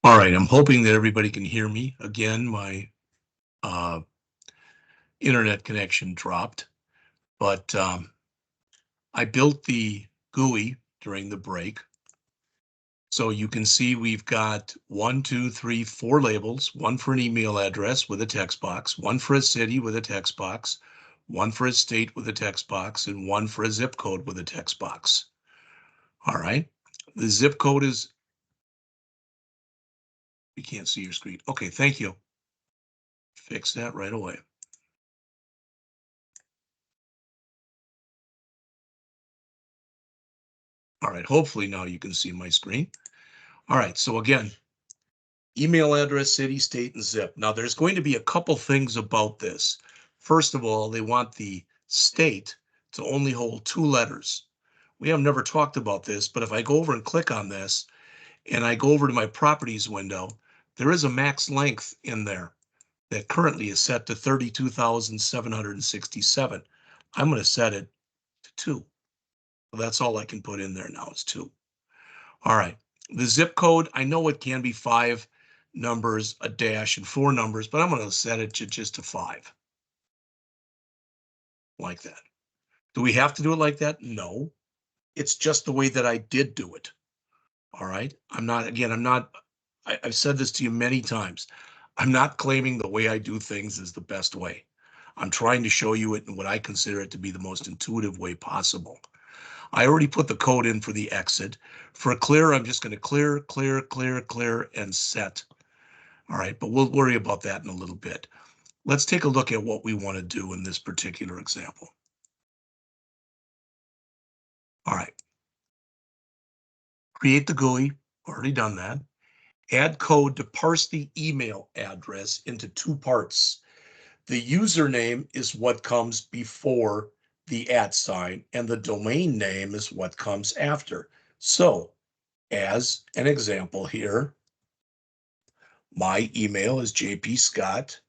All right, I'm hoping that everybody can hear me. Again, my uh, internet connection dropped, but I built the GUI during the break. So you can see we've got 1, 2, 3, 4 labels, one for an email address with a text box, one for a city with a text box, one for a state with a text box, and one for a zip code with a text box. All right. The zip code is, you can't see your screen. Okay, thank you. Fix that right away. All right, hopefully now you can see my screen. All right, so again, email address, city, state, and zip. Now there's going to be a couple things about this. First of all, they want the state to only hold 2 letters. We have never talked about this, but if I go over and click on this and I go over to my properties window, there is a max length in there that currently is set to 32,767. I'm going to set it to 2. That's all I can put in there now is 2. All right. The zip code, I know it can be 5 numbers, a dash, and 4 numbers, but I'm going to set it to just to 5. Like that. Do we have to do it like that? No. It's just the way that I did do it. All right. I've said this to you many times. I'm not claiming the way I do things is the best way. I'm trying to show you it in what I consider it to be the most intuitive way possible. I already put the code in for the exit. For a clear, I'm just going to clear, clear, clear, clear, and set. All right, but we'll worry about that in a little bit. Let's take a look at what we want to do in this particular example. All right, create the GUI, already done that. Add code to parse the email address into 2 parts. The username is what comes before the @ sign, and the domain name is what comes after. So, as an example here, my email is jpscott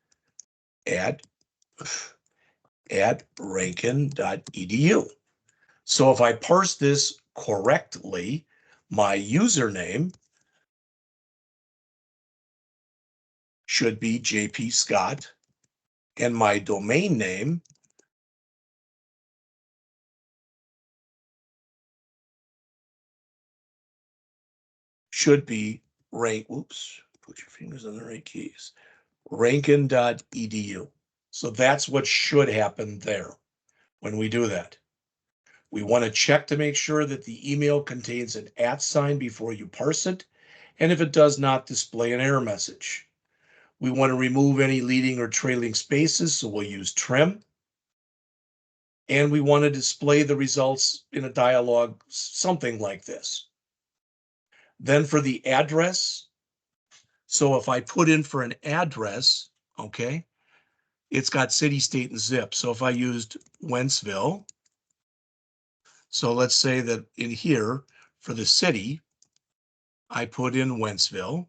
at rankin.edu. So if I parse this correctly, my username should be jpscott, and my domain name should be put your fingers on the right keys, rankin.edu. So that's what should happen there when we do that. We want to check to make sure that the email contains an @ sign before you parse it, and if it does not, display an error message. We want to remove any leading or trailing spaces, so we'll use trim. And we want to display the results in a dialog, something like this. Then for the address, so if I put in for an address, okay, it's got city, state, and zip. So if I used Wentzville, so let's say that in here for the city, I put in Wentzville.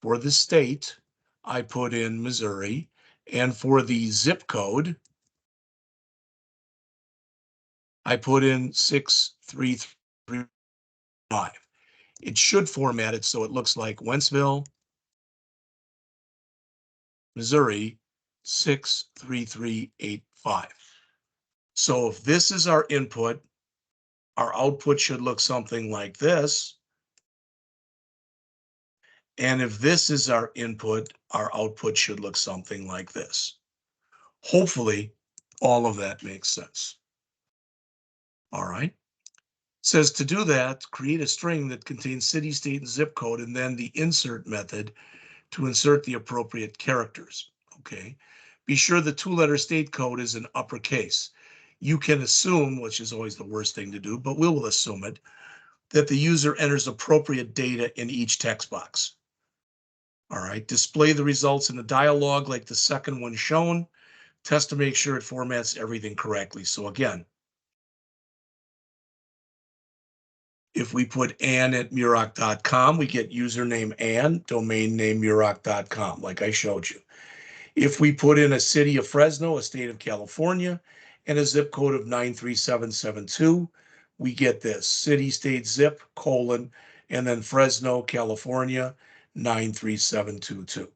For the state, I put in Missouri. And for the zip code, I put in 63335. It should format it so it looks like Wentzville, Missouri, 63385. So if this is our input, our output should look something like this. And if this is our input, our output should look something like this. Hopefully, all of that makes sense. All right. It says to do that, create a string that contains city, state, and zip code, and then the insert method to insert the appropriate characters. Okay. Be sure the 2-letter state code is in uppercase. You can assume, which is always the worst thing to do, but we will assume it, that the user enters appropriate data in each text box. All right. Display the results in a dialog like the second one shown. Test to make sure it formats everything correctly. So again, if we put ann@muroc.com, we get username Ann, domain name muroc.com, like I showed you. If we put in a city of Fresno, a state of California, and a zip code of 93772, we get this city, state, zip, colon, and then Fresno, California, 93722.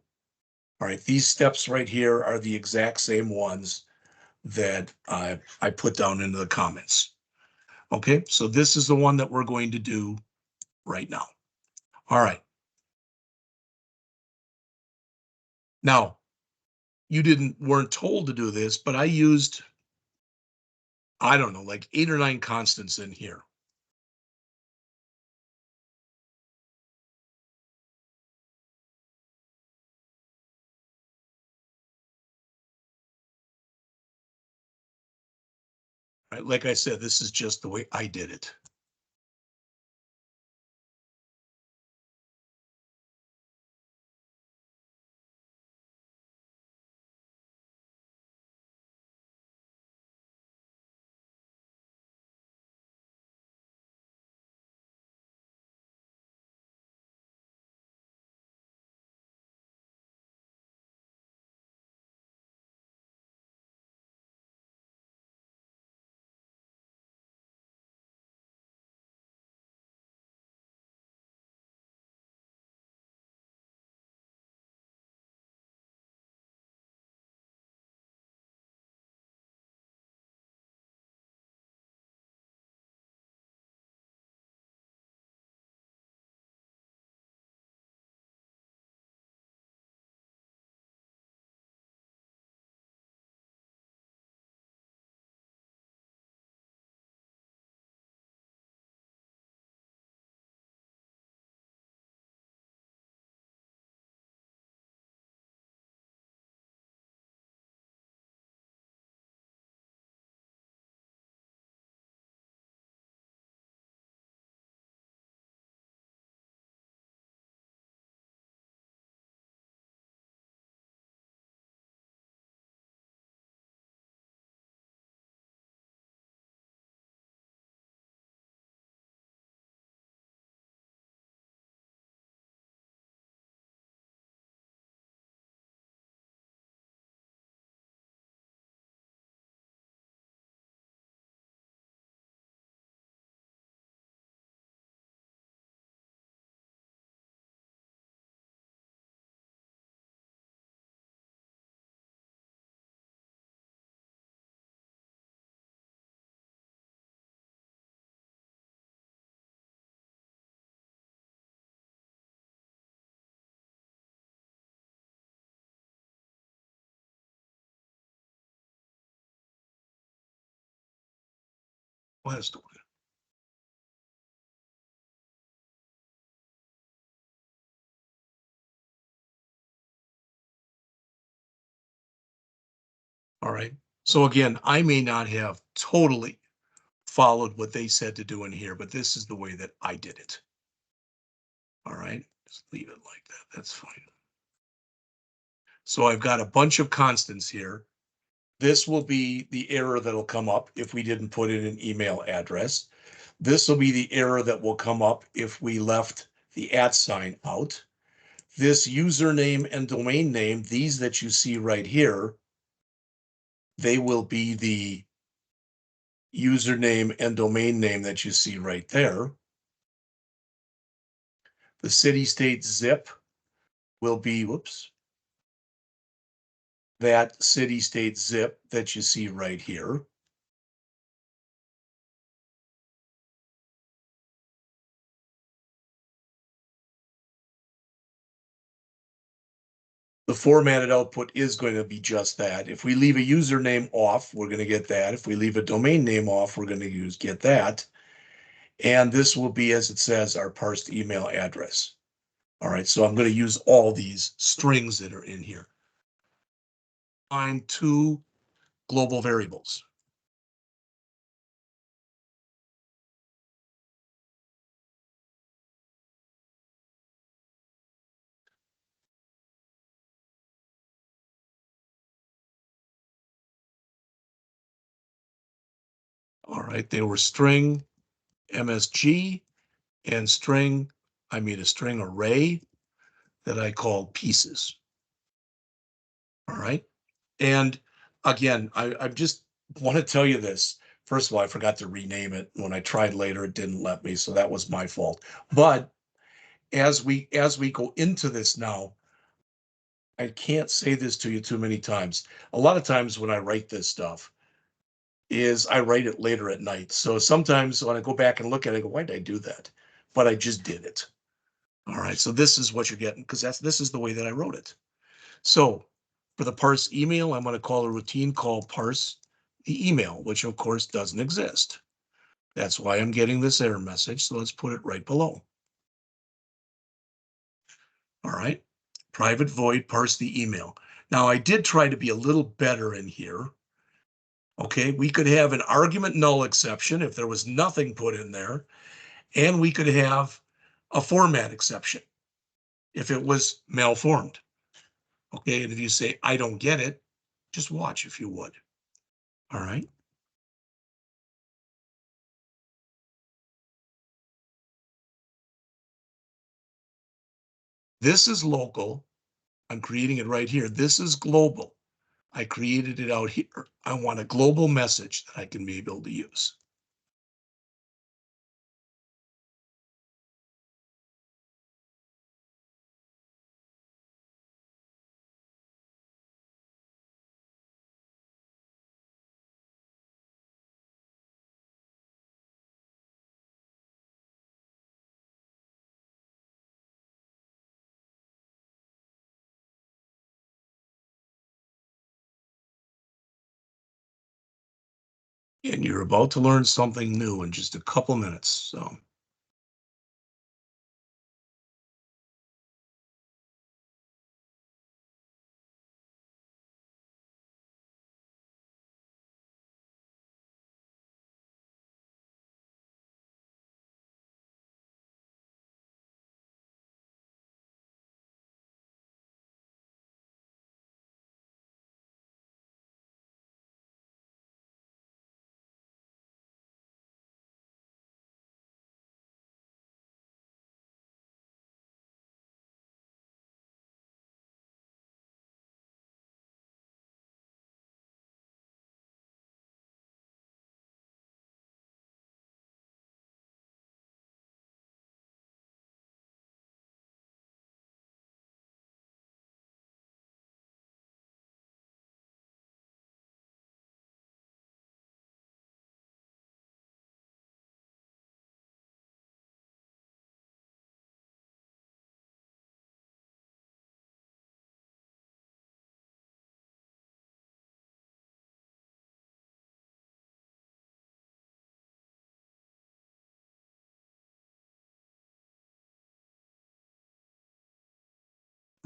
All right, these steps right here are the exact same ones that I put down into the comments. Okay, so this is the one that we're going to do right now. All right. Now, you weren't told to do this, but I used, I don't know, like 8 or 9 constants in here. Right? Like I said, this is just the way I did it. Last one. All right. So again, I may not have totally followed what they said to do in here, but this is the way that I did it. All right. Just leave it like that. That's fine. So I've got a bunch of constants here. This will be the error that'll come up if we didn't put in an email address. This will be the error that will come up if we left the @ sign out. This username and domain name, these that you see right here, they will be the username and domain name that you see right there. The city state zip will be, whoops, that city state zip that you see right here. The formatted output is going to be just that. If we leave a username off, we're going to get that. If we leave a domain name off, we're going to get that. And this will be, as it says, our parsed email address. All right, so I'm going to use all these strings that are in here. Find 2 global variables. All right, they were string MSG and a string array that I called pieces. All right. And again, I just want to tell you this. First of all, I forgot to rename it. When I tried later, it didn't let me. So that was my fault. But as we go into this now, I can't say this to you too many times. A lot of times when I write this stuff is I write it later at night. So sometimes when I go back and look at it, I go, why did I do that? But I just did it. All right. So this is what you're getting because this is the way that I wrote it. So for the parse email, I'm going to call a routine call parse the email, which of course doesn't exist. That's why I'm getting this error message. So let's put it right below. All right. Private void parse the email. Now I did try to be a little better in here. Okay. We could have an argument null exception if there was nothing put in there, and we could have a format exception if it was malformed. Okay. And if you say, I don't get it, just watch if you would. All right. This is local. I'm creating it right here. This is global. I created it out here. I want a global message that I can be able to use. And you're about to learn something new in just a couple minutes. So,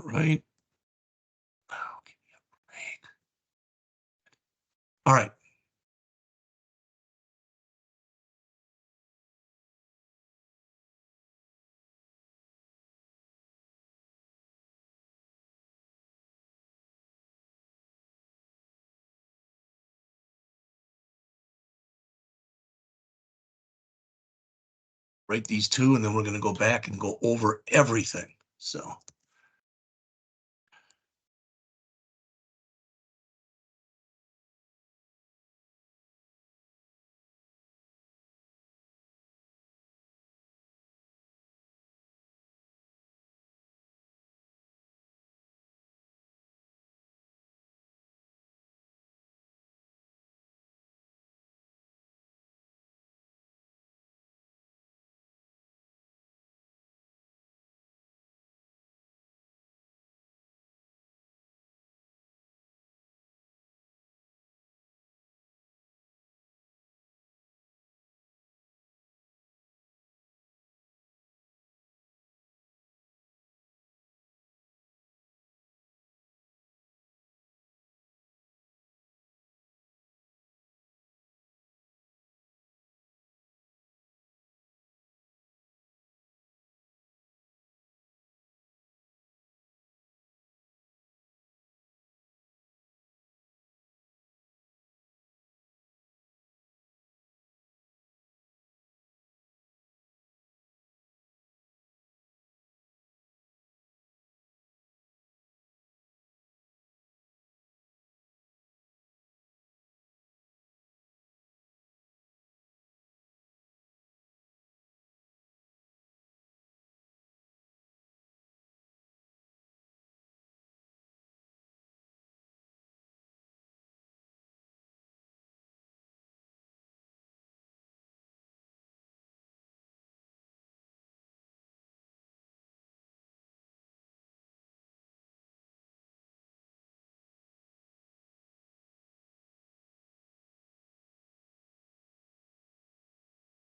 right. Okay. All right. Write these two, and then we're going to go back and go over everything. So,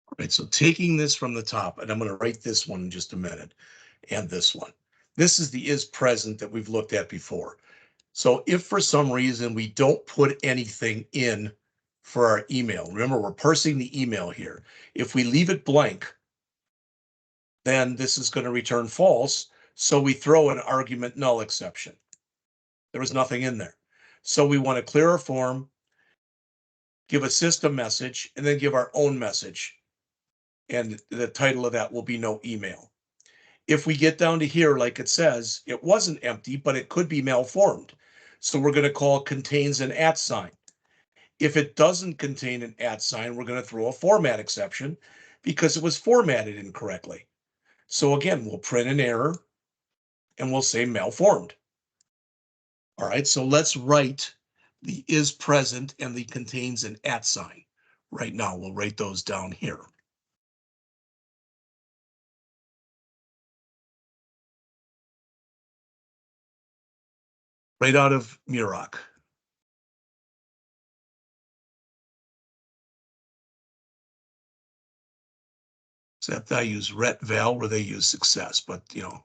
All right, so taking this from the top, and I'm going to write this one in just a minute, and this one. This is the is present that we've looked at before. So if for some reason we don't put anything in for our email, remember we're parsing the email here. If we leave it blank, then this is going to return false. So we throw an argument null exception. There was nothing in there. So we want to clear our form, give a system message, and then give our own message. And the title of that will be no email. If we get down to here, like it says, it wasn't empty, but it could be malformed. So we're going to call contains an @ sign. If it doesn't contain an @ sign, we're going to throw a format exception because it was formatted incorrectly. So again, we'll print an error and we'll say malformed. All right, so let's write the is present and the contains an @ sign. Right now, we'll write those down here. Right out of Muroc. Except I use ret val where they use success, but you know.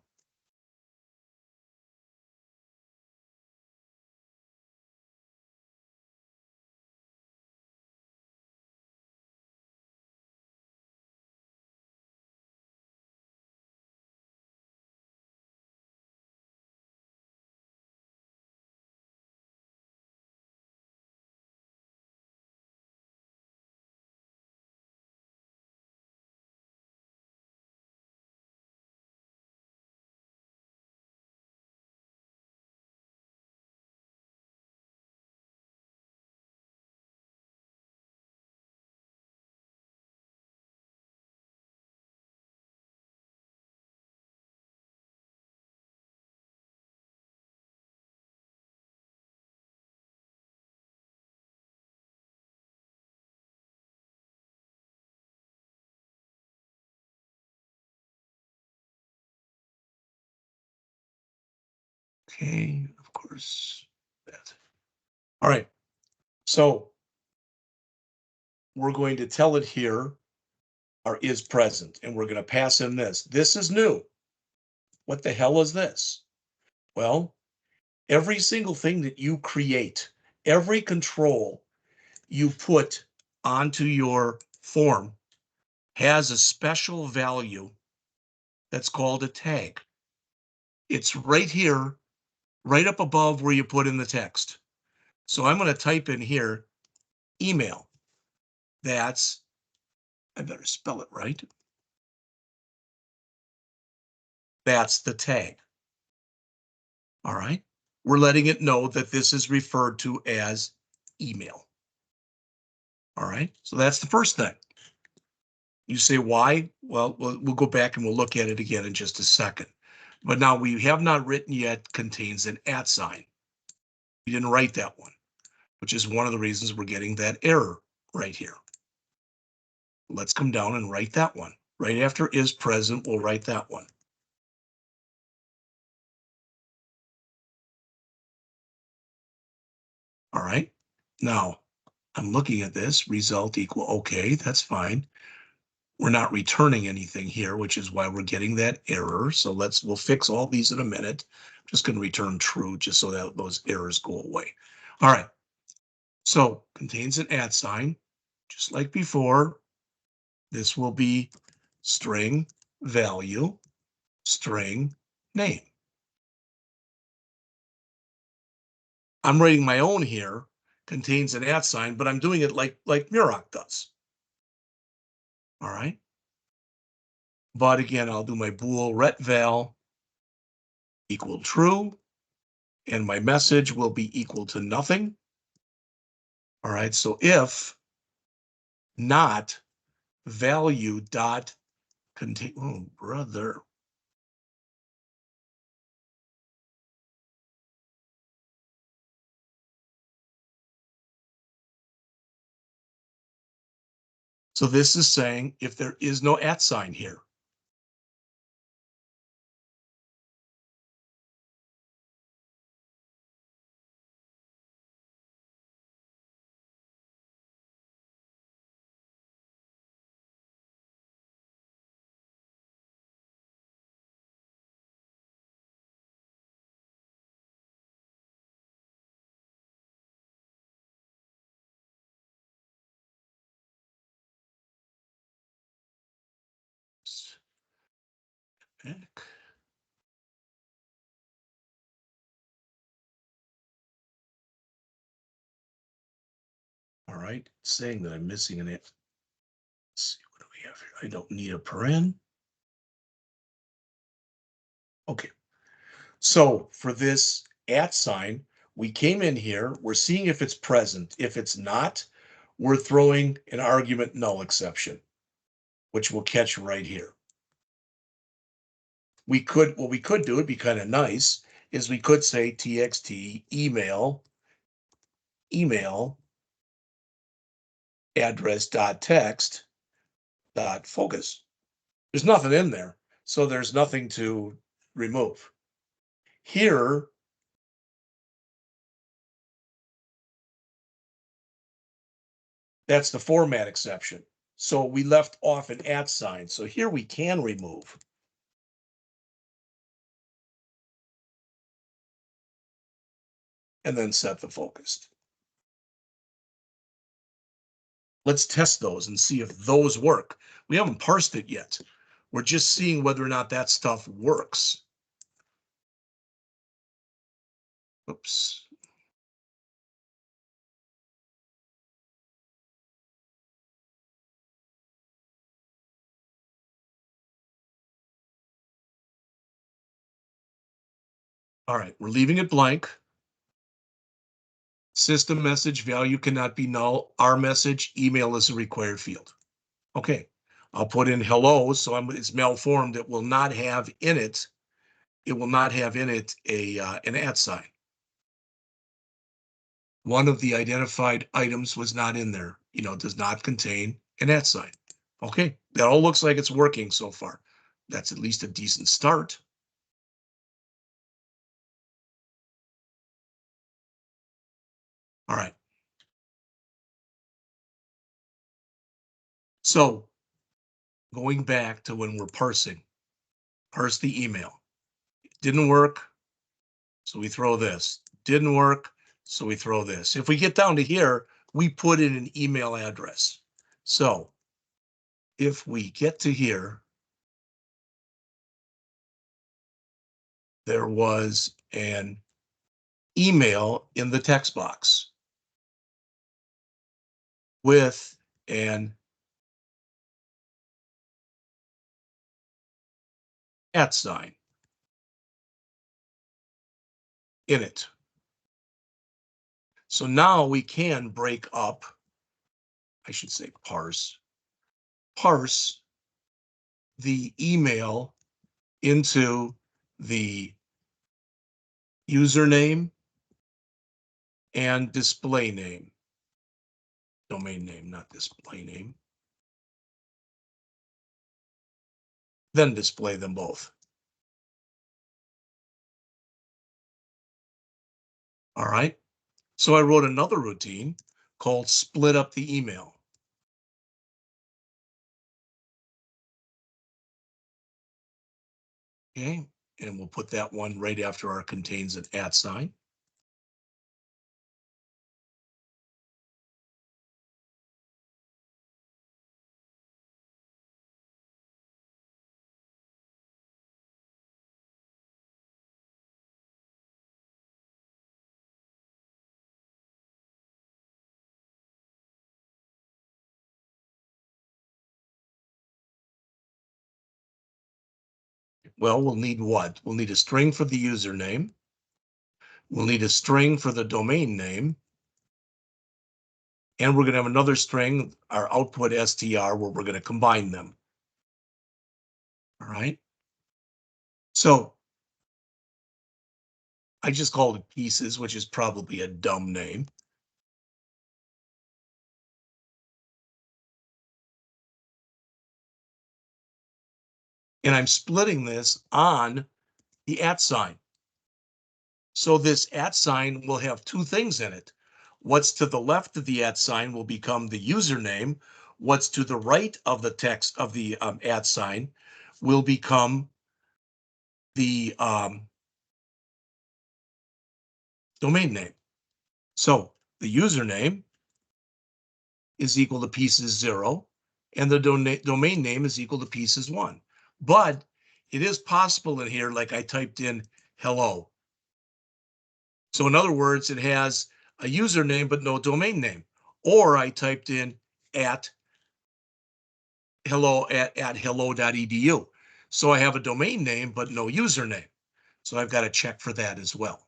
Okay, of course. That. All right, so we're going to tell it here our is present, and we're going to pass in this. This is new. What the hell is this? Well, every single thing that you create, every control you put onto your form has a special value that's called a tag. It's right here, right up above where you put in the text. So I'm going to type in here email. That's, I better spell it right. That's the tag. All right. We're letting it know that this is referred to as email. All right. So that's the first thing. You say why? Well, we'll go back and we'll look at it again in just a second. But now we have not written yet contains an @ sign. We didn't write that one, which is one of the reasons we're getting that error right here. Let's come down and write that one. Right after is present, we'll write that one. All right. Now, I'm looking at this, result equal, okay, that's fine. We're not returning anything here, which is why we're getting that error. So we'll fix all these in a minute. I'm just going to return true just so that those errors go away. All right. So contains an @ sign, just like before. This will be string value, string name. I'm writing my own here, contains an @ sign, but I'm doing it like Muroc does. All right. But again, I'll do my bool ret val equal true, and my message will be equal to nothing. All right, so if not value dot contain, oh brother. So this is saying if there is no @ sign here. Heck. All right, it's saying that I'm missing an it. Let's see, what do we have here? I don't need a paren. Okay, so for this at sign, we came in here, we're seeing if it's present. If it's not, we're throwing an argument null exception, which we'll catch right here. What we could do, it'd be kind of nice, is we could say txt email address dot text dot focus. There's nothing in there, so there's nothing to remove. Here, that's the format exception. So we left off an at sign. So here we can remove. And then set the focused. Let's test those and see if those work. We haven't parsed it yet. We're just seeing whether or not that stuff works. Oops. All right, we're leaving it blank. System message value cannot be null. Our message email is a required field. Okay, I'll put in hello, so it's malformed. It will not have in it. It will not have in it an at sign. One of the identified items was not in there. Does not contain an at sign. Okay, that all looks like it's working so far. That's at least a decent start. All right. So going back to when we're parsing, parse the email. Didn't work, so we throw this. Didn't work, so we throw this. If we get down to here, we put in an email address. So if we get to here, there was an email in the text box with an at sign in it. So now we can break up, I should say parse the email into the username and display name. Domain name, not display name. Then display them both. All right. So I wrote another routine called split up the email. Okay. And we'll put that one right after our contains an at sign. Well, we'll need what? We'll need a string for the username. We'll need a string for the domain name. And we're going to have another string, our output str, where we're going to combine them. All right. So I just called it pieces, which is probably a dumb name. And I'm splitting this on the at sign. So this at sign will have two things in it. What's to the left of the at sign will become the username. What's to the right of the text of the at sign will become the domain name. So the username is equal to pieces 0, and the domain name is equal to pieces 1. But it is possible in here, like I typed in hello. So in other words, it has a username, but no domain name. Or I typed in at hello.edu. So I have a domain name, but no username. So I've got to check for that as well.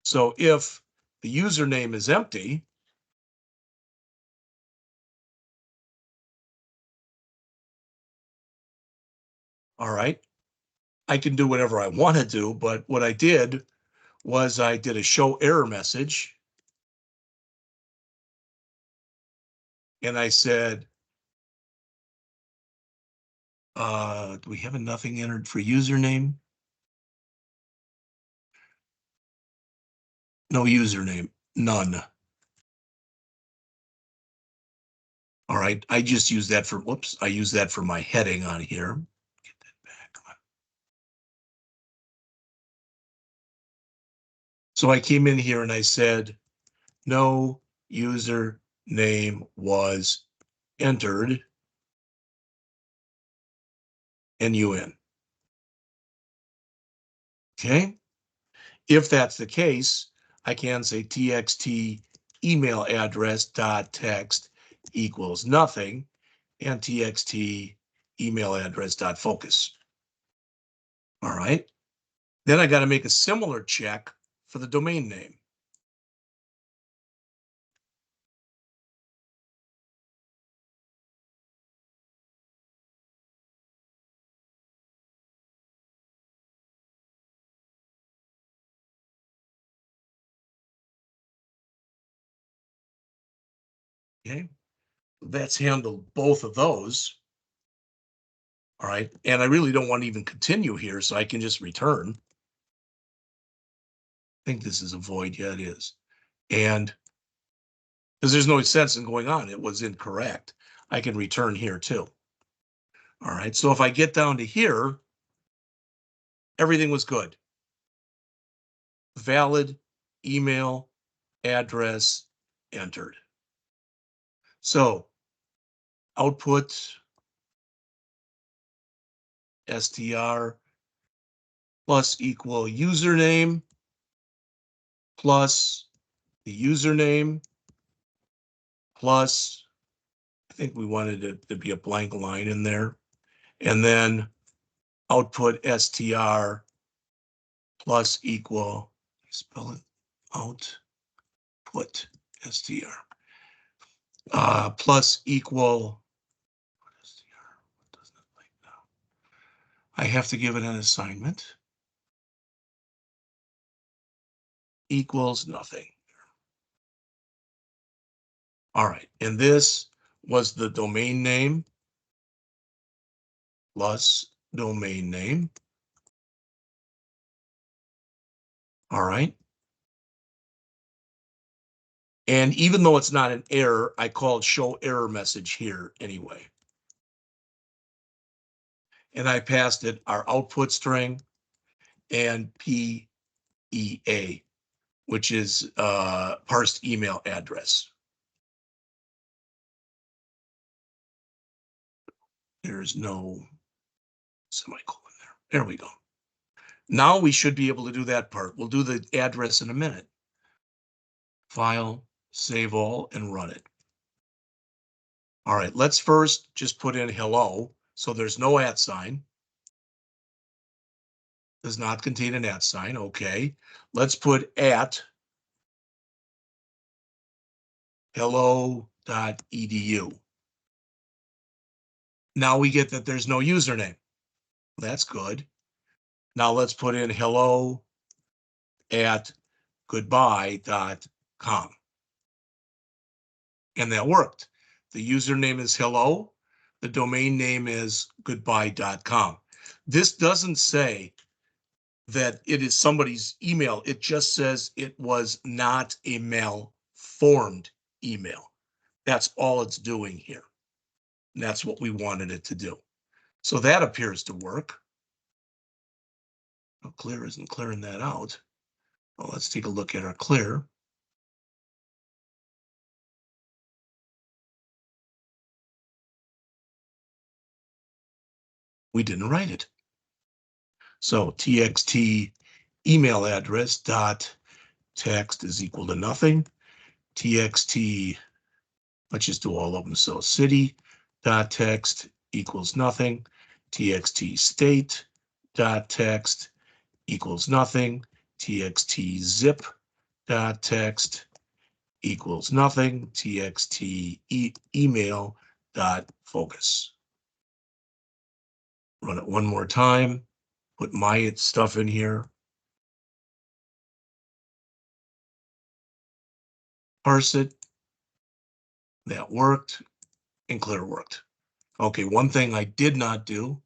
So if the username is empty, all right, I can do whatever I want to do. But what I did was I did a show error message. And I said, do we have a nothing entered for username? No username, none. All right, I just use that for, whoops, I use that for my heading on here. Get that back. So I came in here and I said, no user name was entered, NUN. Okay, if that's the case, I can say txt email address dot text equals nothing and txt email address dot focus. All right. Then I got to make a similar check for the domain name. Okay. That's handled both of those. All right. And I really don't want to even continue here, so I can just return. I think this is a void. Yeah, it is. And because there's no sense in going on, it was incorrect. I can return here too. All right. So if I get down to here, everything was good. Valid email address entered. So output str plus equal username plus the username plus, I think we wanted it to be a blank line in there, and then output str plus equal, spell it output str plus equal, I have to give it an assignment, equals nothing. All right, and this was the domain name plus domain name. All right. And even though it's not an error, I called show error message here anyway. And I passed it our output string and PEA, which is parsed email address. There's no semicolon there. There we go. Now we should be able to do that part. We'll do the address in a minute. File, save all, and run it. All right, let's first just put in hello. So there's no @ sign. Does not contain an @ sign. Okay. Let's put at hello.edu. Now we get that there's no username. That's good. Now let's put in hello at goodbye.com. And that worked. The username is hello. The domain name is goodbye.com. This doesn't say that it is somebody's email. It just says it was not a malformed email. That's all it's doing here. And that's what we wanted it to do. So that appears to work. Well, clear isn't clearing that out. Well, let's take a look at our clear. We didn't write it. So txt email address dot text is equal to nothing. Txt, let's just do all of them. So city dot text equals nothing. Txt state dot text equals nothing. Txt zip dot text equals nothing. Txt email dot focus. Run it one more time. Put my stuff in here. Parse it. That worked, and clear worked. Okay, one thing I did not do,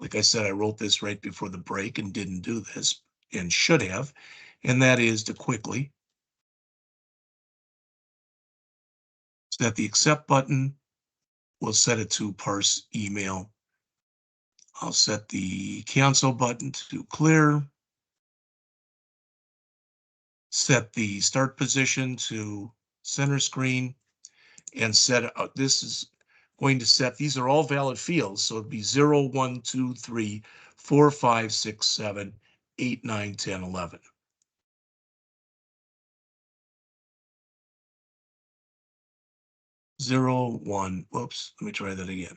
like I said, I wrote this right before the break and didn't do this, and should have, and that is to quickly set the accept button. We'll set it to parse email. I'll set the cancel button to clear. Set the start position to center screen, and set this is going to set, these are all valid fields, so it'd be 0, 1, 2, 3, 4, 5, 6, 7, 8, 9, 10, 11. 0, 1, whoops, let me try that again.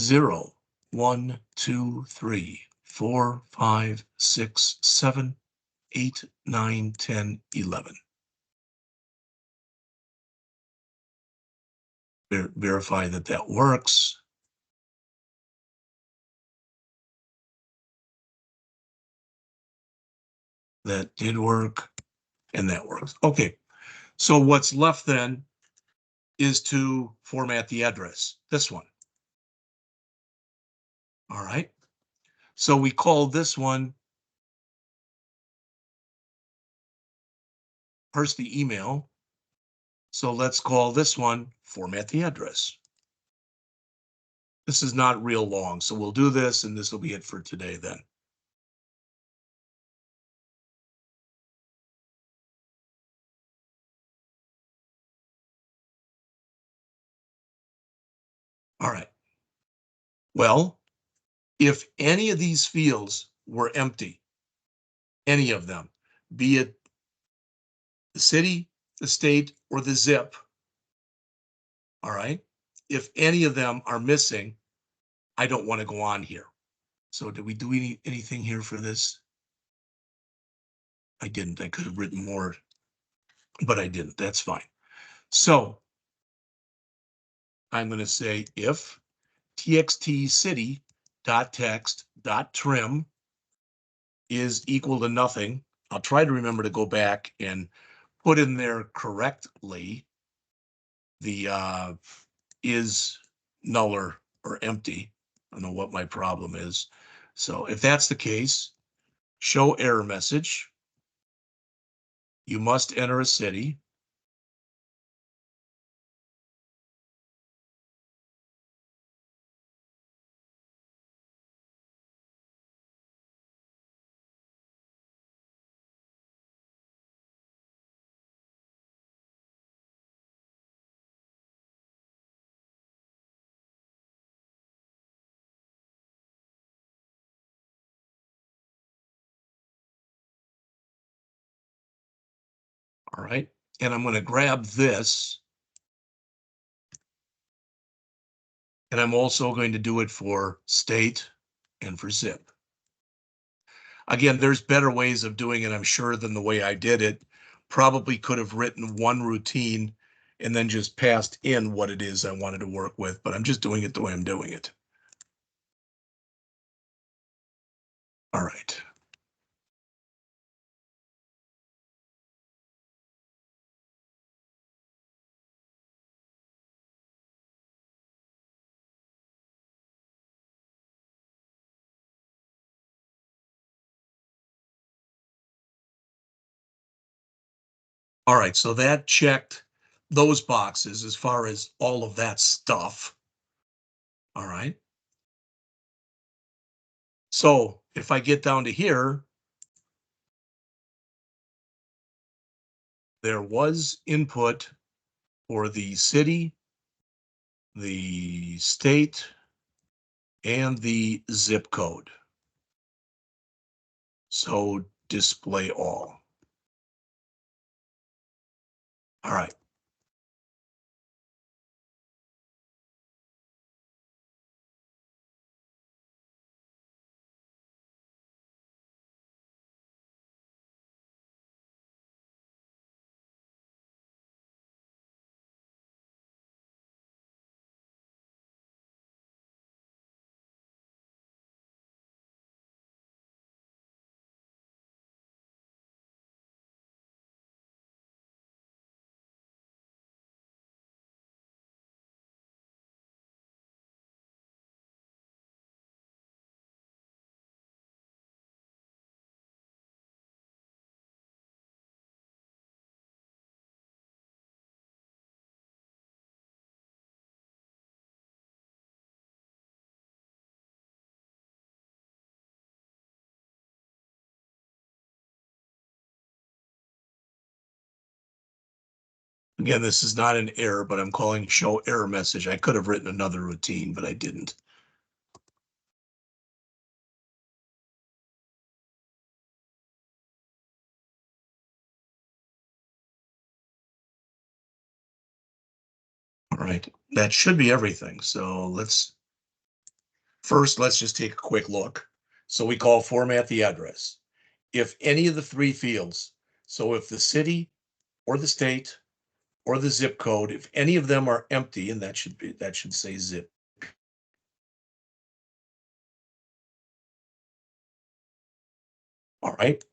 0, 1, 2, 3, 4, 5, 6, 7, 8, 9, 10, 11. Verify that that works. That did work, and that works. Okay, so what's left then is to format the address, this one. All right, so we call this one parse the email. So let's call this one format the address. This is not real long, so we'll do this, and this will be it for today then. All right. Well, if any of these fields were empty, any of them, be it the city, the state, or the zip, all right, if any of them are missing, I don't want to go on here. So did we do anything here for this? I didn't. I could have written more, but I didn't. That's fine. So I'm going to say if txtcity.text.trim is equal to nothing. I'll try to remember to go back and put in there correctly the is null or empty. I don't know what my problem is. So if that's the case, show error message. You must enter a city. All right. And I'm going to grab this. And I'm also going to do it for state and for zip. Again, there's better ways of doing it, I'm sure, than the way I did it. Probably could have written one routine and then just passed in what it is I wanted to work with, but I'm just doing it the way I'm doing it. All right. All right, so that checked those boxes as far as all of that stuff. All right. So if I get down to here, there was input for the city, the state, and the zip code. So display all. All right. Again, this is not an error, but I'm calling show error message. I could have written another routine, but I didn't. All right, that should be everything. So let's just take a quick look. So we call format the address. If any of the three fields, so if the city or the state or the zip code, if any of them are empty, and that should say zip. All right.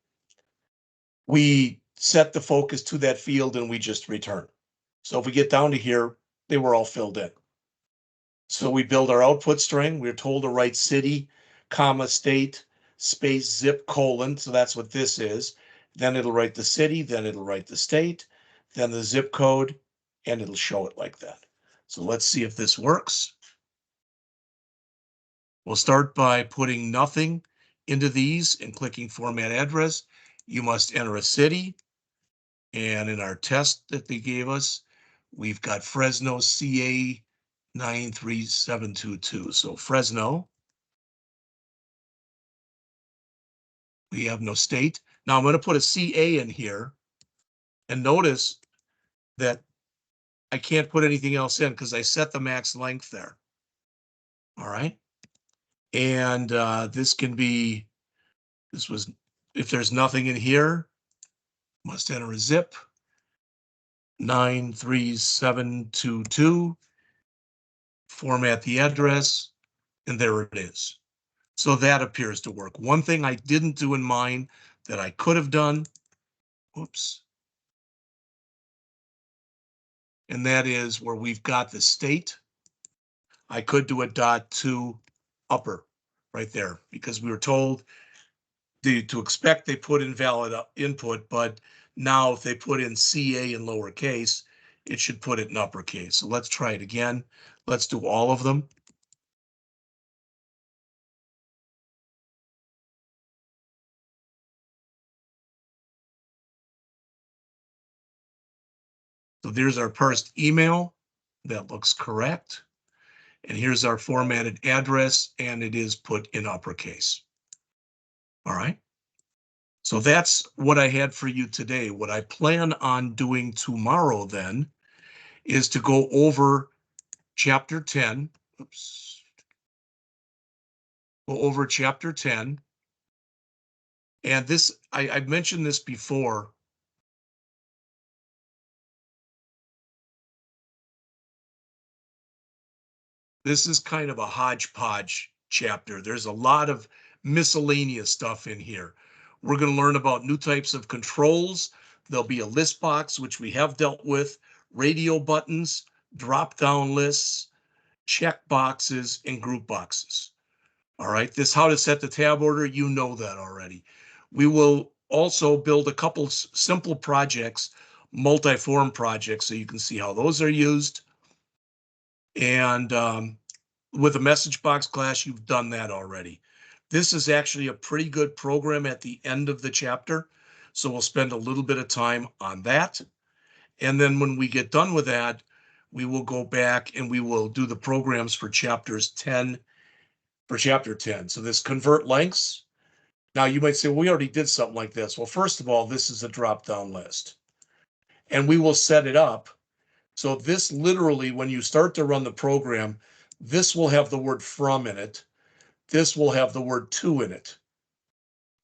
We set the focus to that field and we just return. So if we get down to here, they were all filled in. So we build our output string. We're told to write city, comma, state, space, zip, colon. So that's what this is. Then it'll write the city, then it'll write the state, then the zip code, and it'll show it like that. So let's see if this works. We'll start by putting nothing into these and clicking format address. You must enter a city. And in our test that they gave us, we've got Fresno CA 93722. So Fresno, we have no state. Now I'm going to put a CA in here and notice that I can't put anything else in because I set the max length there. All right. And this was, if there's nothing in here, must enter a zip 93722, format the address, and there it is. So that appears to work. One thing I didn't do in mine that I could have done, whoops, and that is where we've got the state. I could do a dot to upper right there because we were told to expect they put invalid input, but now if they put in CA in lowercase, it should put it in uppercase. So let's try it again. Let's do all of them. So there's our parsed email. That looks correct. And here's our formatted address, and it is put in uppercase. All right. So that's what I had for you today. What I plan on doing tomorrow then is to go over chapter 10. Oops. Go over chapter 10. And this, I've mentioned this before. This is kind of a hodgepodge chapter. There's a lot of miscellaneous stuff in here. We're going to learn about new types of controls. There'll be a list box, which we have dealt with, radio buttons, drop-down lists, check boxes, and group boxes. All right, this how to set the tab order, you know that already. We will also build a couple simple projects, multi-form projects, so you can see how those are used. And with a message box class, you've done that already. This is actually a pretty good program at the end of the chapter. So we'll spend a little bit of time on that. And then when we get done with that, we will go back and we will do the programs for chapter 10. So this convert lengths. Now you might say, well, we already did something like this. Well, first of all, this is a drop-down list. And we will set it up. So this literally, when you start to run the program, this will have the word from in it. This will have the word to in it.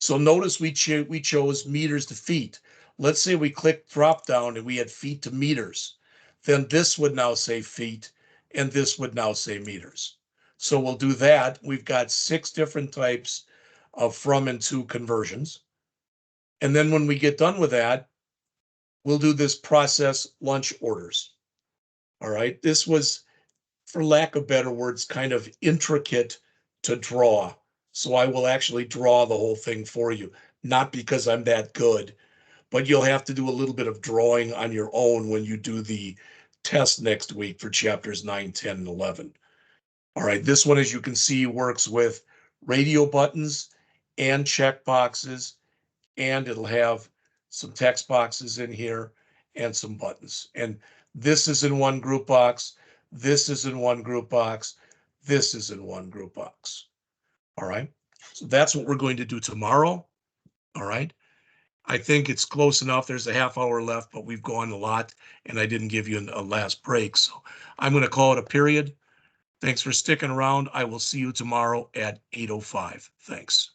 So notice we chose meters to feet. Let's say we click drop down and we had feet to meters. Then this would now say feet and this would now say meters. So we'll do that. We've got 6 different types of from and to conversions. And then when we get done with that, we'll do this process lunch orders. All right. This was, for lack of better words, kind of intricate to draw. So I will actually draw the whole thing for you, not because I'm that good, but you'll have to do a little bit of drawing on your own when you do the test next week for chapters 9, 10, and 11. All right, this one, as you can see, works with radio buttons and check boxes, and it'll have some text boxes in here and some buttons. And this is in one group box. This is in one group box. This is in one group box. All right. So that's what we're going to do tomorrow. All right. I think it's close enough. There's a half hour left, but we've gone a lot and I didn't give you a last break. So I'm going to call it a period. Thanks for sticking around. I will see you tomorrow at 8:05. Thanks.